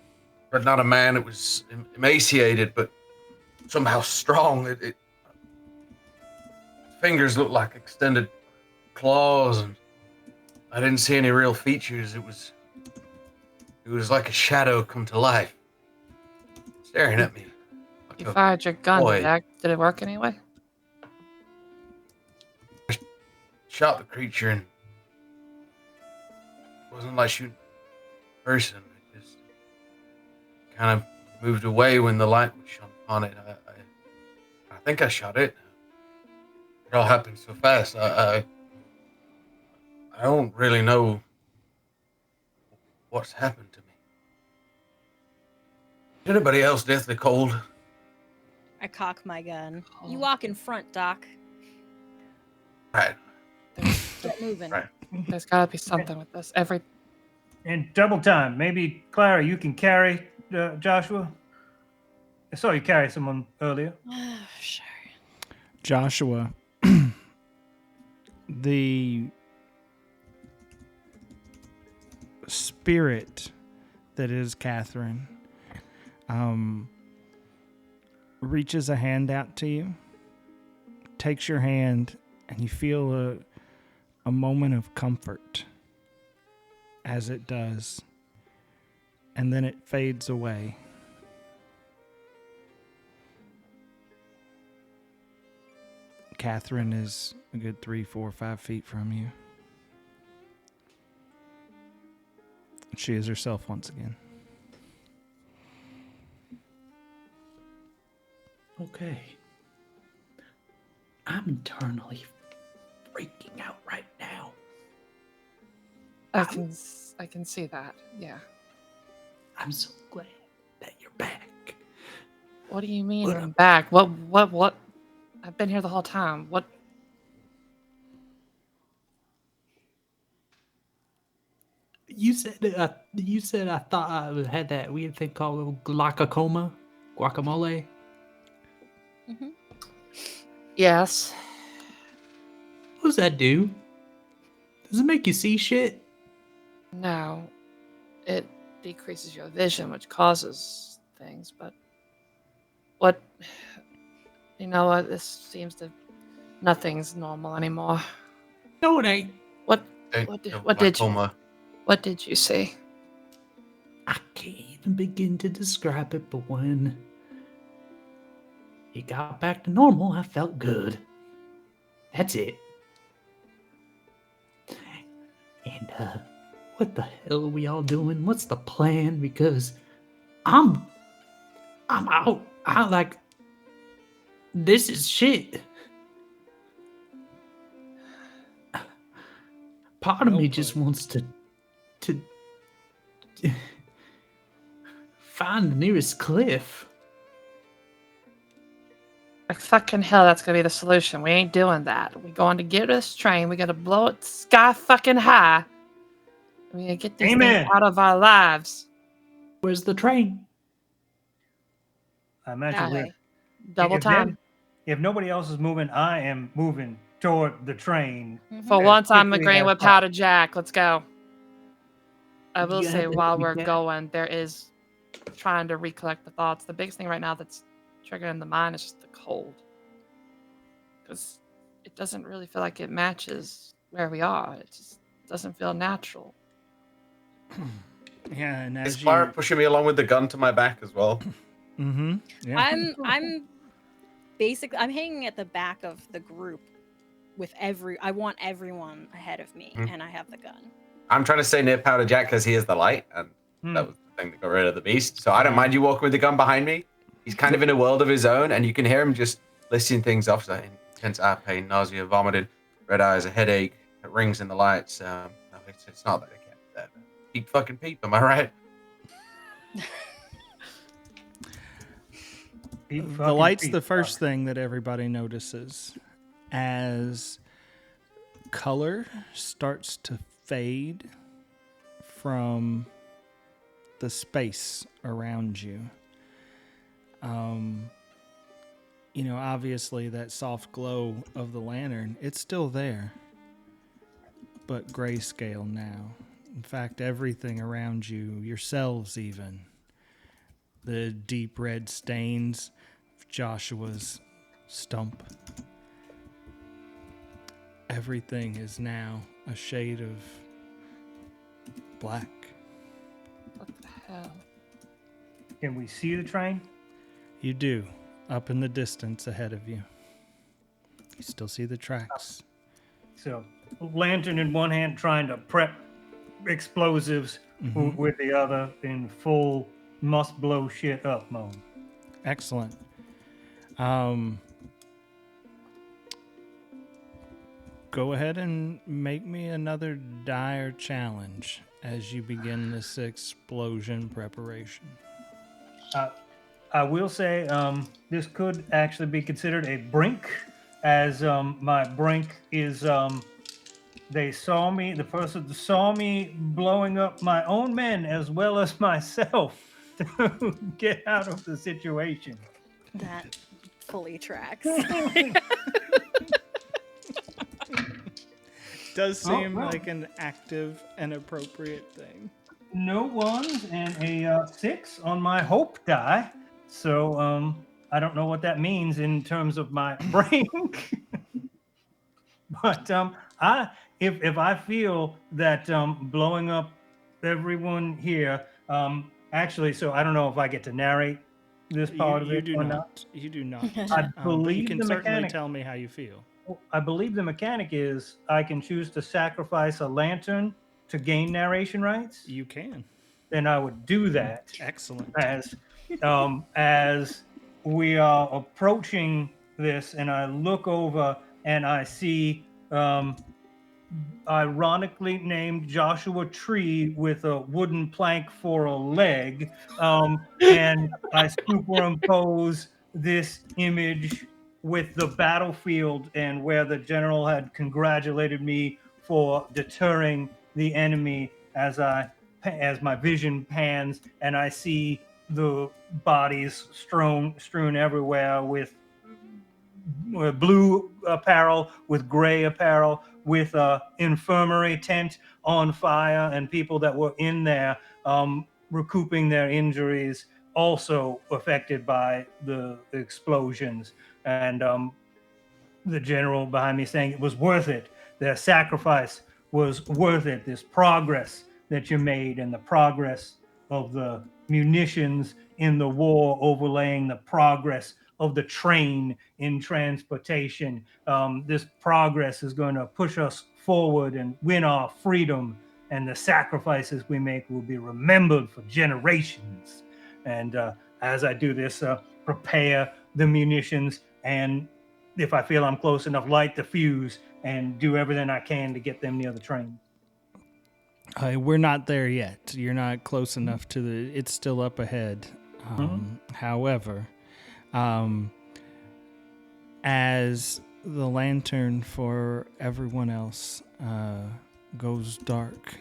Speaker 4: not a man. It was emaciated, but somehow strong. Fingers looked like extended claws, and I didn't see any real features. It was like a shadow come to life, staring at me. Like
Speaker 5: You fired your gun.
Speaker 4: boy.
Speaker 5: Did it work anyway?
Speaker 4: Shot the creature, and it wasn't like shooting a person. It just kind of moved away when the light was shone upon it. I think I shot it. It all happened so fast. I don't really know what's happened to me. Is anybody else deathly cold?
Speaker 6: I cock my gun.
Speaker 5: Oh.
Speaker 6: You walk in front, Doc.
Speaker 4: Right.
Speaker 6: Get moving.
Speaker 4: Right.
Speaker 5: There's gotta be something with this.
Speaker 2: And double time. Maybe, Clara, you can carry Joshua? I saw you carry someone earlier.
Speaker 6: Sure.
Speaker 3: Joshua, the spirit that is Catherine reaches a hand out to you, takes your hand, and you feel a moment of comfort as it does, and then it fades away. Catherine is a good 3, 4, 5 feet from you. She is herself once again.
Speaker 8: Okay. I'm internally freaking out right now.
Speaker 5: I can see that. Yeah.
Speaker 8: I'm so glad that you're back.
Speaker 5: What do you mean
Speaker 8: What
Speaker 5: I'm back? What? I've been here the whole time. What?
Speaker 8: You said I thought I had that weird thing called glaucoma, guacamole.
Speaker 6: Mm-hmm.
Speaker 5: Yes.
Speaker 8: What does that do? Does it make you see shit?
Speaker 5: No. It decreases your vision, which causes things, but what? You know what? This seems to. Nothing's normal anymore.
Speaker 8: No, it ain't.
Speaker 5: What
Speaker 4: Glaucoma.
Speaker 5: did you see?
Speaker 8: I can't even begin to describe it, but when it got back to normal, I felt good. That's it. And, what the hell are we all doing? What's the plan? Because I'm out. This is shit. Part of
Speaker 2: Well
Speaker 8: me just
Speaker 2: put.
Speaker 8: wants to find the nearest cliff.
Speaker 5: Like fucking hell, that's gonna be the solution. We ain't doing that. We're going to get this train. We gotta blow it sky fucking high. We gotta get these things
Speaker 2: Amen.
Speaker 5: out of our lives.
Speaker 8: Where's the train?
Speaker 2: I imagine
Speaker 5: Yeah. Double
Speaker 2: if
Speaker 5: time.
Speaker 2: if nobody else is moving, I am moving toward the train.
Speaker 5: For
Speaker 2: as
Speaker 5: once, I'm
Speaker 2: quickly
Speaker 5: agreeing
Speaker 2: as
Speaker 5: with
Speaker 2: possible.
Speaker 5: Powder Jack. Let's go. I will
Speaker 8: You
Speaker 5: say,
Speaker 8: have to
Speaker 5: while
Speaker 8: help me,
Speaker 5: we're
Speaker 8: Jack.
Speaker 5: going, there is trying to recollect the thoughts. The biggest thing right now that's triggering the mind is just the cold. Because it doesn't really feel like it matches where we are. It just doesn't feel natural.
Speaker 3: Yeah, and
Speaker 4: Is
Speaker 3: as
Speaker 4: Clara
Speaker 3: you...
Speaker 4: pushing me along with the gun to my back as well?
Speaker 3: Mm-hmm. Yeah.
Speaker 6: I'm basically I'm hanging at the back of the group with I want everyone ahead of me, and I have the gun.
Speaker 4: I'm trying to stay near Powder Jack because he is the light, and that was the thing that got rid of the beast. So I don't mind you walking with the gun behind me. He's kind of in a world of his own, and you can hear him just listing things off. So intense eye pain, nausea, vomited, red eyes, a headache, it rings in the lights. No, it's not that. I can't do that. Peep fucking peep, am I right?
Speaker 3: The light's the first thing that everybody notices as color starts to fade from the space around you. You know, obviously that soft glow of the lantern, it's still there. but grayscale now. In fact, everything around you, yourselves even, the deep red stains of Joshua's stump, everything is now a shade of black.
Speaker 5: What the hell?
Speaker 2: Can we see the train?
Speaker 3: You do, up in the distance ahead of you. You still see the tracks.
Speaker 2: So, lantern in one hand, trying to prep explosives with the other in full must blow shit up mode.
Speaker 3: Excellent. Go ahead and make me another dire challenge as you begin this explosion preparation.
Speaker 2: I will say this could actually be considered a brink, as my brink is they saw me, the person saw me blowing up my own men as well as myself to get out of the situation.
Speaker 6: That fully tracks.
Speaker 3: Does seem
Speaker 2: well.
Speaker 3: like an active and appropriate thing.
Speaker 2: No ones and a 6 on my hope die. So I don't know what that means in terms of my brink. But if I feel that blowing up everyone here, actually, so I don't know if I get to narrate this part of
Speaker 3: You
Speaker 2: it
Speaker 3: do
Speaker 2: or
Speaker 3: not.
Speaker 2: not.
Speaker 3: You do not.
Speaker 2: I
Speaker 3: But you
Speaker 2: believe
Speaker 3: can
Speaker 2: the
Speaker 3: certainly
Speaker 2: mechanic.
Speaker 3: tell me how you feel.
Speaker 2: I believe the mechanic is I can choose to sacrifice a lantern to gain narration rights.
Speaker 3: You can.
Speaker 2: Then I would do that.
Speaker 3: Excellent.
Speaker 2: As we are approaching this, and I look over and I see ironically named Joshua Tree with a wooden plank for a leg, and I superimpose this image with the battlefield and where the general had congratulated me for deterring the enemy as my vision pans and I see the bodies strewn everywhere with blue apparel, with gray apparel, with infirmary tent on fire, and people that were in there recouping their injuries, also affected by the explosions. And the general behind me saying it was worth it. Their sacrifice was worth it. This progress that you made and the progress of the munitions in the war overlaying the progress of the train in transportation. This progress is going to push us forward and win our freedom, and the sacrifices we make will be remembered for generations. And as I do this, prepare the munitions, and if I feel I'm close enough, light the fuse and do everything I can to get them near the train.
Speaker 3: We're not there yet. You're not close enough to the. It's still up ahead. However, as the lantern for everyone else goes dark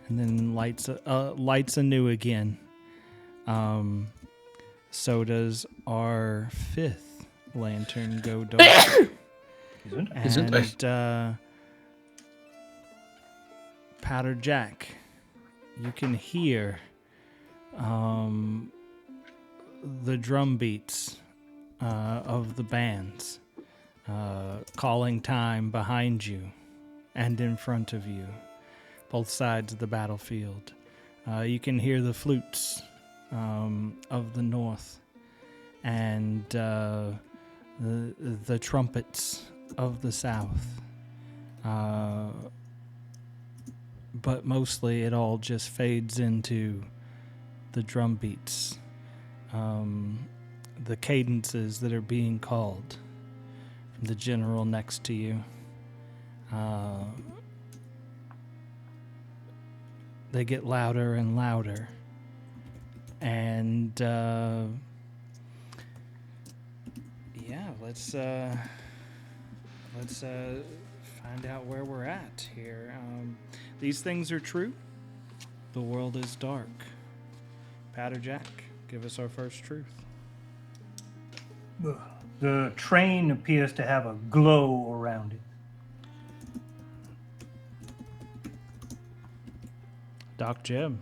Speaker 3: and then lights anew again, so does our fifth lantern go dark. And Powder Jack, you can hear the drum beats of the bands calling time behind you and in front of you, both sides of the battlefield. You can hear the flutes of the north and the trumpets of the south. But mostly it all just fades into the drum beats, the cadences that are being called from the general next to you. They get louder and louder. And let's find out where we're at here. These things are true. The world is dark. Powder Jack, give us our first truth.
Speaker 2: The train appears to have a glow around it.
Speaker 3: Doc Jeb.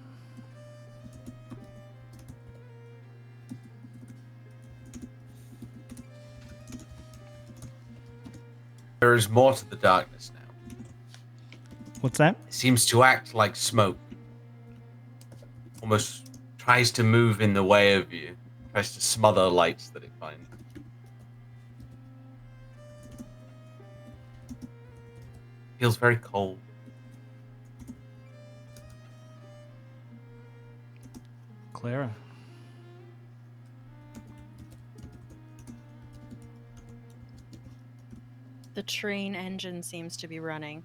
Speaker 4: There is more to the darkness now.
Speaker 3: What's that?
Speaker 4: It seems to act like smoke. Almost tries to move in the way of you. Tries to smother lights that it finds. Feels very cold.
Speaker 3: Clara.
Speaker 6: The train engine seems to be running.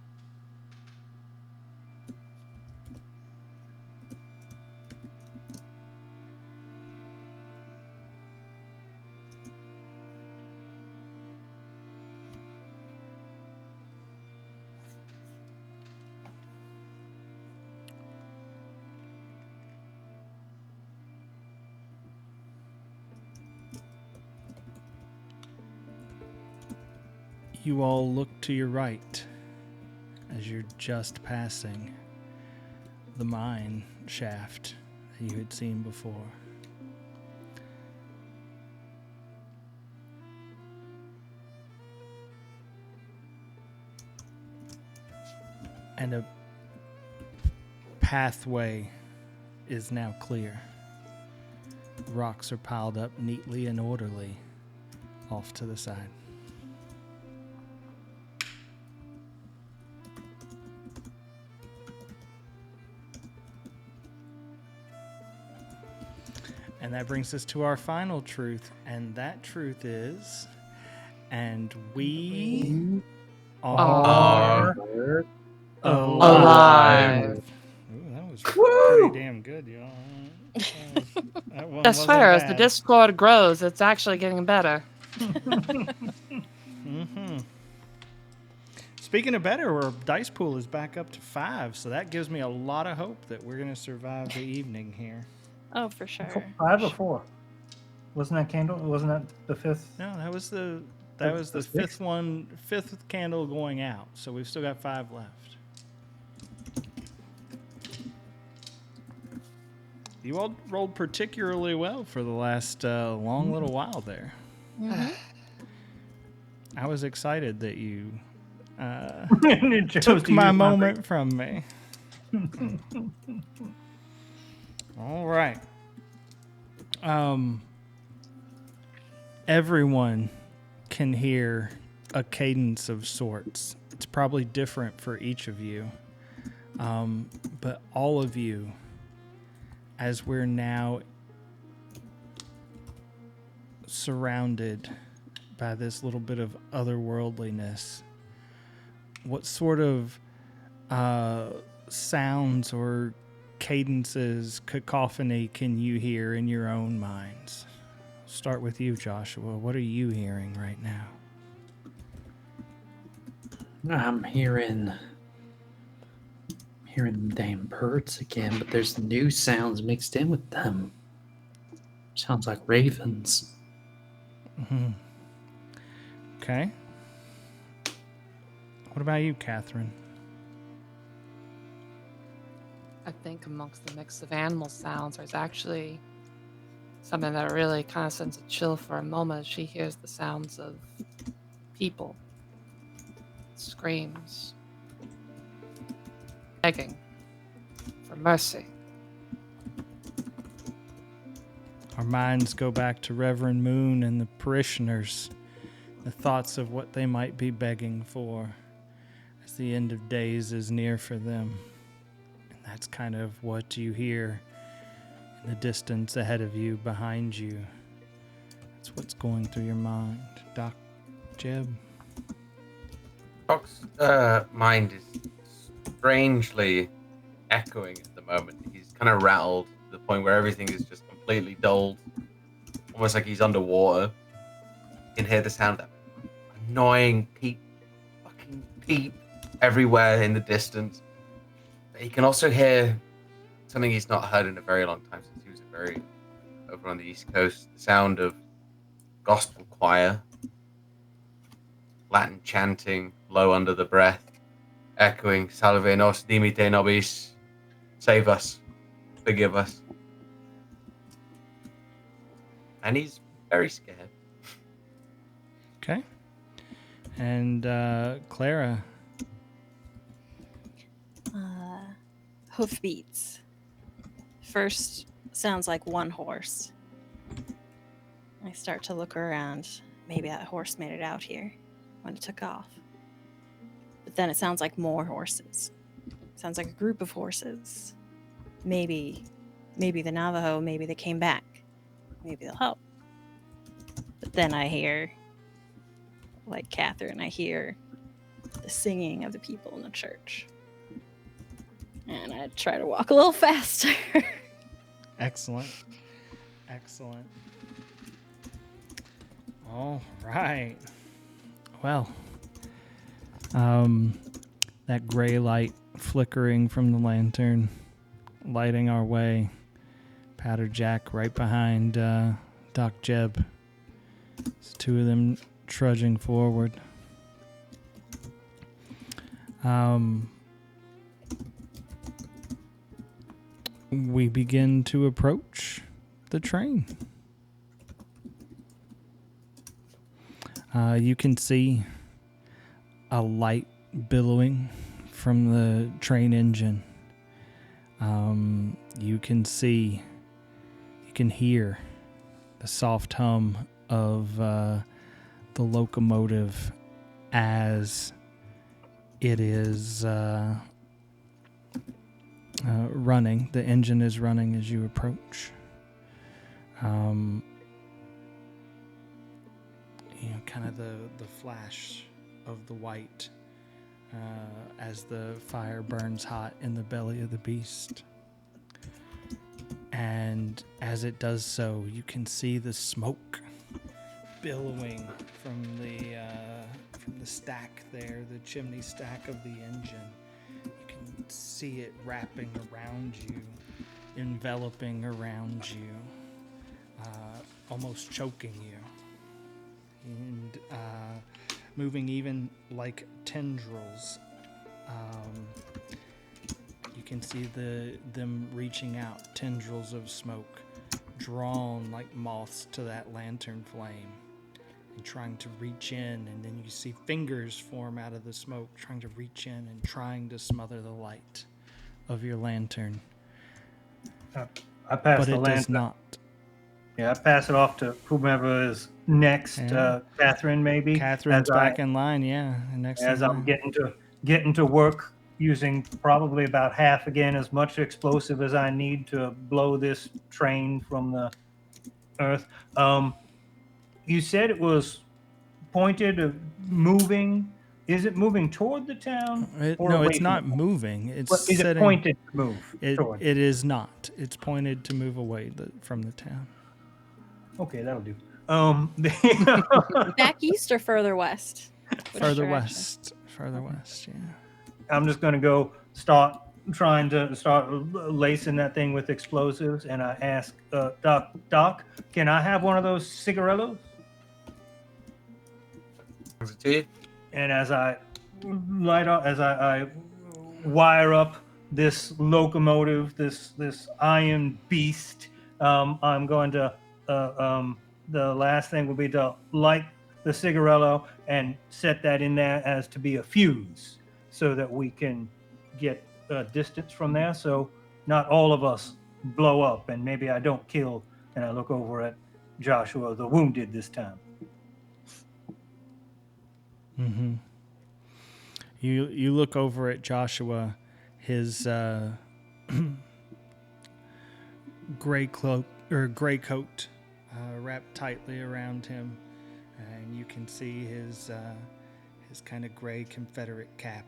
Speaker 3: You all look to your right as you're just passing the mine shaft that you had seen before. And a pathway is now clear. Rocks are piled up neatly and orderly off to the side. And that brings us to our final truth, and that truth is, and we are alive. Ooh, that was pretty damn good, y'all. That one
Speaker 5: I
Speaker 3: wasn't
Speaker 5: swear, as the
Speaker 3: bad.
Speaker 5: Discord grows, it's actually getting better.
Speaker 3: Mm-hmm. Speaking of better, our dice pool is back up to 5, so that gives me a lot of hope that we're going to survive the evening here.
Speaker 6: Oh, for sure.
Speaker 2: 5 or 4? Wasn't that candle? Wasn't that the 5th?
Speaker 3: No, that was the
Speaker 2: That's the
Speaker 3: fifth one, fifth candle going out. So we've still got 5 left. You all rolled particularly well for the last long little while there.
Speaker 6: Mhm.
Speaker 3: I was excited that you
Speaker 2: You chose
Speaker 3: took
Speaker 2: to
Speaker 3: my
Speaker 2: use
Speaker 3: moment from me. All right. Everyone can hear a cadence of sorts. It's probably different for each of you. But all of you, as we're now surrounded by this little bit of otherworldliness, what sort of sounds or cadences, cacophony can you hear in your own minds? Start with you, Joshua. What are you hearing right now?
Speaker 8: I'm hearing them damn birds again, but there's new sounds mixed in with them. Sounds like ravens.
Speaker 3: Mm-hmm. Okay. What about you, Catherine?
Speaker 5: I think amongst the mix of animal sounds, there's actually something that really kind of sends a chill for a moment. She hears the sounds of people, screams, begging for mercy.
Speaker 3: Our minds go back to Reverend Moon and the parishioners, the thoughts of what they might be begging for as the end of days is near for them. And that's kind of what you hear in the distance ahead of you, behind you. That's what's going through your mind. Doc Jeb?
Speaker 4: Doc's mind is strangely echoing at the moment. He's kind of rattled to the point where everything is just completely dulled, almost like he's underwater. You can hear the sound of that annoying fucking peep everywhere in the distance. But he can also hear something he's not heard in a very long time since he was over on the East Coast. The sound of gospel choir, Latin chanting low under the breath, echoing Salve nos dimite nobis, Save us. Forgive us. And he's very scared.
Speaker 3: Okay. And Clara.
Speaker 6: Hoofbeats. First sounds like one horse. I start to look around. Maybe that horse made it out here when it took off. But then it sounds like more horses. Sounds like a group of horses. Maybe the Navajo, maybe they came back. Maybe they'll help. But then I hear, like Catherine, I hear the singing of the people in the church. And I try to walk a little faster.
Speaker 3: Excellent. Excellent. All right. Well, that gray light flickering from the lantern, lighting our way. Powder Jack right behind Doc Jeb. It's two of them trudging forward. We begin to approach the train. You can see a light billowing from the train engine. You can hear the soft hum of the locomotive as it is running. The engine is running as you approach. Kind of the flash of the white as the fire burns hot in the belly of the beast. And as it does so, you can see the smoke billowing from the stack there, the chimney stack of the engine. You can see it wrapping around you, enveloping around you, almost choking you. And moving even like tendrils. You can see them reaching out, tendrils of smoke, drawn like moths to that lantern flame, and trying to reach in. And then you see fingers form out of the smoke, trying to reach in and trying to smother the light of your lantern.
Speaker 2: I pass
Speaker 3: But
Speaker 2: the
Speaker 3: it
Speaker 2: lantern.
Speaker 3: does not.
Speaker 2: Yeah, I pass it off to whomever is next.
Speaker 3: Yeah.
Speaker 2: Catherine, maybe.
Speaker 3: Catherine's back in line, yeah. Next
Speaker 2: as
Speaker 3: in
Speaker 2: I'm
Speaker 3: line.
Speaker 2: getting to work, using probably about half again as much explosive as I need to blow this train from the earth. You said it was pointed, moving. Is it moving toward the town?
Speaker 3: No, it's not moving. It's
Speaker 2: Is it
Speaker 3: sitting.
Speaker 2: pointed to move toward?
Speaker 3: It is not. It's pointed to move away from the town.
Speaker 2: Okay, that'll do.
Speaker 6: Back east or further west?
Speaker 3: Further west, yeah.
Speaker 2: I'm just going to go start lacing that thing with explosives, and I ask Doc, can I have one of those cigarillos? And as I I wire up this locomotive, this iron beast, I'm going to the last thing will be to light the cigarillo and set that in there as to be a fuse, so that we can get distance from there, so not all of us blow up, and maybe I don't kill. And I look over at Joshua, the wounded this time.
Speaker 3: Mm-hmm. You look over at Joshua, his gray cloak or gray coat wrapped tightly around him, and you can see his kind of gray Confederate cap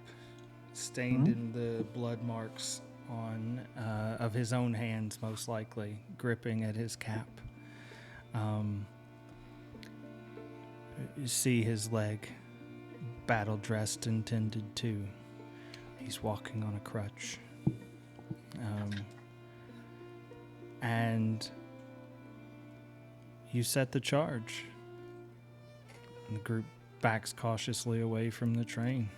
Speaker 3: stained in the blood marks on of his own hands, most likely gripping at his cap. You see his leg, battle dressed and tended to. He's walking on a crutch. And you set the charge. And the group backs cautiously away from the train.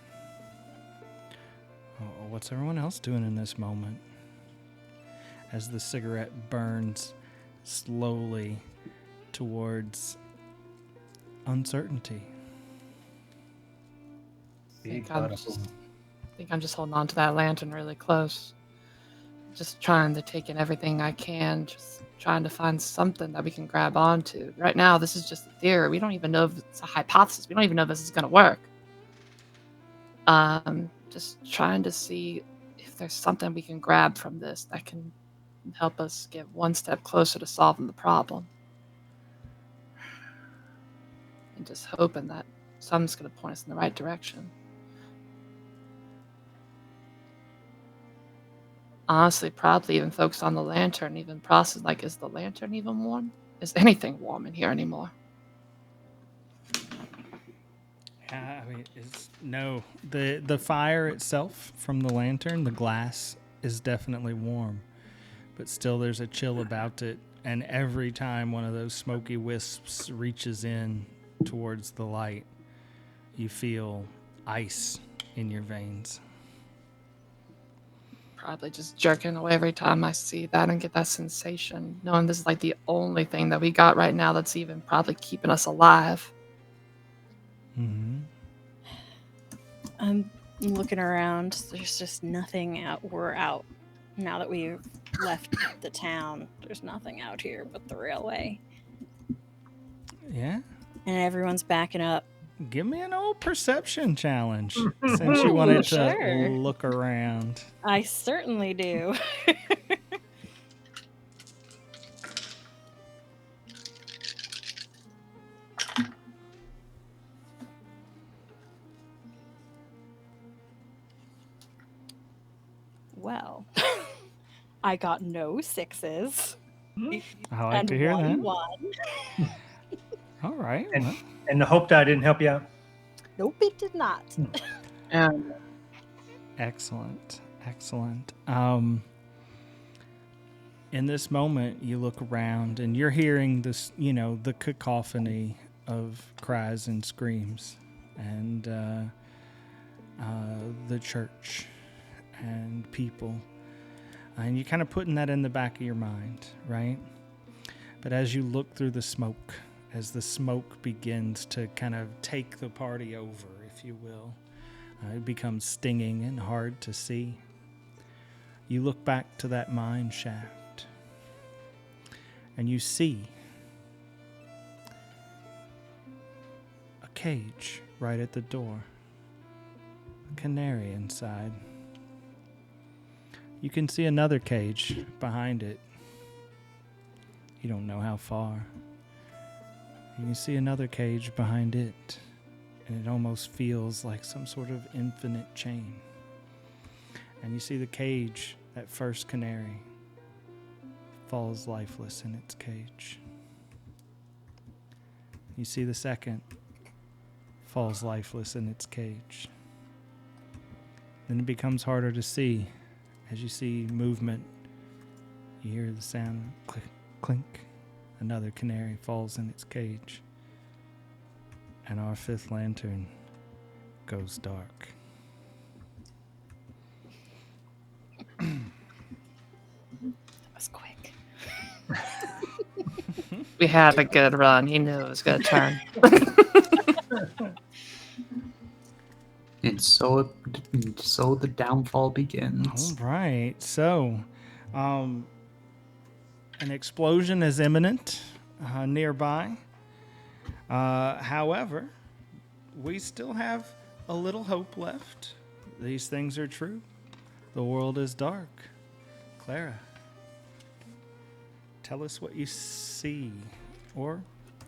Speaker 3: What's everyone else doing in this moment? as the cigarette burns slowly towards uncertainty.
Speaker 2: Big
Speaker 5: I'm
Speaker 2: butterfly.
Speaker 5: I think I'm just holding on to that lantern really close. Just trying to take in everything I can, just trying to find something that we can grab onto. Right now, this is just a theory. We don't even know if it's a hypothesis. We don't even know if this is going to work. Just trying to see if there's something we can grab from this that can help us get one step closer to solving the problem. And just hoping that something's going to point us in the right direction. Honestly, probably even focus on the lantern, even process like, is the lantern even warm? Is anything warm in here anymore?
Speaker 3: I mean, no. The fire itself from the lantern, the glass, is definitely warm, but still there's a chill about it. And every time one of those smoky wisps reaches in towards the light, you feel ice in your veins.
Speaker 5: Probably just jerking away every time I see that and get that sensation, knowing this is like the only thing that we got right now that's even probably keeping us alive.
Speaker 3: Mm-hmm.
Speaker 6: I'm looking around. There's just nothing out. We're out. Now that we've left the town, there's nothing out here but the railway.
Speaker 3: Yeah?
Speaker 6: And everyone's backing up.
Speaker 3: Give me an old perception challenge since you wanted to
Speaker 6: Sure.
Speaker 3: look around.
Speaker 6: I certainly do. Well, I got no 6s.
Speaker 3: I like
Speaker 6: and
Speaker 3: to hear that.
Speaker 6: 1.
Speaker 3: All right.
Speaker 2: And,
Speaker 3: Well,
Speaker 2: and the hope die didn't help you out?
Speaker 6: Nope, it did not.
Speaker 5: And
Speaker 3: excellent. Excellent. In this moment, you look around and you're hearing this, the cacophony of cries and screams and the church and people. And you're kind of putting that in the back of your mind, right? But as you look through the smoke, as the smoke begins to kind of take the party over, if you will, it becomes stinging and hard to see. You look back to that mine shaft, and you see a cage right at the door, a canary inside. You can see another cage behind it. You don't know how far. You can see another cage behind it, and it almost feels like some sort of infinite chain. And you see the cage, that first canary, falls lifeless in its cage. You see the second, falls lifeless in its cage. Then it becomes harder to see. As you see movement, you hear the sound click, clink. Another canary falls in its cage. And our fifth lantern goes dark.
Speaker 6: That was quick.
Speaker 5: we had a good run. He knew it was going to turn.
Speaker 8: And so the downfall begins.
Speaker 3: All right. So, an explosion is imminent nearby. However, we still have a little hope left. These things are true. The world is dark. Clara, tell us what you see, or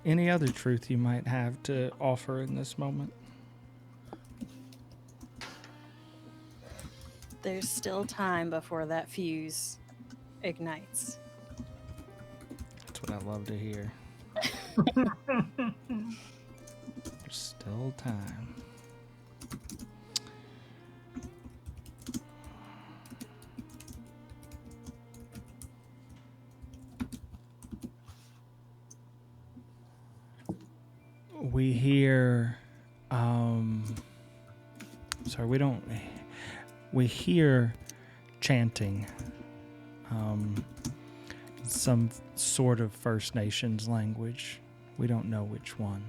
Speaker 3: any other truth you might have to offer in this moment.
Speaker 6: There's still time before that fuse ignites.
Speaker 3: That's what I love to hear. There's still time. We hear, we hear chanting some sort of First Nations language. We don't know which one,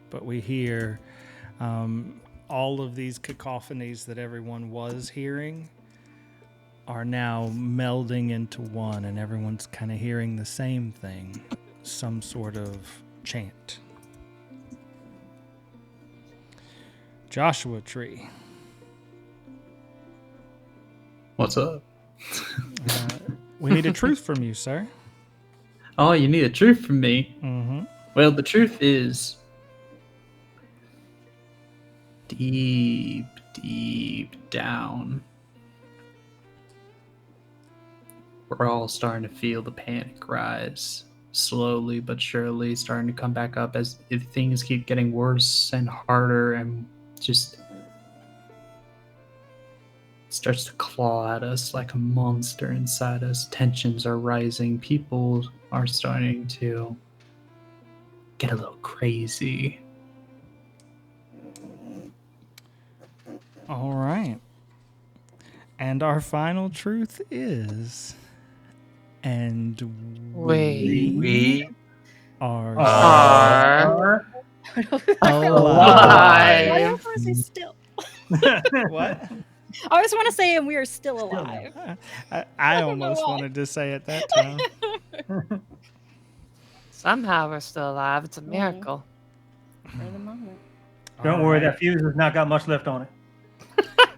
Speaker 3: but we hear all of these cacophonies that everyone was hearing are now melding into one, and everyone's kind of hearing the same thing, some sort of chant. Joshua Tree.
Speaker 1: What's up?
Speaker 3: We need a truth from you, sir.
Speaker 1: Oh, you need a truth from me?
Speaker 3: Mm-hmm.
Speaker 1: Well, the truth is deep, deep down, we're all starting to feel the panic rise. Slowly but surely starting to come back up as if things keep getting worse and harder, and just starts to claw at us like a monster inside us. Tensions are rising. People are starting to get a little crazy.
Speaker 3: All right. And our final truth is, and
Speaker 5: We
Speaker 3: are
Speaker 5: are
Speaker 3: alive.
Speaker 6: Why is he still?
Speaker 3: What?
Speaker 6: I always want to say, and we are still alive.
Speaker 3: I
Speaker 6: don't know
Speaker 3: almost
Speaker 6: why.
Speaker 3: wanted to say it that time.
Speaker 5: somehow we're still alive. It's a miracle.
Speaker 6: For the moment.
Speaker 2: Don't worry, that fuse has not got much left on it.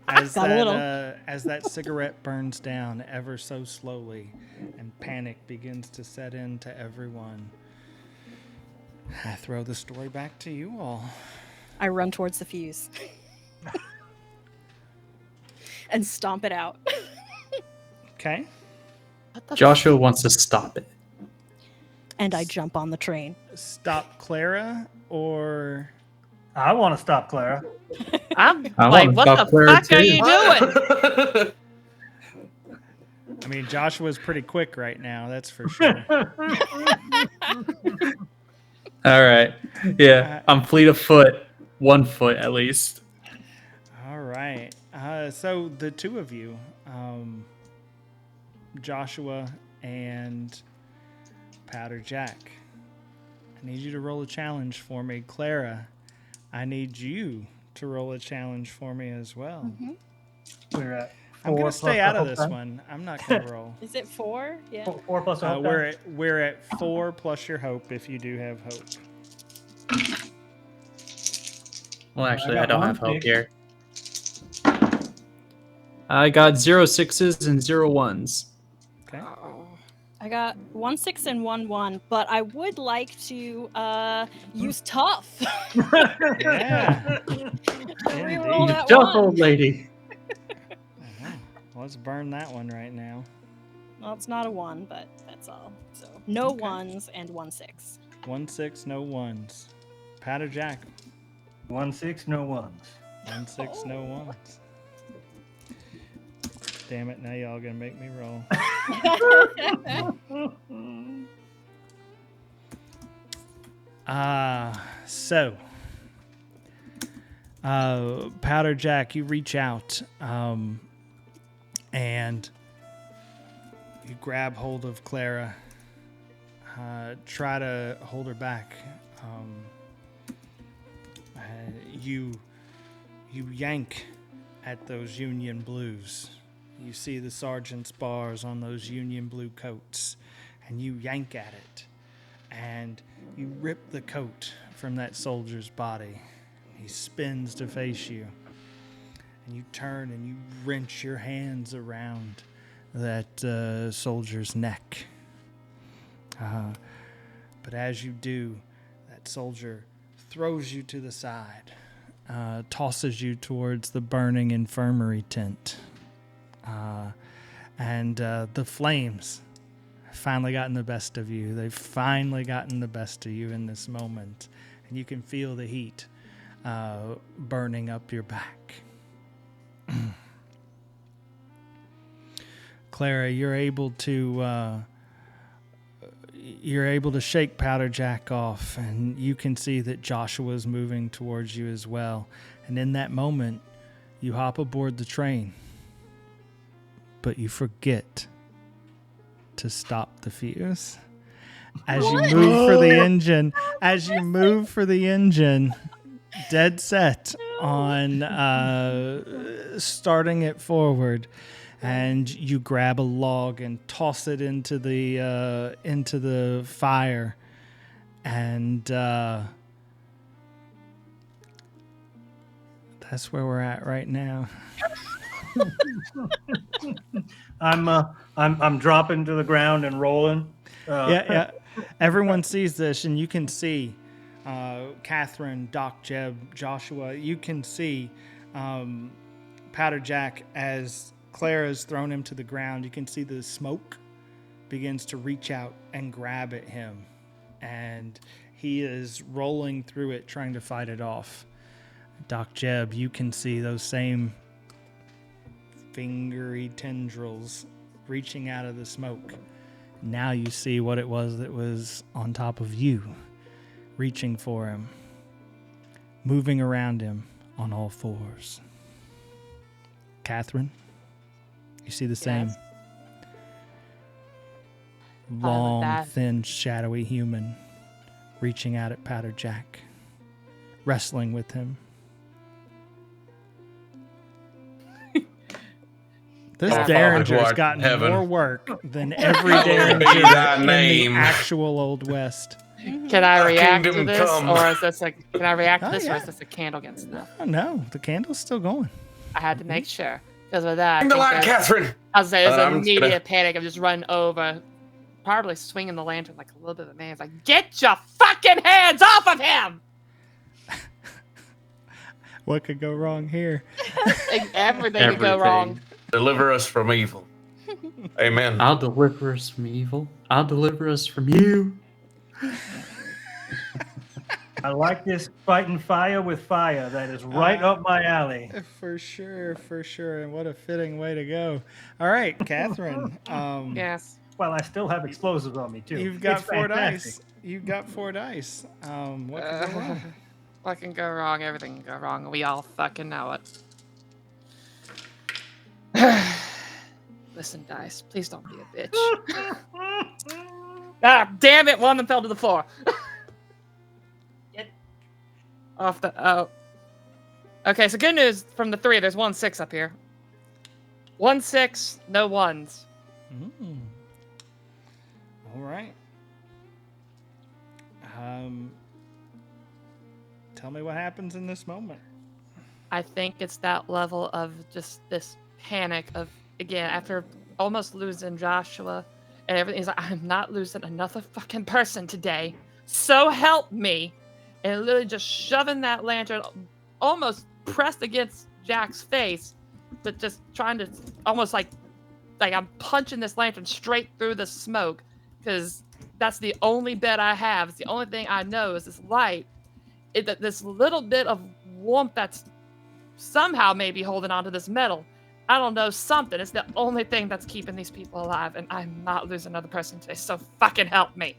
Speaker 3: As
Speaker 6: Got a little.
Speaker 3: that cigarette burns down ever so slowly and panic begins to set into everyone, I throw the story back to you all.
Speaker 6: I run towards the fuse and stomp it out.
Speaker 3: Okay.
Speaker 1: Joshua wants to stop it.
Speaker 6: And I jump on the train.
Speaker 3: Stop Clara or...
Speaker 2: I want to stop Clara.
Speaker 5: I'm
Speaker 1: I
Speaker 5: like,
Speaker 1: wanna
Speaker 5: what
Speaker 1: stop
Speaker 5: the
Speaker 1: Clara
Speaker 5: fuck are
Speaker 1: too.
Speaker 5: you doing?
Speaker 3: I mean, Joshua's pretty quick right now, that's for sure.
Speaker 1: All right. Yeah, I'm fleet of foot. 1 foot at least.
Speaker 3: All right. So the two of you, Joshua and Powder Jack, I need you to roll a challenge for me. Clara, I need you to roll a challenge for me as well.
Speaker 6: Mm-hmm.
Speaker 2: We're at 4
Speaker 3: I'm going to
Speaker 2: plus
Speaker 3: stay
Speaker 2: the
Speaker 3: out of
Speaker 2: hope
Speaker 3: this
Speaker 2: die.
Speaker 3: one. I'm not going to roll.
Speaker 6: Is it 4? Yeah.
Speaker 2: 4 plus the hope die.
Speaker 3: We're at 4 plus your hope if you do have hope.
Speaker 1: Well, actually,
Speaker 2: I
Speaker 1: I
Speaker 2: got
Speaker 1: don't
Speaker 2: 1
Speaker 1: have hope
Speaker 2: 6.
Speaker 1: here. I got 0 6s and 0 1s.
Speaker 3: Okay.
Speaker 6: I got 1 6 and 1 1, but I would like to use tough.
Speaker 3: Yeah.
Speaker 6: Reroll
Speaker 3: Indeed.
Speaker 6: that
Speaker 1: Tough
Speaker 6: one.
Speaker 1: old lady.
Speaker 3: Let's burn that one right now.
Speaker 6: Well, it's not a 1, but that's all. So no
Speaker 3: Okay.
Speaker 6: 1s and 1 6.
Speaker 3: 1 6, no 1s. Powder Jack,
Speaker 2: 1 6, no 1s.
Speaker 3: 1 6, no 1s. Damn it, now y'all gonna make me roll. So, Powder Jack, you reach out and you grab hold of Clara, try to hold her back. You yank at those Union blues. You see the sergeant's bars on those Union blue coats, and you yank at it, and you rip the coat from that soldier's body. He spins to face you, and you turn and you wrench your hands around that soldier's neck. But as you do, that soldier throws you to the side, tosses you towards the burning infirmary tent. And the flames have finally gotten the best of you. They've finally gotten the best of you in this moment. And you can feel the heat burning up your back. Clara, you're able to shake Powder Jack off, and you can see that Joshua's moving towards you as well. And in that moment, you hop aboard the train. But you forget to to stop the fuse. As you move for the engine, dead set on starting it forward, and you grab a log and toss it into the fire, and that's where we're at right now.
Speaker 2: I'm dropping to the ground and rolling.
Speaker 3: Yeah. Everyone sees this, and you can see Catherine, Doc, Jeb, Joshua. You can see Powder Jack as Clara's thrown him to the ground. You can see the smoke begins to reach out and grab at him, and he is rolling through it, trying to fight it off. Doc Jeb, you can see those same fingery tendrils reaching out of the smoke. Now you see what it was that was on top of you, reaching for him, moving around him on all fours. Catherine, you see the same long, thin, shadowy human reaching out at Powder Jack, wrestling with him. This Derringer's gotten more work than every Derringer in the actual Old West.
Speaker 5: Can I react to this, or is this or is this a candle gets snuffed?
Speaker 3: Oh, no, the candle's still going.
Speaker 5: I had to make sure, because with that,
Speaker 4: In the light, Catherine.
Speaker 5: I was saying, there's immediate panic. I'm just running over, probably swinging the lantern like a little bit of a man. It's like, get your fucking hands off of him!
Speaker 3: What could go wrong here?
Speaker 5: Everything could go wrong.
Speaker 4: Deliver us from evil. Amen.
Speaker 1: I'll deliver us from evil. I'll deliver us from you.
Speaker 2: I like this fighting fire with fire. That is right up my alley.
Speaker 3: For sure. And what a fitting way to go. All right, Catherine.
Speaker 5: Yes.
Speaker 2: Well, I still have explosives on me, too.
Speaker 3: You've got four dice. What can go wrong?
Speaker 5: What can go wrong? Everything can go wrong, and we all fucking know it. Listen, dice, please don't be a bitch. Ah, damn it! One of them fell to the floor. Get off the. Oh. Okay, so good news from the three. There's 1 6 up here. 1 6, no ones.
Speaker 3: All right. Tell me what happens in this moment.
Speaker 5: I think it's that level of just this panic of, again, after almost losing Joshua and everything, he's like, I'm not losing another fucking person today. So help me. And literally just shoving that lantern almost pressed against Jack's face, but just trying to almost like I'm punching this lantern straight through the smoke, because that's the only bit I have. It's the only thing I know is this light. This little bit of warmth that's somehow maybe holding onto this metal. I don't know, something. It's the only thing that's keeping these people alive, and I'm not losing another person today, so fucking help me.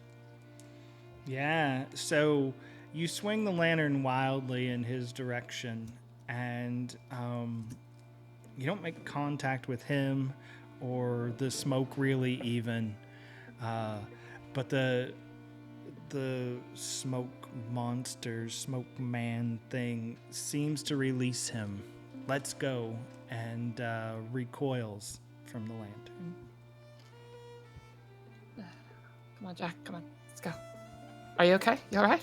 Speaker 3: Yeah, so you swing the lantern wildly in his direction, and you don't make contact with him or the smoke really even, but the smoke monster, smoke man thing seems to release him, lets go, and recoils from the lantern.
Speaker 5: Come on, Jack, come on, let's go. Are you okay? You all right?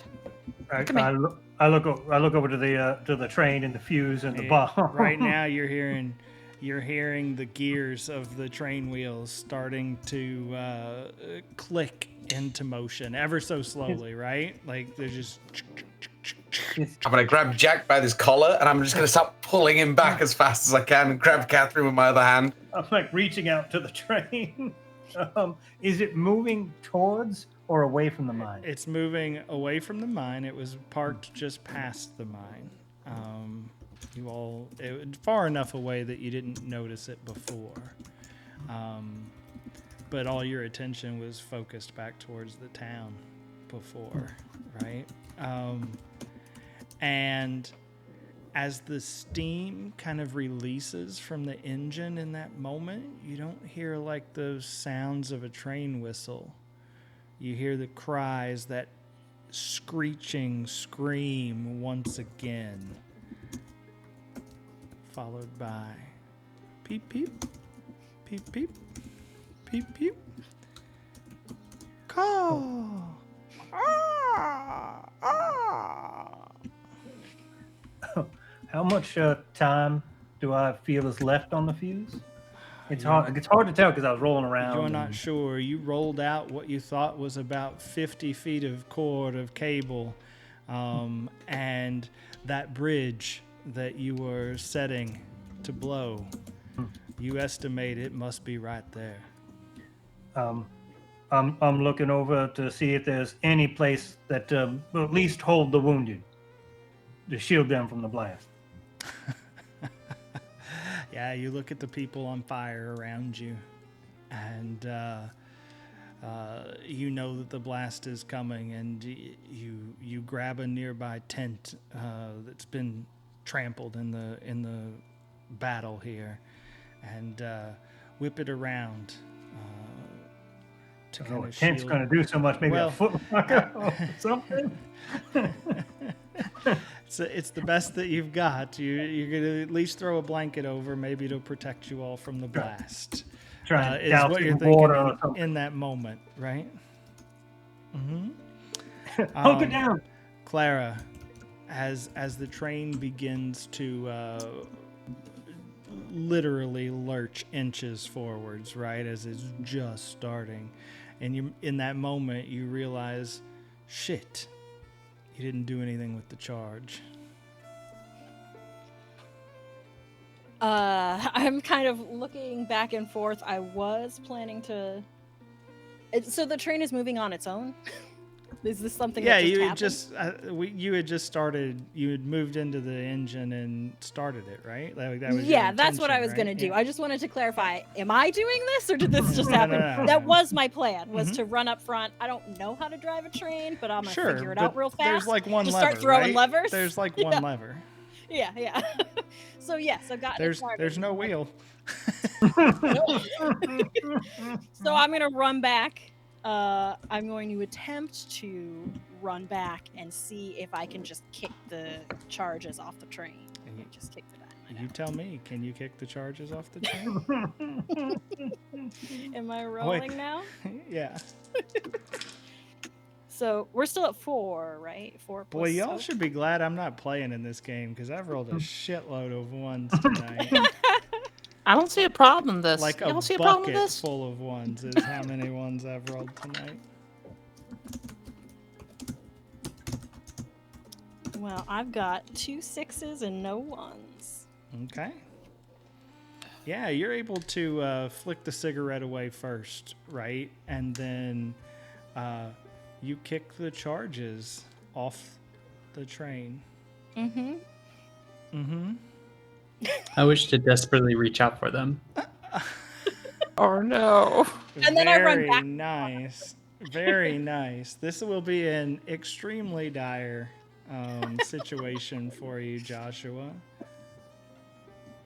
Speaker 2: I look over to the train and the fuse and the bomb.
Speaker 3: Right now, you're hearing the gears of the train wheels starting to click into motion ever so slowly, right? Like they're just.
Speaker 4: I'm going to grab Jack by his collar, and I'm just going to start pulling him back as fast as I can and grab Catherine with my other hand.
Speaker 2: I'm like reaching out to the train. Is it moving towards or away from the mine?
Speaker 3: It's moving away from the mine. It was parked just past the mine. Far enough away that you didn't notice it before. But all your attention was focused back towards the town before, right? And as the steam kind of releases from the engine in that moment, you don't hear like those sounds of a train whistle. You hear the cries, that screeching scream once again, followed by peep peep, peep peep, peep peep. Call. Ah, ah.
Speaker 2: How much time do I feel is left on the fuse? It's hard to tell because I was rolling around.
Speaker 3: You're not sure. You rolled out what you thought was about 50 feet of cord of cable, and that bridge that you were setting to blow. You estimate it must be right there.
Speaker 2: I'm looking over to see if there's any place that will at least hold the wounded, to shield them from the blast.
Speaker 3: Yeah, you look at the people on fire around you, and you know that the blast is coming, and you grab a nearby tent that's been trampled in the battle here, and whip it around. To kind
Speaker 2: A
Speaker 3: of
Speaker 2: tent's
Speaker 3: shield.
Speaker 2: going to do so much. Maybe
Speaker 3: Well,
Speaker 2: a foot locker or something.
Speaker 3: It's the best that you've got. You're going to at least throw a blanket over, maybe to protect you all from the blast.
Speaker 2: Try and
Speaker 3: Is
Speaker 2: douse
Speaker 3: what
Speaker 2: it
Speaker 3: you're
Speaker 2: in
Speaker 3: thinking
Speaker 2: water or something.
Speaker 3: in that moment, right? Mm-hmm.
Speaker 2: Hunker down.
Speaker 3: Clara, as the train begins to literally lurch inches forwards, right, as it's just starting, and you, in that moment, you realize, shit, you didn't do anything with the charge.
Speaker 6: I'm kind of looking back and forth. I was planning to. So the train is moving on its own. Is this something?
Speaker 3: Yeah,
Speaker 6: that
Speaker 3: you
Speaker 6: just
Speaker 3: had you had just started. You had moved into the engine and started it, right? That was
Speaker 6: yeah,
Speaker 3: your
Speaker 6: that's what I was
Speaker 3: intention,
Speaker 6: going to do.
Speaker 3: right?
Speaker 6: I just wanted to clarify: am I doing this, or did this just
Speaker 3: No,
Speaker 6: happen?
Speaker 3: no.
Speaker 6: That was my plan: was
Speaker 3: Mhm.
Speaker 6: to run up front. I don't know how to drive a train, but I'm gonna
Speaker 3: Sure,
Speaker 6: figure it
Speaker 3: but
Speaker 6: out real fast.
Speaker 3: there's like one
Speaker 6: just
Speaker 3: lever,
Speaker 6: start throwing
Speaker 3: right?
Speaker 6: levers.
Speaker 3: There's like one lever.
Speaker 6: Yeah. So yes, I've got.
Speaker 3: There's no wheel.
Speaker 6: So I'm gonna run back. I'm going to attempt to run back and see if I can just kick the charges off the train. Just kick the dynamite.
Speaker 3: You tell me. Can you kick the charges off the train?
Speaker 6: Am I rolling now?
Speaker 3: Yeah.
Speaker 6: So we're still at 4, right? 4 plus.
Speaker 3: Boy, y'all should be glad I'm not playing in this game because I've rolled a shitload of ones tonight.
Speaker 5: I don't see a problem with this.
Speaker 3: Like
Speaker 5: You
Speaker 3: a
Speaker 5: don't see a problem with
Speaker 3: bucket
Speaker 5: this?
Speaker 3: full of ones is how many ones I've rolled tonight.
Speaker 6: Well, I've got 2 6s and no 1s.
Speaker 3: Okay. Yeah, you're able to flick the cigarette away first, right? And then you kick the charges off the train.
Speaker 6: Mm-hmm.
Speaker 3: Mm-hmm.
Speaker 1: I wish to desperately reach out for them.
Speaker 5: Oh no.
Speaker 6: And then I run
Speaker 3: Very
Speaker 6: back.
Speaker 3: nice. Very nice. This will be an extremely dire situation for you, Joshua.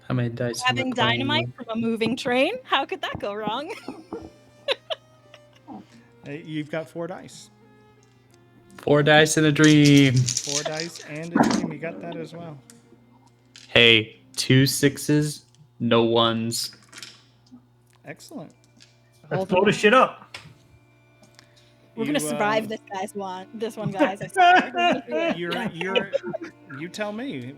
Speaker 1: How many dice? am I
Speaker 6: Having
Speaker 1: playing
Speaker 6: dynamite
Speaker 1: with?
Speaker 6: from a moving train? How could that go wrong?
Speaker 3: You've got 4 dice.
Speaker 1: 4 dice in a dream.
Speaker 3: 4 dice and a dream. You got that as well.
Speaker 1: Hey, 2 6s, no 1s.
Speaker 3: Excellent.
Speaker 2: Let's blow this shit up.
Speaker 6: We're gonna
Speaker 3: You,
Speaker 6: survive this one, guys. I swear. We're gonna do it.
Speaker 3: You tell me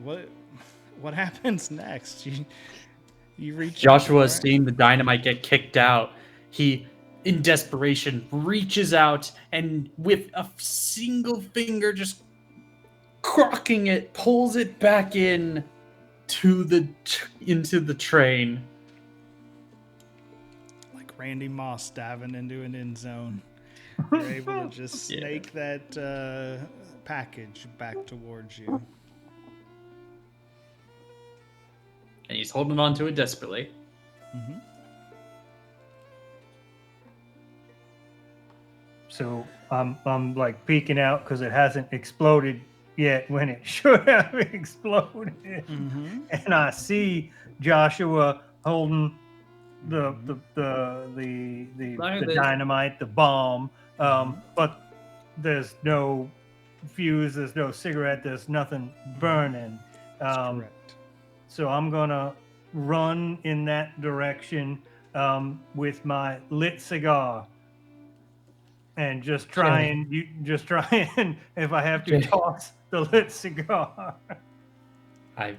Speaker 3: what happens next. You reach.
Speaker 1: Joshua,
Speaker 3: right?
Speaker 1: seeing the dynamite get kicked out, he, in desperation, reaches out and with a single finger just crocking it, pulls it back in into the train.
Speaker 3: Like Randy Moss diving into an end zone. You're able to just snake that package back towards you.
Speaker 1: And he's holding on to it desperately.
Speaker 3: Mm-hmm.
Speaker 2: So I'm like peeking out because it hasn't exploded yet when it should have exploded.
Speaker 3: Mm-hmm.
Speaker 2: And I see Joshua holding the
Speaker 1: Like this.
Speaker 2: dynamite, the bomb, but there's no fuse, there's no cigarette, there's nothing burning.
Speaker 3: That's correct.
Speaker 2: So I'm gonna run in that direction with my lit cigar, and just try and if I have to
Speaker 1: Jay.
Speaker 2: toss the lit cigar.
Speaker 1: I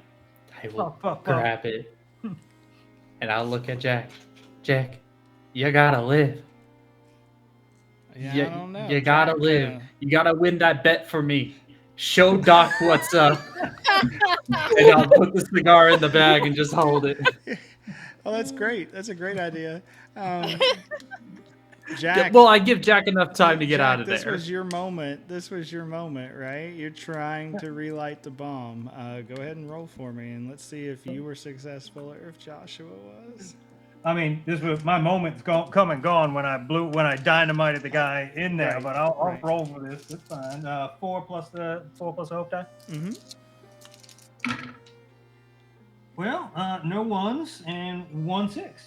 Speaker 1: will
Speaker 2: Puff, puff, puff.
Speaker 1: grab it, and I'll look at Jack. Jack, you gotta live.
Speaker 3: Yeah,
Speaker 1: You,
Speaker 3: I don't know.
Speaker 1: you gotta
Speaker 3: Jack
Speaker 1: live.
Speaker 3: kinda-
Speaker 1: You gotta win that bet for me. Show Doc what's up. And I'll put the cigar in the bag and just hold it.
Speaker 3: Oh, that's great. That's a great idea. Jack.
Speaker 1: Well, I give Jack enough time to get
Speaker 3: Jack,
Speaker 1: out of
Speaker 3: this
Speaker 1: there.
Speaker 3: was your moment. This was your moment, right? You're trying to relight the bomb. Go ahead and roll for me, and let's see if you were successful or if Joshua was.
Speaker 2: I mean, this was my moment's come and gone when I dynamited the guy in there.
Speaker 3: Right,
Speaker 2: But I'll
Speaker 3: right.
Speaker 2: roll for this. It's fine. 4 plus the hope die.
Speaker 3: Mm-hmm.
Speaker 2: Well, no ones and 1 6.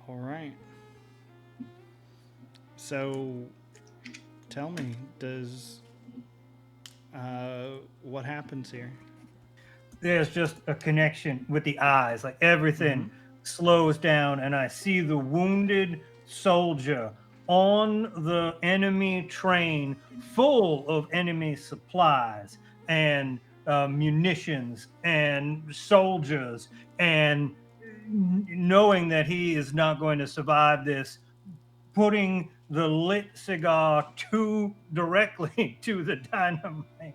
Speaker 3: All right. So, tell me, does what happens here?
Speaker 2: There's just a connection with the eyes. Like everything slows down, and I see the wounded soldier on the enemy train full of enemy supplies and munitions and soldiers, and knowing that he is not going to survive this, putting the lit cigar directly to the dynamite.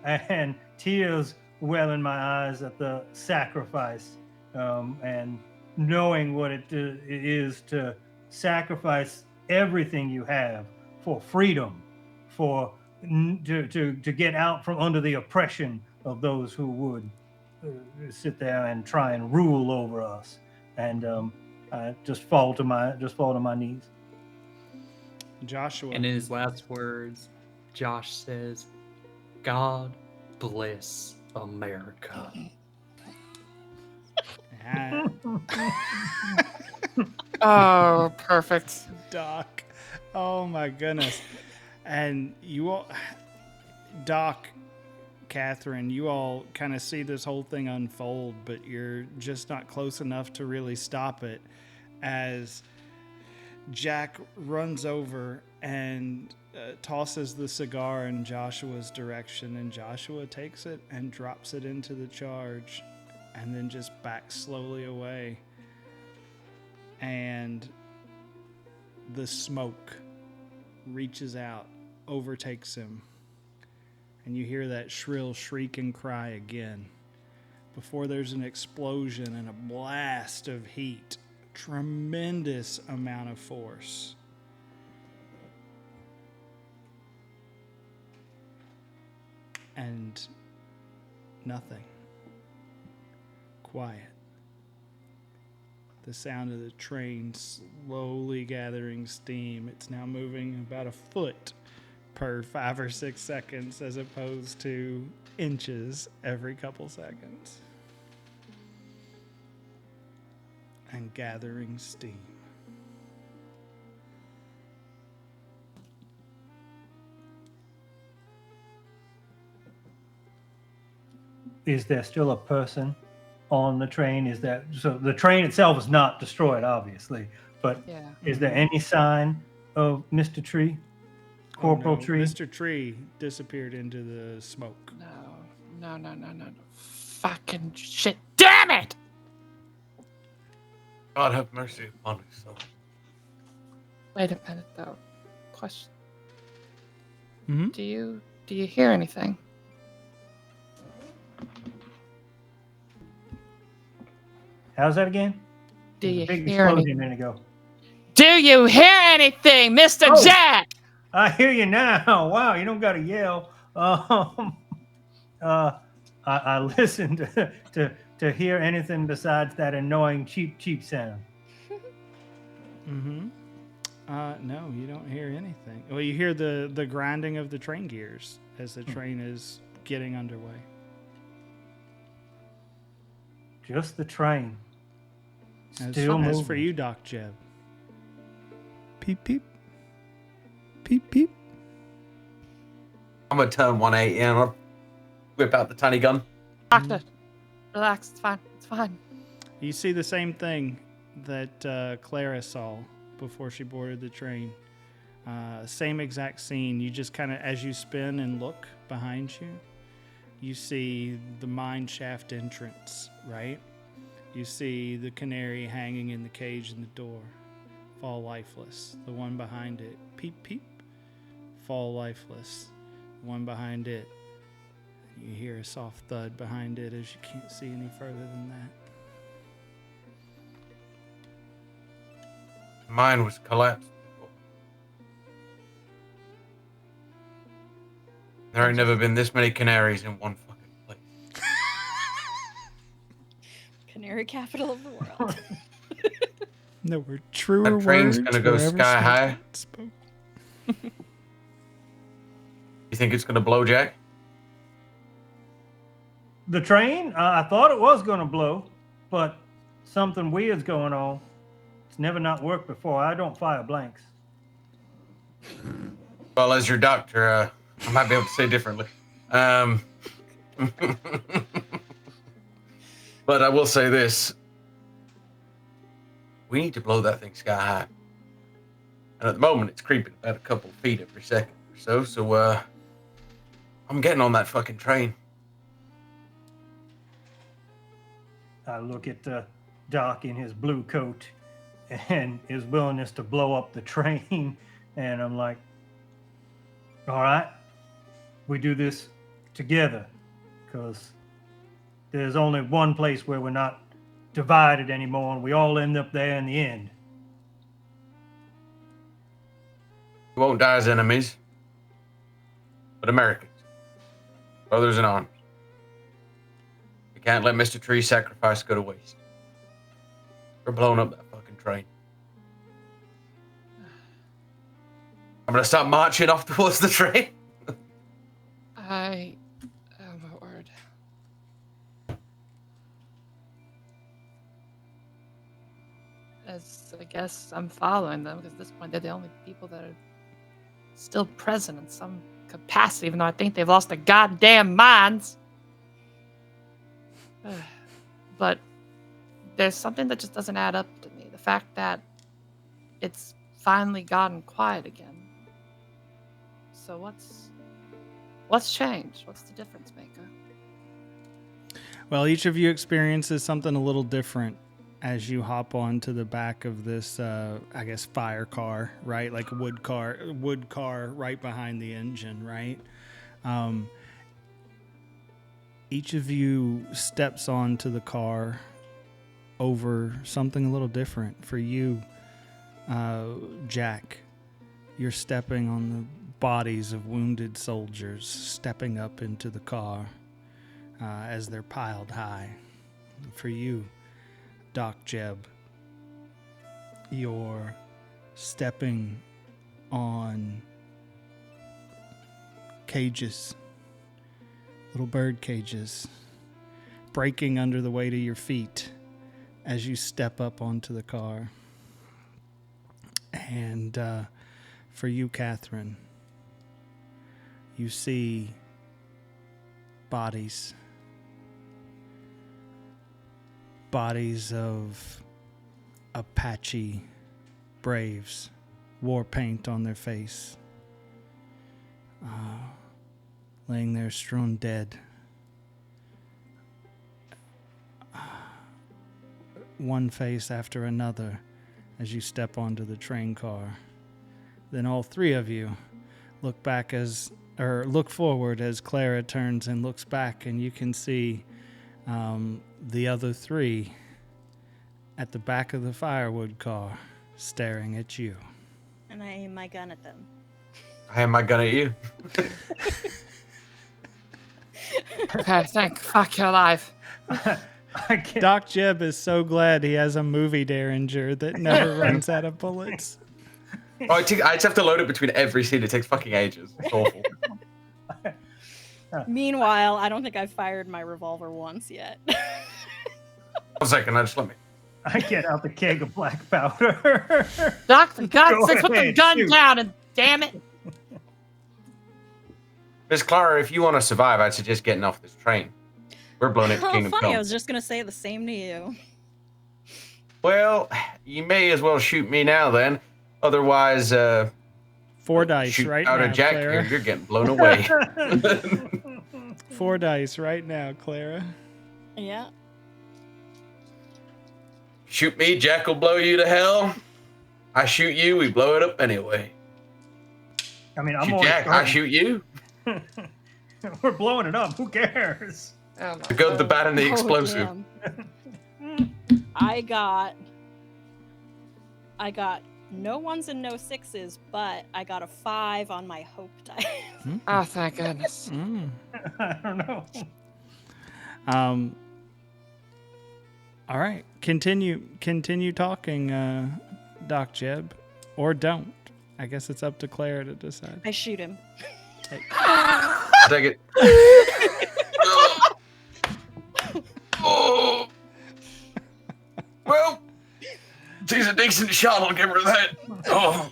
Speaker 2: And tears well in my eyes at the sacrifice, and knowing what it is to sacrifice everything you have for freedom, to get out from under the oppression of those who would sit there and try and rule over us. And I just fall to my knees.
Speaker 3: Joshua.
Speaker 1: And in his last words, Josh says, God bless America.
Speaker 5: Oh, perfect.
Speaker 3: Doc. Oh my goodness. And you all, Doc, Catherine, you all kind of see this whole thing unfold, but you're just not close enough to really stop it as Jack runs over and tosses the cigar in Joshua's direction, and Joshua takes it and drops it into the charge and then just backs slowly away. And the smoke reaches out, overtakes him, and you hear that shrill shriek and cry again before there's an explosion and a blast of heat, tremendous amount of force. And nothing. Quiet. The sound of the train slowly gathering steam. It's now moving about a foot per 5 or 6 seconds as opposed to inches every couple seconds. And gathering steam.
Speaker 2: Is there still a person on the train? Is that so? The train itself is not destroyed, obviously, but
Speaker 5: Yeah.
Speaker 2: is there any sign of Mr. Tree, Corporal Tree?
Speaker 3: Mr. Tree disappeared into the smoke.
Speaker 5: No. Fucking shit. Damn it!
Speaker 4: God have mercy upon his soul.
Speaker 5: Wait a minute, though. Question.
Speaker 3: Mhm.
Speaker 5: Do you hear anything?
Speaker 2: How's that again?
Speaker 5: Do you
Speaker 2: Big
Speaker 5: hear
Speaker 2: explosion a
Speaker 5: anything?
Speaker 2: minute ago.
Speaker 5: Do you hear anything, Mr.
Speaker 2: Oh.
Speaker 5: Jack?
Speaker 2: I hear you now. Wow, you don't got to yell. I listened to hear anything besides that annoying cheap sound.
Speaker 3: Mm-hmm. No, you don't hear anything. Well, you hear the grinding of the train gears as the train is getting underway.
Speaker 2: Just the train.
Speaker 3: As
Speaker 2: Still moving.
Speaker 3: for you, Doc Jeb. Peep, peep. Peep, peep.
Speaker 4: I'm gonna turn 180 and I'll whip out the tiny gun.
Speaker 5: Doctor, relax. It's fine. It's fine.
Speaker 3: You see the same thing that Clara saw before she boarded the train. Same exact scene. You just kind of, as you spin and look behind you, you see the mine shaft entrance, right? You see the canary hanging in the cage in the door, fall lifeless. The one behind it, peep, peep, fall lifeless. The one behind it, you hear a soft thud behind it as you can't see any further than that.
Speaker 4: Mine was collapsed before. There ain't never been this many canaries in one fucking place.
Speaker 6: Canary capital of the world.
Speaker 3: No, we're truer
Speaker 4: That train's
Speaker 3: words
Speaker 4: gonna go
Speaker 3: were ever
Speaker 4: sky high.
Speaker 3: spoken.
Speaker 4: You think it's gonna blow, Jack?
Speaker 2: The train? I thought it was going to blow, but something weird's going on. It's never not worked before. I don't fire blanks.
Speaker 4: Well, as your doctor, I might be able to say differently. But I will say this. We need to blow that thing sky high. And at the moment, it's creeping about a couple feet every second or so. So, I'm getting on that fucking train.
Speaker 2: I look at Doc in his blue coat and his willingness to blow up the train. And I'm like, all right, we do this together, because there's only one place where we're not divided anymore, and we all end up there in the end.
Speaker 4: We won't die as enemies, but Americans, brothers in arms. We can't let Mr. Tree's sacrifice go to waste. We're blowing up that fucking train. I'm gonna start marching off towards the train.
Speaker 5: I am a word. As I guess I'm following them, because at this point they're the only people that are still present in some capacity, even though I think they've lost their goddamn minds. But there's something that just doesn't add up to me. The fact that it's finally gotten quiet again. So what's changed? What's the difference maker?
Speaker 3: Well, each of you experiences something a little different as you hop onto the back of this, I guess, fire car, right? Like a wood car right behind the engine, right? Each of you steps onto the car over something a little different. For you, Jack, you're stepping on the bodies of wounded soldiers, stepping up into the car as they're piled high. For you, Doc Jeb, you're stepping on cages, little bird cages, breaking under the weight of your feet as you step up onto the car. And for you, Catherine, you see bodies of Apache braves, war paint on their face, laying there strewn dead. One face after another as you step onto the train car. Then all three of you look forward as Clara turns and looks back, and you can see the other three at the back of the firewood car staring at you.
Speaker 6: And I aim my gun at them.
Speaker 4: I am my gun at you.
Speaker 5: Okay, thank fuck you're alive.
Speaker 3: Doc Jeb is so glad he has a movie Derringer that never runs out of bullets.
Speaker 4: Oh, I just have to load it between every scene. It takes fucking ages. It's awful.
Speaker 6: Meanwhile, I don't think I've fired my revolver once yet.
Speaker 4: 1 second, just let me.
Speaker 2: I get out the keg of black powder.
Speaker 5: Doc, for God's
Speaker 2: Go
Speaker 5: sakes, put the
Speaker 2: ahead,
Speaker 5: gun
Speaker 2: shoot.
Speaker 5: down and damn it.
Speaker 4: Miss Clara, if you want to survive, I'd suggest getting off this train. We're blown into
Speaker 6: Oh,
Speaker 4: Kingdom
Speaker 6: funny.
Speaker 4: Come.
Speaker 6: I was just gonna say the same to you.
Speaker 4: Well, you may as well shoot me now then. Otherwise,
Speaker 3: 4 dice
Speaker 4: shoot
Speaker 3: right
Speaker 4: out
Speaker 3: now,
Speaker 4: of Jack,
Speaker 3: Clara.
Speaker 4: you're getting blown away.
Speaker 3: 4 dice right now, Clara.
Speaker 6: Yeah.
Speaker 4: Shoot me, Jack will blow you to hell. I shoot you, we blow it up anyway.
Speaker 2: I mean, I'm
Speaker 4: Shoot
Speaker 2: always
Speaker 4: Jack, I shoot you.
Speaker 2: We're blowing it up. Who cares?
Speaker 5: Oh
Speaker 4: The good, the bad, and the
Speaker 6: Oh,
Speaker 4: explosive.
Speaker 6: damn. I got no 1s and no 6s, but I got a 5 on my hope dice.
Speaker 5: Oh, thank goodness.
Speaker 2: I don't know.
Speaker 3: All right, continue talking, Doc Jeb, or don't. I guess it's up to Clara to decide.
Speaker 6: I shoot him.
Speaker 4: Take it. Oh. Well, she's a decent shot, I'll give her that. Oh.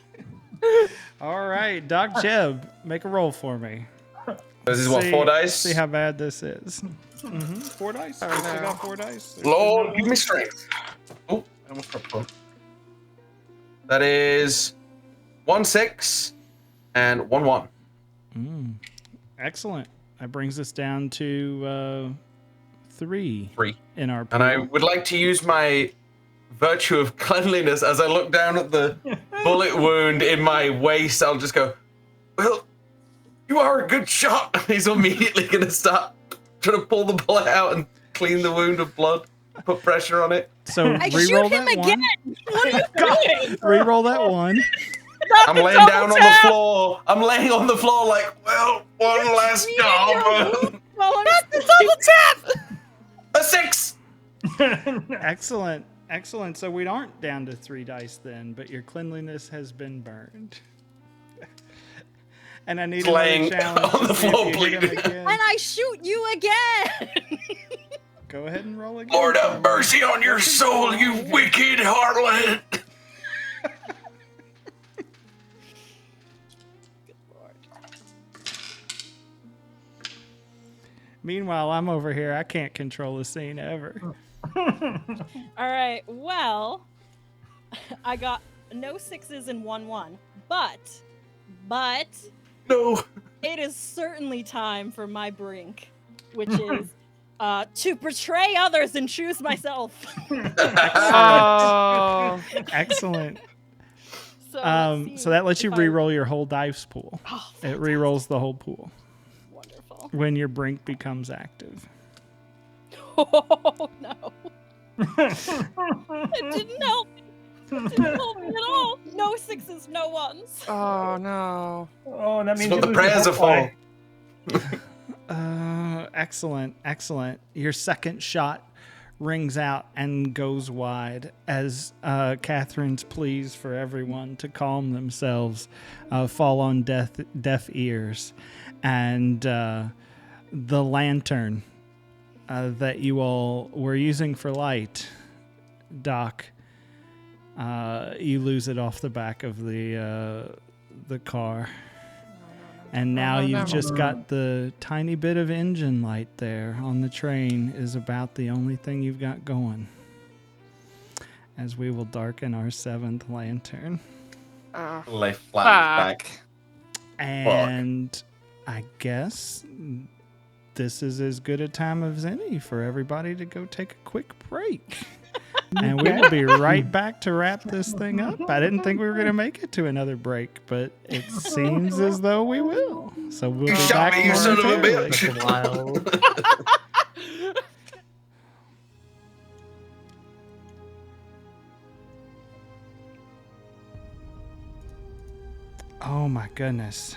Speaker 3: All right, Doc Jeb, make a roll for me.
Speaker 4: This is what, 4 dice?
Speaker 3: See how bad this is. 4 dice.
Speaker 5: Oh,
Speaker 3: I
Speaker 5: no.
Speaker 3: got 4 dice.
Speaker 4: Lord, give me strength. Oh, I almost dropped one. That is 1 6 and 1 1.
Speaker 3: Excellent. That brings us down to 3
Speaker 4: 3.
Speaker 3: in our
Speaker 4: And I
Speaker 3: pool.
Speaker 4: would like to use my virtue of cleanliness as I look down at the bullet wound in my waist. I'll just go, well, you are a good shot. He's immediately going to start trying to pull the bullet out and clean the wound of blood, put pressure on it.
Speaker 3: So
Speaker 6: I
Speaker 3: re-roll
Speaker 6: shoot him
Speaker 3: that
Speaker 6: again.
Speaker 3: one.
Speaker 6: What are you doing?
Speaker 3: Re-roll that one.
Speaker 4: I'm laying down on the floor. I'm laying on the floor like, well, one last job.
Speaker 6: Well,
Speaker 4: A 6.
Speaker 3: Excellent. Excellent. So we aren't down to 3 dice then, but your cleanliness has been burned. And I need
Speaker 4: It's laying
Speaker 3: another challenge
Speaker 4: on
Speaker 3: to
Speaker 4: the
Speaker 3: see if
Speaker 4: floor
Speaker 3: you hit him
Speaker 4: bleeding.
Speaker 3: again.
Speaker 6: and I shoot you again.
Speaker 3: Go ahead and roll again.
Speaker 4: Lord have mercy on your soul, you wicked harlot.
Speaker 3: Meanwhile, I'm over here. I can't control the scene ever.
Speaker 6: All right. Well, I got no 6s and 1 1, but
Speaker 4: No.
Speaker 6: it is certainly time for my brink, which is to betray others and choose myself.
Speaker 5: Oh.
Speaker 3: Excellent.
Speaker 6: So, let's see
Speaker 3: So that lets you
Speaker 6: if I-
Speaker 3: re-roll your whole dice pool.
Speaker 6: Oh,
Speaker 3: It re-rolls the whole pool
Speaker 6: wonderful.
Speaker 3: when your brink becomes active.
Speaker 6: Oh no! It didn't help. It didn't help me at all. No 6s, no 1s.
Speaker 5: Oh, no.
Speaker 2: Oh, that means
Speaker 4: But
Speaker 2: you
Speaker 4: the
Speaker 2: lose
Speaker 4: prayers
Speaker 2: your
Speaker 4: are
Speaker 2: hope
Speaker 4: full.
Speaker 2: die.
Speaker 3: Excellent, excellent. Your second shot rings out and goes wide as Catherine's pleas for everyone to calm themselves fall on deaf ears. And the lantern that you all were using for light, Doc, you lose it off the back of the car. And now you've just got the tiny bit of engine light there on the train is about the only thing you've got going. As we will darken our 7th lantern.
Speaker 5: Oh,
Speaker 4: Lay flat on his back.
Speaker 3: And I guess this is as good a time as any for everybody to go take a quick break. And we will be right back to wrap this thing up. I didn't think we were going to make it to another break, but it seems as though we will. So we'll
Speaker 4: You
Speaker 3: be
Speaker 4: shot
Speaker 3: back
Speaker 4: me, you son of a
Speaker 3: momentarily.
Speaker 4: bitch.
Speaker 1: Wild.
Speaker 3: Oh my goodness.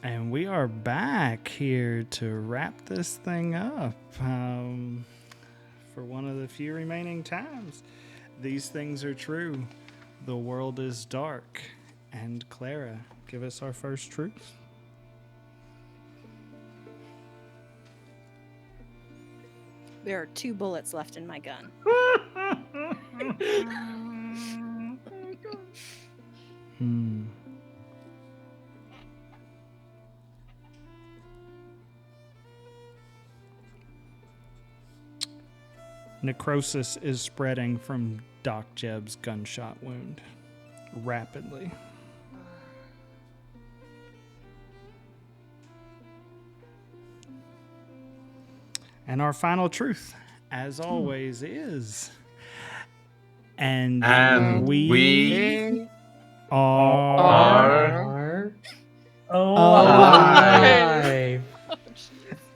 Speaker 3: And we are back here to wrap this thing up for one of the few remaining times. These things are true. The world is dark. And Clara, give us our first truth.
Speaker 6: There are 2 bullets left in my gun.
Speaker 3: Necrosis is spreading from Doc Jeb's gunshot wound rapidly. And our final truth, as always, is... And
Speaker 4: we
Speaker 3: are
Speaker 1: alive.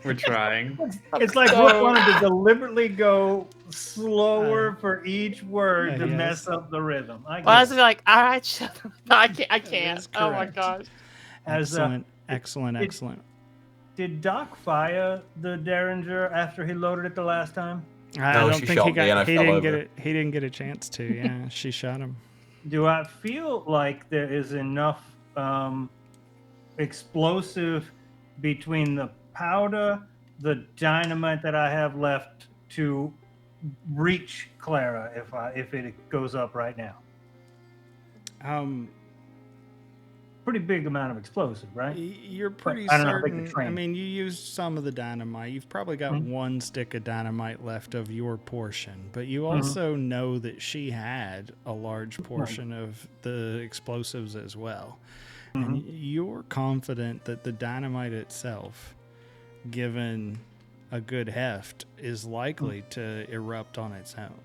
Speaker 1: We're trying.
Speaker 2: It's like we wanted to deliberately go slower for each word to mess up the rhythm.
Speaker 5: Well, I was like, all right, shut up. I can't. Oh my
Speaker 3: correct.
Speaker 5: gosh.
Speaker 3: Excellent.
Speaker 2: Did Doc fire the Derringer after he loaded it the last time?
Speaker 3: I
Speaker 4: No,
Speaker 3: don't
Speaker 4: she
Speaker 3: think
Speaker 4: shot
Speaker 3: he
Speaker 4: me and I
Speaker 3: got. He
Speaker 4: fell
Speaker 3: didn't get
Speaker 4: over.
Speaker 3: it. He didn't get a chance to. Yeah, she shot him.
Speaker 2: Do I feel like there is enough explosive between the powder, the dynamite that I have left to reach Clara if it goes up right now? Pretty big amount of explosive, right?
Speaker 3: You're pretty
Speaker 2: I don't know how big the
Speaker 3: certain.
Speaker 2: train
Speaker 3: I
Speaker 2: is.
Speaker 3: mean, you used some of the dynamite. You've probably got one stick of dynamite left of your portion, but you also know that she had a large portion of the explosives as well. And you're confident that the dynamite itself, given a good heft, is likely to erupt on its own.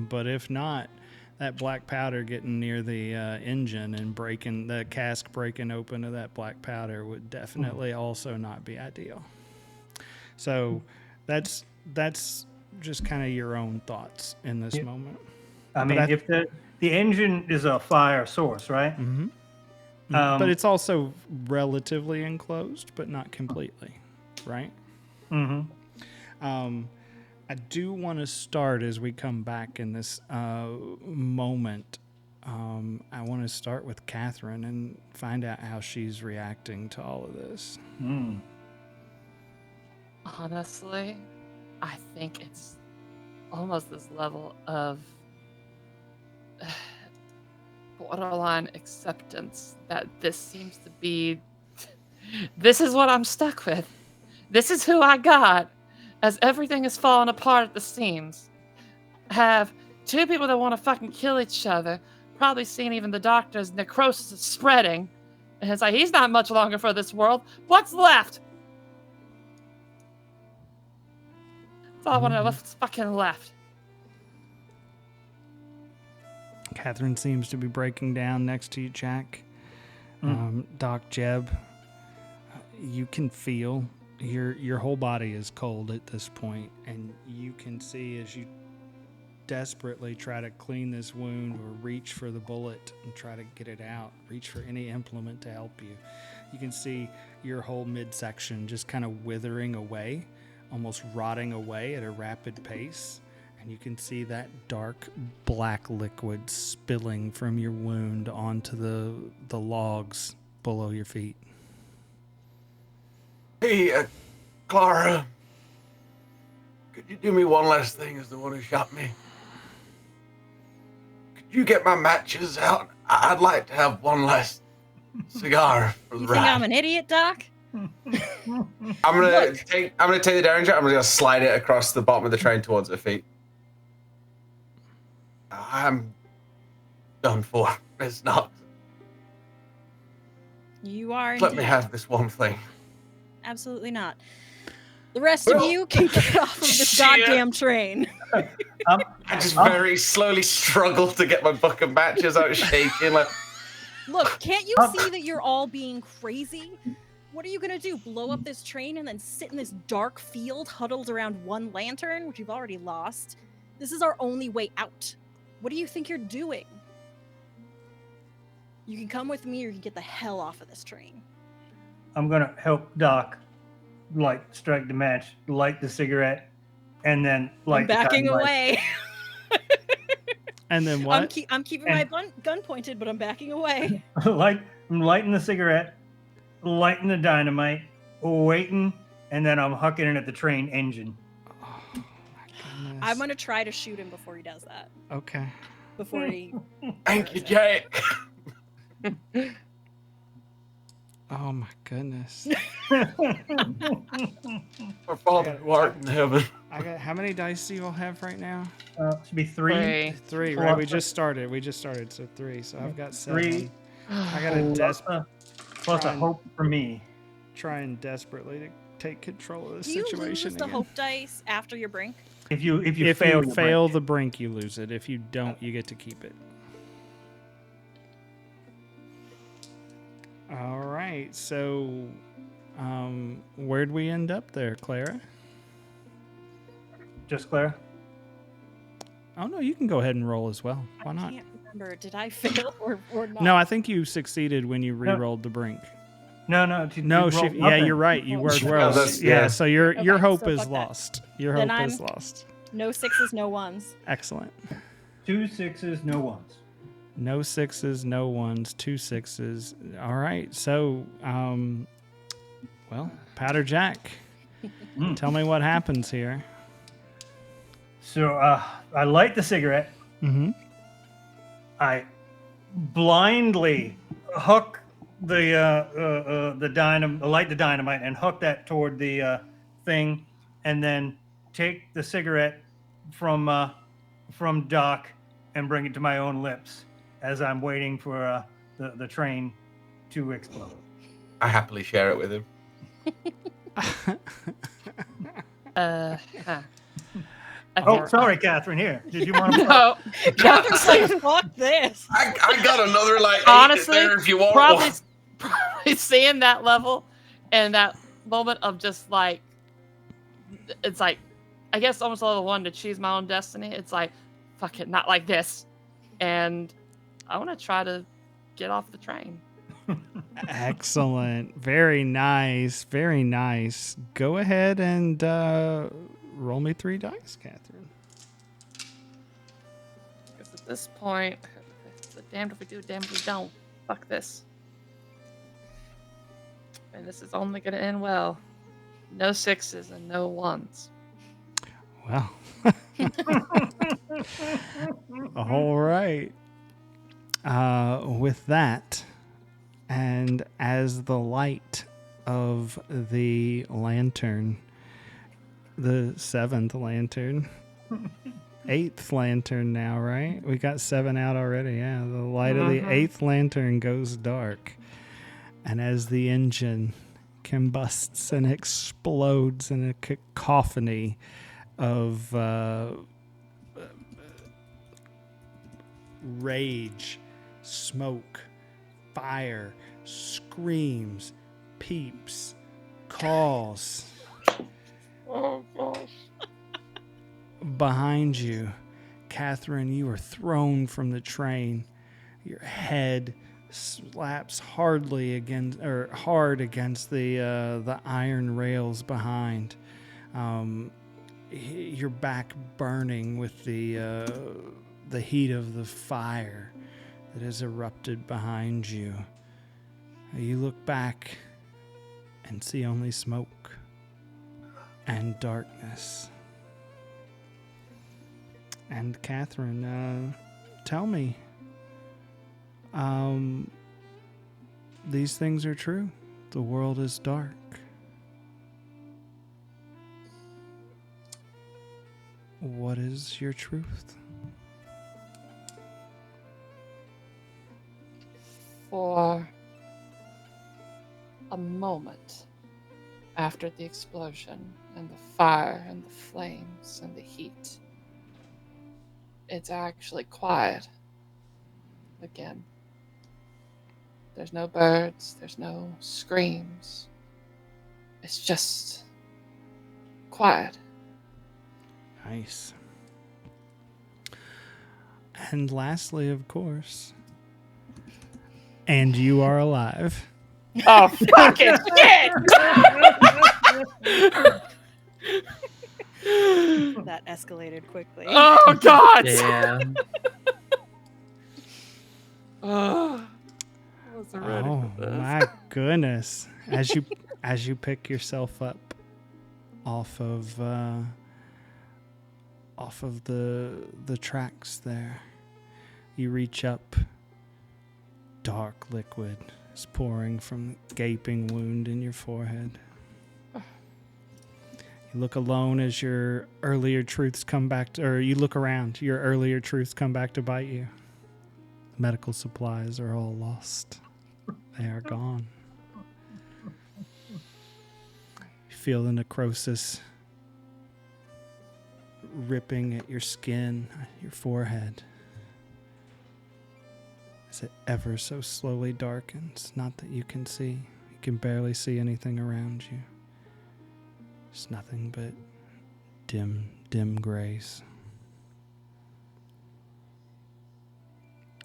Speaker 3: But if not, that black powder getting near the engine and breaking the cask, breaking open of that black powder would definitely also not be ideal. So that's just kind of your own thoughts in this moment.
Speaker 2: I mean, if the engine is a fire source, right?
Speaker 3: But it's also relatively enclosed, but not completely, right? I do want to start as we come back in this moment. I want to start with Catherine and find out how she's reacting to all of this.
Speaker 5: Honestly, I think it's almost this level of borderline acceptance that this seems to be. This is what I'm stuck with. This is who I got. As everything is falling apart at the seams. I have 2 people that want to fucking kill each other. Probably seen even the doctor's necrosis is spreading. And it's like, he's not much longer for this world. What's left? That's all I want to know. What's fucking left?
Speaker 3: Catherine seems to be breaking down next to you, Jack. Doc Jeb, you can feel your whole body is cold at this point, and you can see as you desperately try to clean this wound or reach for the bullet and try to get it out, reach for any implement to help you. You can see your whole midsection just kind of withering away, almost rotting away at a rapid pace. And you can see that dark black liquid spilling from your wound onto the logs below your feet.
Speaker 4: Hey, Clara, could you do me one last thing as the one who shot me? Could you get my matches out? I'd like to have one last cigar for the
Speaker 6: You
Speaker 4: ride.
Speaker 6: think I'm an idiot, Doc?
Speaker 4: I'm gonna take the Derringer. I'm gonna slide it across the bottom of the train towards her feet. I'm done for. It's not.
Speaker 6: You are
Speaker 4: Let me
Speaker 6: indeed.
Speaker 4: have this one thing.
Speaker 6: Absolutely not. The rest of you can get off of this goddamn train.
Speaker 4: I just very slowly struggle to get my book of matches out, shaking. Like,
Speaker 6: Look, can't you see that you're all being crazy? What are you gonna do? Blow up this train and then sit in this dark field huddled around one lantern, which you've already lost? This is our only way out. What do you think you're doing? You can come with me or you can get the hell off of this train.
Speaker 2: I'm gonna help Doc strike the match, light the cigarette, and then light
Speaker 6: I'm backing
Speaker 2: the dynamite.
Speaker 6: away.
Speaker 3: And then what?
Speaker 6: I'm keeping my gun pointed, but I'm backing away.
Speaker 2: I'm lighting the cigarette, lighting the dynamite, waiting, and then I'm hucking it at the train engine.
Speaker 3: Oh, my goodness.
Speaker 6: I'm gonna try to shoot him before he does that.
Speaker 3: Okay.
Speaker 6: Before he.
Speaker 4: Thank you, Jack.
Speaker 3: Oh my goodness.
Speaker 4: Our Father who art in heaven.
Speaker 3: I got how many dice do you all have right now?
Speaker 2: Should be three.
Speaker 3: Three, right? We just started, so 3. So I've got 7.
Speaker 2: Three.
Speaker 3: I got a
Speaker 2: Plus a hope for me.
Speaker 3: trying desperately to take control of the
Speaker 6: Do you
Speaker 3: situation
Speaker 6: lose the
Speaker 3: again.
Speaker 6: hope dice after your brink?
Speaker 2: If you
Speaker 3: If
Speaker 2: fail,
Speaker 3: you fail the brink, you lose it. If you don't, you get to keep it. All right. So, where'd we end up there, Clara?
Speaker 2: just Clara.
Speaker 3: Oh no, you can go ahead and roll as well. Why not?
Speaker 6: I can't remember. Did I fail or not?
Speaker 3: No, I think you succeeded when you re-rolled the brink.
Speaker 2: No,
Speaker 3: No,
Speaker 2: you rolled
Speaker 3: yeah,
Speaker 2: nothing.
Speaker 3: you're right. You were
Speaker 6: She
Speaker 3: well.
Speaker 4: failed.
Speaker 3: Yeah,
Speaker 4: Yeah.
Speaker 3: so your
Speaker 6: Okay,
Speaker 3: hope
Speaker 6: so
Speaker 3: is
Speaker 6: fuck that.
Speaker 3: lost. Your
Speaker 6: Then
Speaker 3: hope is
Speaker 6: I'm-
Speaker 3: lost.
Speaker 6: No 6s, no 1s.
Speaker 3: Excellent.
Speaker 2: 2 6s, no 1s.
Speaker 3: No 6s, no 1s, 2 6s. All right. So, well, Powder Jack, tell me what happens here.
Speaker 2: So I light the cigarette.
Speaker 3: Mm-hmm.
Speaker 2: I blindly hook the dynamite, light the dynamite, and hook that toward the thing, and then take the cigarette from Doc and bring it to my own lips as I'm waiting for the train to explode.
Speaker 4: I happily share it with him.
Speaker 5: Huh.
Speaker 2: Oh, sorry, Catherine. Here, did you want to?
Speaker 5: No,
Speaker 6: Catherine's like, fuck this.
Speaker 4: I got another like
Speaker 5: honestly,
Speaker 4: 8 there if you want
Speaker 5: probably,
Speaker 4: one.
Speaker 5: probably seeing that level and that moment of just like, it's like, I guess almost level 1 to choose my own destiny. It's like, fuck it, not like this. And I want to try to get off the train.
Speaker 3: Excellent. Very nice. Very nice. Go ahead and roll me 3 dice, Catherine.
Speaker 5: Because at this point, it's a damned if we do, damned if we don't. Fuck this. And this is only going to end well. No 6s and no 1s.
Speaker 3: Well. All right. With that, and as the light of the lantern, the 7th lantern, 8th lantern now, right? We got 7 out already. Yeah, the light of the 8th lantern goes dark. And as the engine combusts and explodes in a cacophony of rage, smoke, fire, screams, peeps, calls.
Speaker 5: Oh, gosh.
Speaker 3: Behind you, Catherine, you are thrown from the train. Your head slaps hard against the iron rails behind. Your back burning with the heat of the fire that has erupted behind you. You look back and see only smoke and darkness. And Catherine, tell me, these things are true. The world is dark. What is your truth?
Speaker 5: For a moment after the explosion and the fire and the flames and the heat, it's actually quiet again. There's no birds, there's no screams. It's just quiet.
Speaker 3: Nice. And lastly, of course, And you are alive.
Speaker 5: Oh, fucking shit!
Speaker 6: That escalated quickly.
Speaker 5: Oh, God!
Speaker 1: Yeah.
Speaker 5: Oh, I wasn't ready
Speaker 3: Oh
Speaker 5: for this.
Speaker 3: my goodness! As you pick yourself up off of the tracks there, you reach up. Dark liquid is pouring from the gaping wound in your forehead. You look alone as your earlier truths come back to, or you look around, your earlier truths come back to bite you. Medical supplies are all lost. They are gone. You feel the necrosis ripping at your skin, your forehead. As it ever so slowly darkens, not that you can see. You can barely see anything around you. It's nothing but dim grays.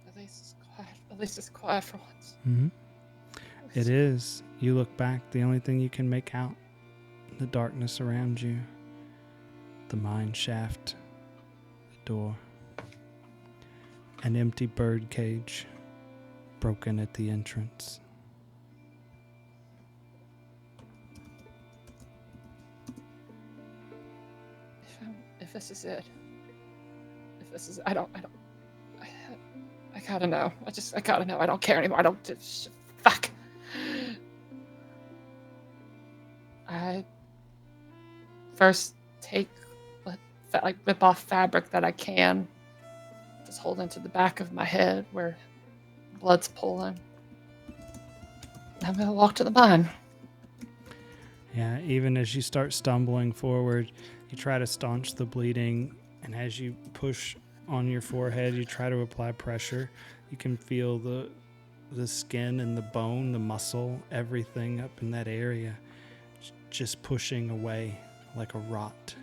Speaker 5: At least it's quiet. At least it's quiet for once.
Speaker 3: Mm-hmm. It is. You look back, the only thing you can make out, the darkness around you, the mine shaft, the door, an empty bird cage broken at the entrance.
Speaker 5: If this is it, I gotta know. I gotta know. I don't care anymore. Fuck. I first rip off fabric that I can. Just hold into the back of my head where blood's pooling. I'm gonna walk to the mine.
Speaker 3: Yeah, even as you start stumbling forward, you try to staunch the bleeding, and as you push on your forehead, you try to apply pressure. You can feel the skin and the bone, the muscle, everything up in that area just pushing away like a rot.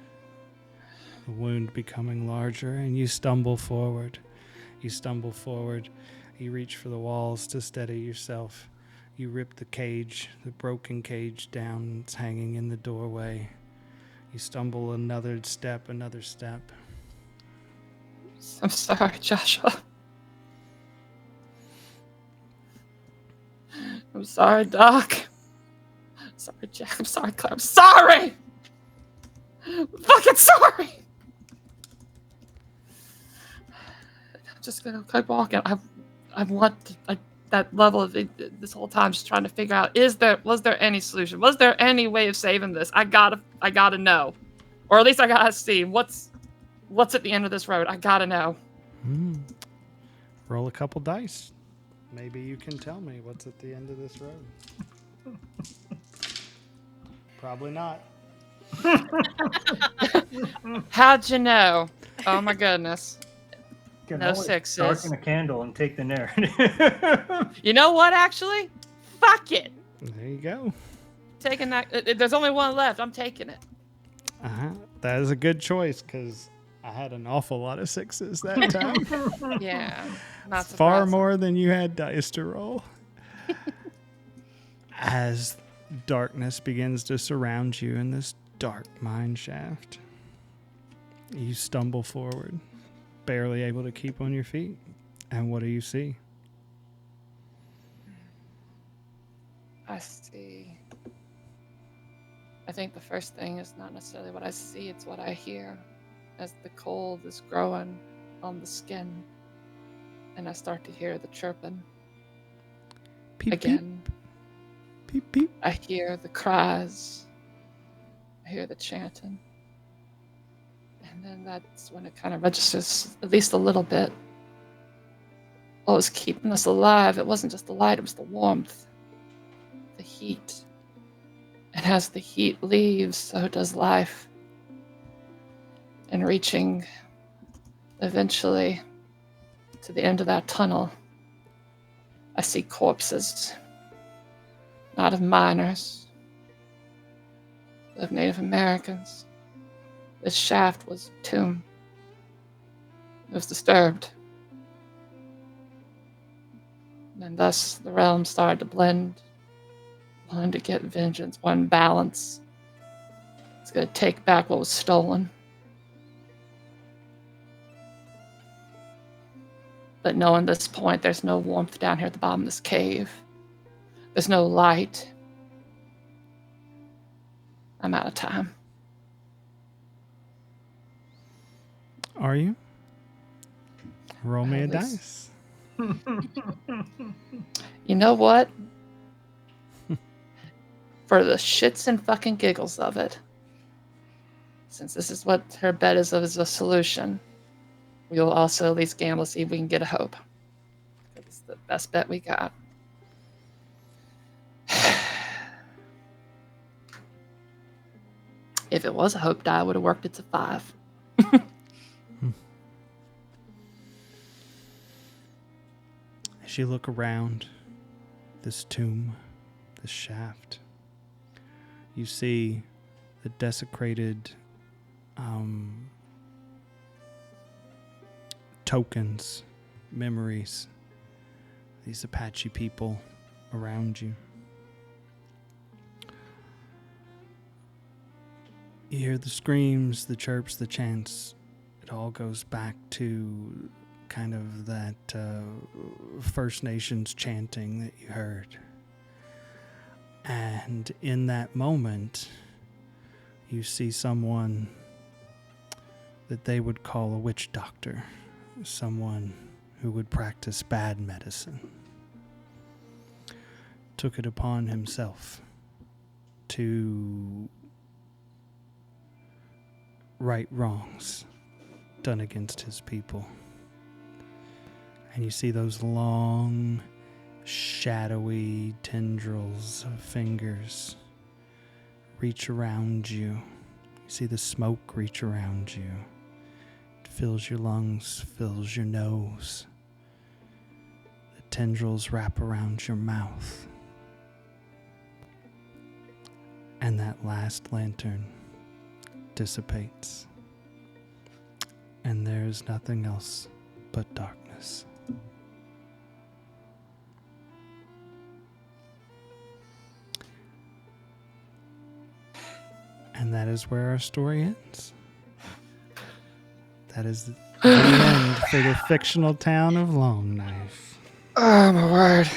Speaker 3: The wound becoming larger, and you stumble forward. You reach for the walls to steady yourself. You rip the cage, the broken cage down. It's hanging in the doorway. You stumble another step.
Speaker 5: I'm sorry, Joshua. I'm sorry, Doc. I'm sorry, Jack. I'm sorry, Clara. I'm sorry! I'm fucking sorry! I'm just gonna keep walking. I want that level of this whole time just trying to figure out, was there any solution? Was there any way of saving this? I gotta know. Or at least I gotta see what's at the end of this road. I gotta know.
Speaker 3: Roll a couple dice. Maybe you can tell me what's at the end of this road. Probably not.
Speaker 5: How'd you know? Oh my goodness.
Speaker 2: Can
Speaker 5: No
Speaker 2: always
Speaker 5: sixes.
Speaker 2: darken a candle and take the narrative.
Speaker 5: You know what, actually? Fuck it.
Speaker 3: There you go.
Speaker 5: Taking that. There's only one left. I'm taking it.
Speaker 3: That is a good choice, because I had an awful lot of sixes that time.
Speaker 5: Yeah. Not
Speaker 3: Far
Speaker 5: surprising.
Speaker 3: more than you had dice to roll. As darkness begins to surround you in this dark mine shaft, you stumble forward, barely able to keep on your feet. And what do you see?
Speaker 5: I see. I think the first thing is not necessarily what I see, it's what I hear as the cold is growing on the skin. And I start to hear the chirping.
Speaker 3: Peep,
Speaker 5: Again.
Speaker 3: Peep, peep.
Speaker 5: I hear the cries. I hear the chanting. And then that's when it kind of registers at least a little bit. What was keeping us alive, it wasn't just the light, it was the warmth, the heat. And as the heat leaves, so does life. And reaching eventually to the end of that tunnel, I see corpses. Not of miners, but of Native Americans. This shaft was a tomb. It was disturbed. And thus the realms started to blend. One to get vengeance, one balance. It's going to take back what was stolen. But knowing this point, there's no warmth down here at the bottom of this cave. There's no light. I'm out of time.
Speaker 3: Are you? Roll me a
Speaker 5: This-
Speaker 3: dice.
Speaker 5: You know what? For the shits and fucking giggles of it, since this is what her bet is as a solution, we will also at least gamble to see if we can get a hope. It's the best bet we got. If it was a hope die, I would have worked it to 5.
Speaker 3: As you look around this tomb, this shaft, you see the desecrated tokens, memories, these Apache people around you. You hear the screams, the chirps, the chants. It all goes back to kind of that First Nations chanting that you heard. And in that moment, you see someone that they would call a witch doctor, someone who would practice bad medicine. Took it upon himself to right wrongs done against his people. And you see those long, shadowy tendrils of fingers reach around you. You see the smoke reach around you. It fills your lungs, fills your nose. The tendrils wrap around your mouth. And that last lantern dissipates. And there's nothing else but darkness. And that is where our story ends. That is the end for the fictional town of Longknife.
Speaker 5: Oh, my word.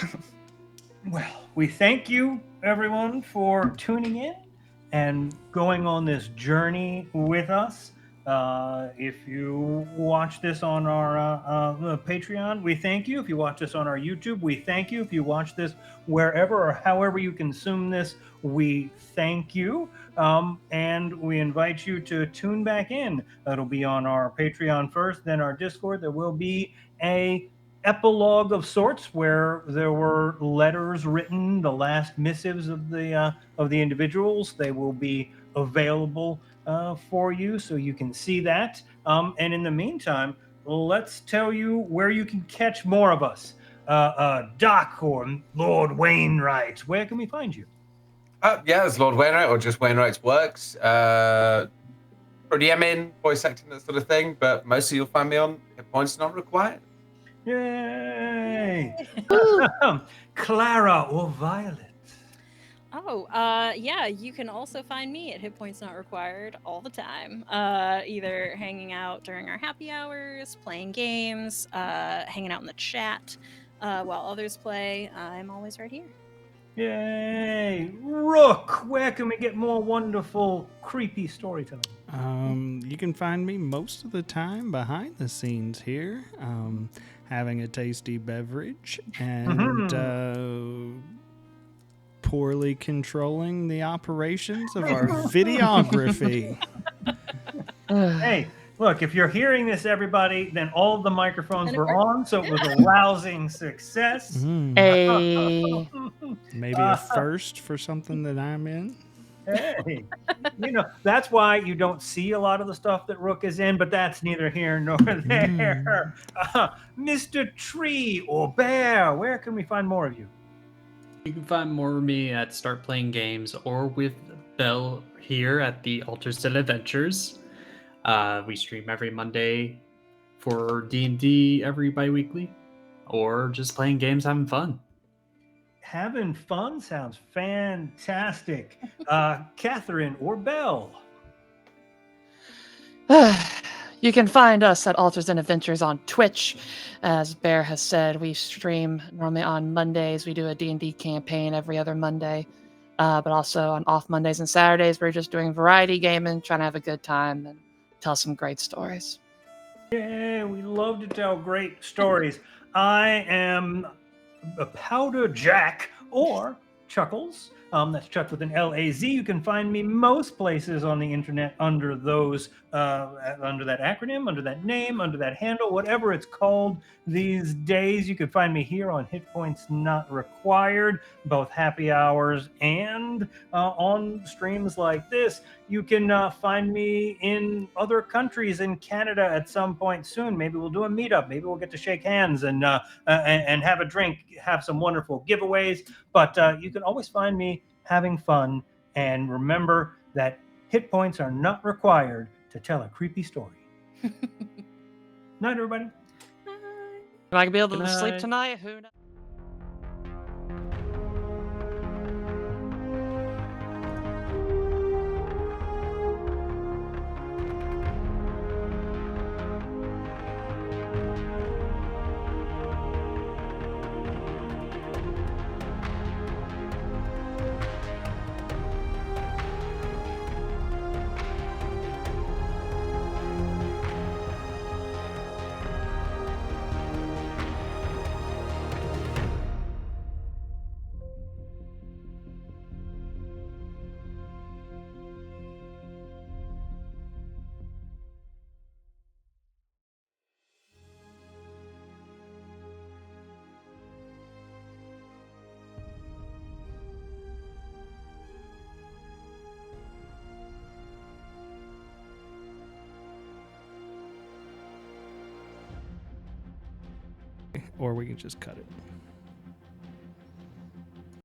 Speaker 2: Well, we thank you, everyone, for tuning in and going on this journey with us. If you watch this on our Patreon, we thank you. If you watch this on our YouTube, we thank you. If you watch this wherever or however you consume this, we thank you. And we invite you to tune back in. It'll be on our Patreon first, then our Discord. There will be a epilogue of sorts where there were letters written, the last missives of the individuals. They will be available for you, so you can see that. And in the meantime, let's tell you where you can catch more of us. Doc or Lord Wainwright, where can we find you?
Speaker 4: Yeah, it's Lord Wainwright or just Wainwright's works. DMing, voice acting, that sort of thing. But mostly you'll find me on Hit Points Not Required.
Speaker 2: Yay! Clara or Violet?
Speaker 6: Oh, yeah, you can also find me at Hit Points Not Required all the time. Either hanging out during our happy hours, playing games, hanging out in the chat while others play. I'm always right here.
Speaker 2: Yay! Rook, where can we get more wonderful, creepy storytelling?
Speaker 3: You can find me most of the time behind the scenes here, having a tasty beverage and poorly controlling the operations of our videography.
Speaker 2: Hey, look, if you're hearing this, everybody, then all of the microphones were on, so it was a rousing success.
Speaker 5: Hey.
Speaker 3: Maybe a first for something that I'm in.
Speaker 2: Hey, that's why you don't see a lot of the stuff that Rook is in, but that's neither here nor there. Mr. Tree or Bear, where can we find more of you?
Speaker 1: You can find more of me at Start Playing Games or with Belle here at the Alter Still Adventures. We stream every Monday for D&D every bi-weekly. or just playing games, having fun.
Speaker 2: Having fun sounds fantastic. Catherine or Belle?
Speaker 5: You can find us at Altars and Adventures on Twitch. As Bear has said, we stream normally on Mondays. We do a D&D campaign every other Monday. But also on off Mondays and Saturdays, we're just doing variety gaming, trying to have a good time and tell some great stories.
Speaker 2: Yeah, we love to tell great stories. I am a Powder Jack or Chuckles. That's Chuck with an L-A-Z. You can find me most places on the internet under those, under that acronym, under that name, under that handle, whatever it's called these days. You can find me here on Hit Points Not Required, both happy hours and on streams like this. You can find me in other countries, in Canada at some point soon. Maybe we'll do a meetup. Maybe we'll get to shake hands and have a drink, have some wonderful giveaways. But you can always find me having fun. And remember that hit points are not required to tell a creepy story. Night, everybody.
Speaker 5: Am I going to be able to
Speaker 1: Good
Speaker 5: sleep
Speaker 1: night.
Speaker 5: tonight? Who knows?
Speaker 3: Or we can just cut it.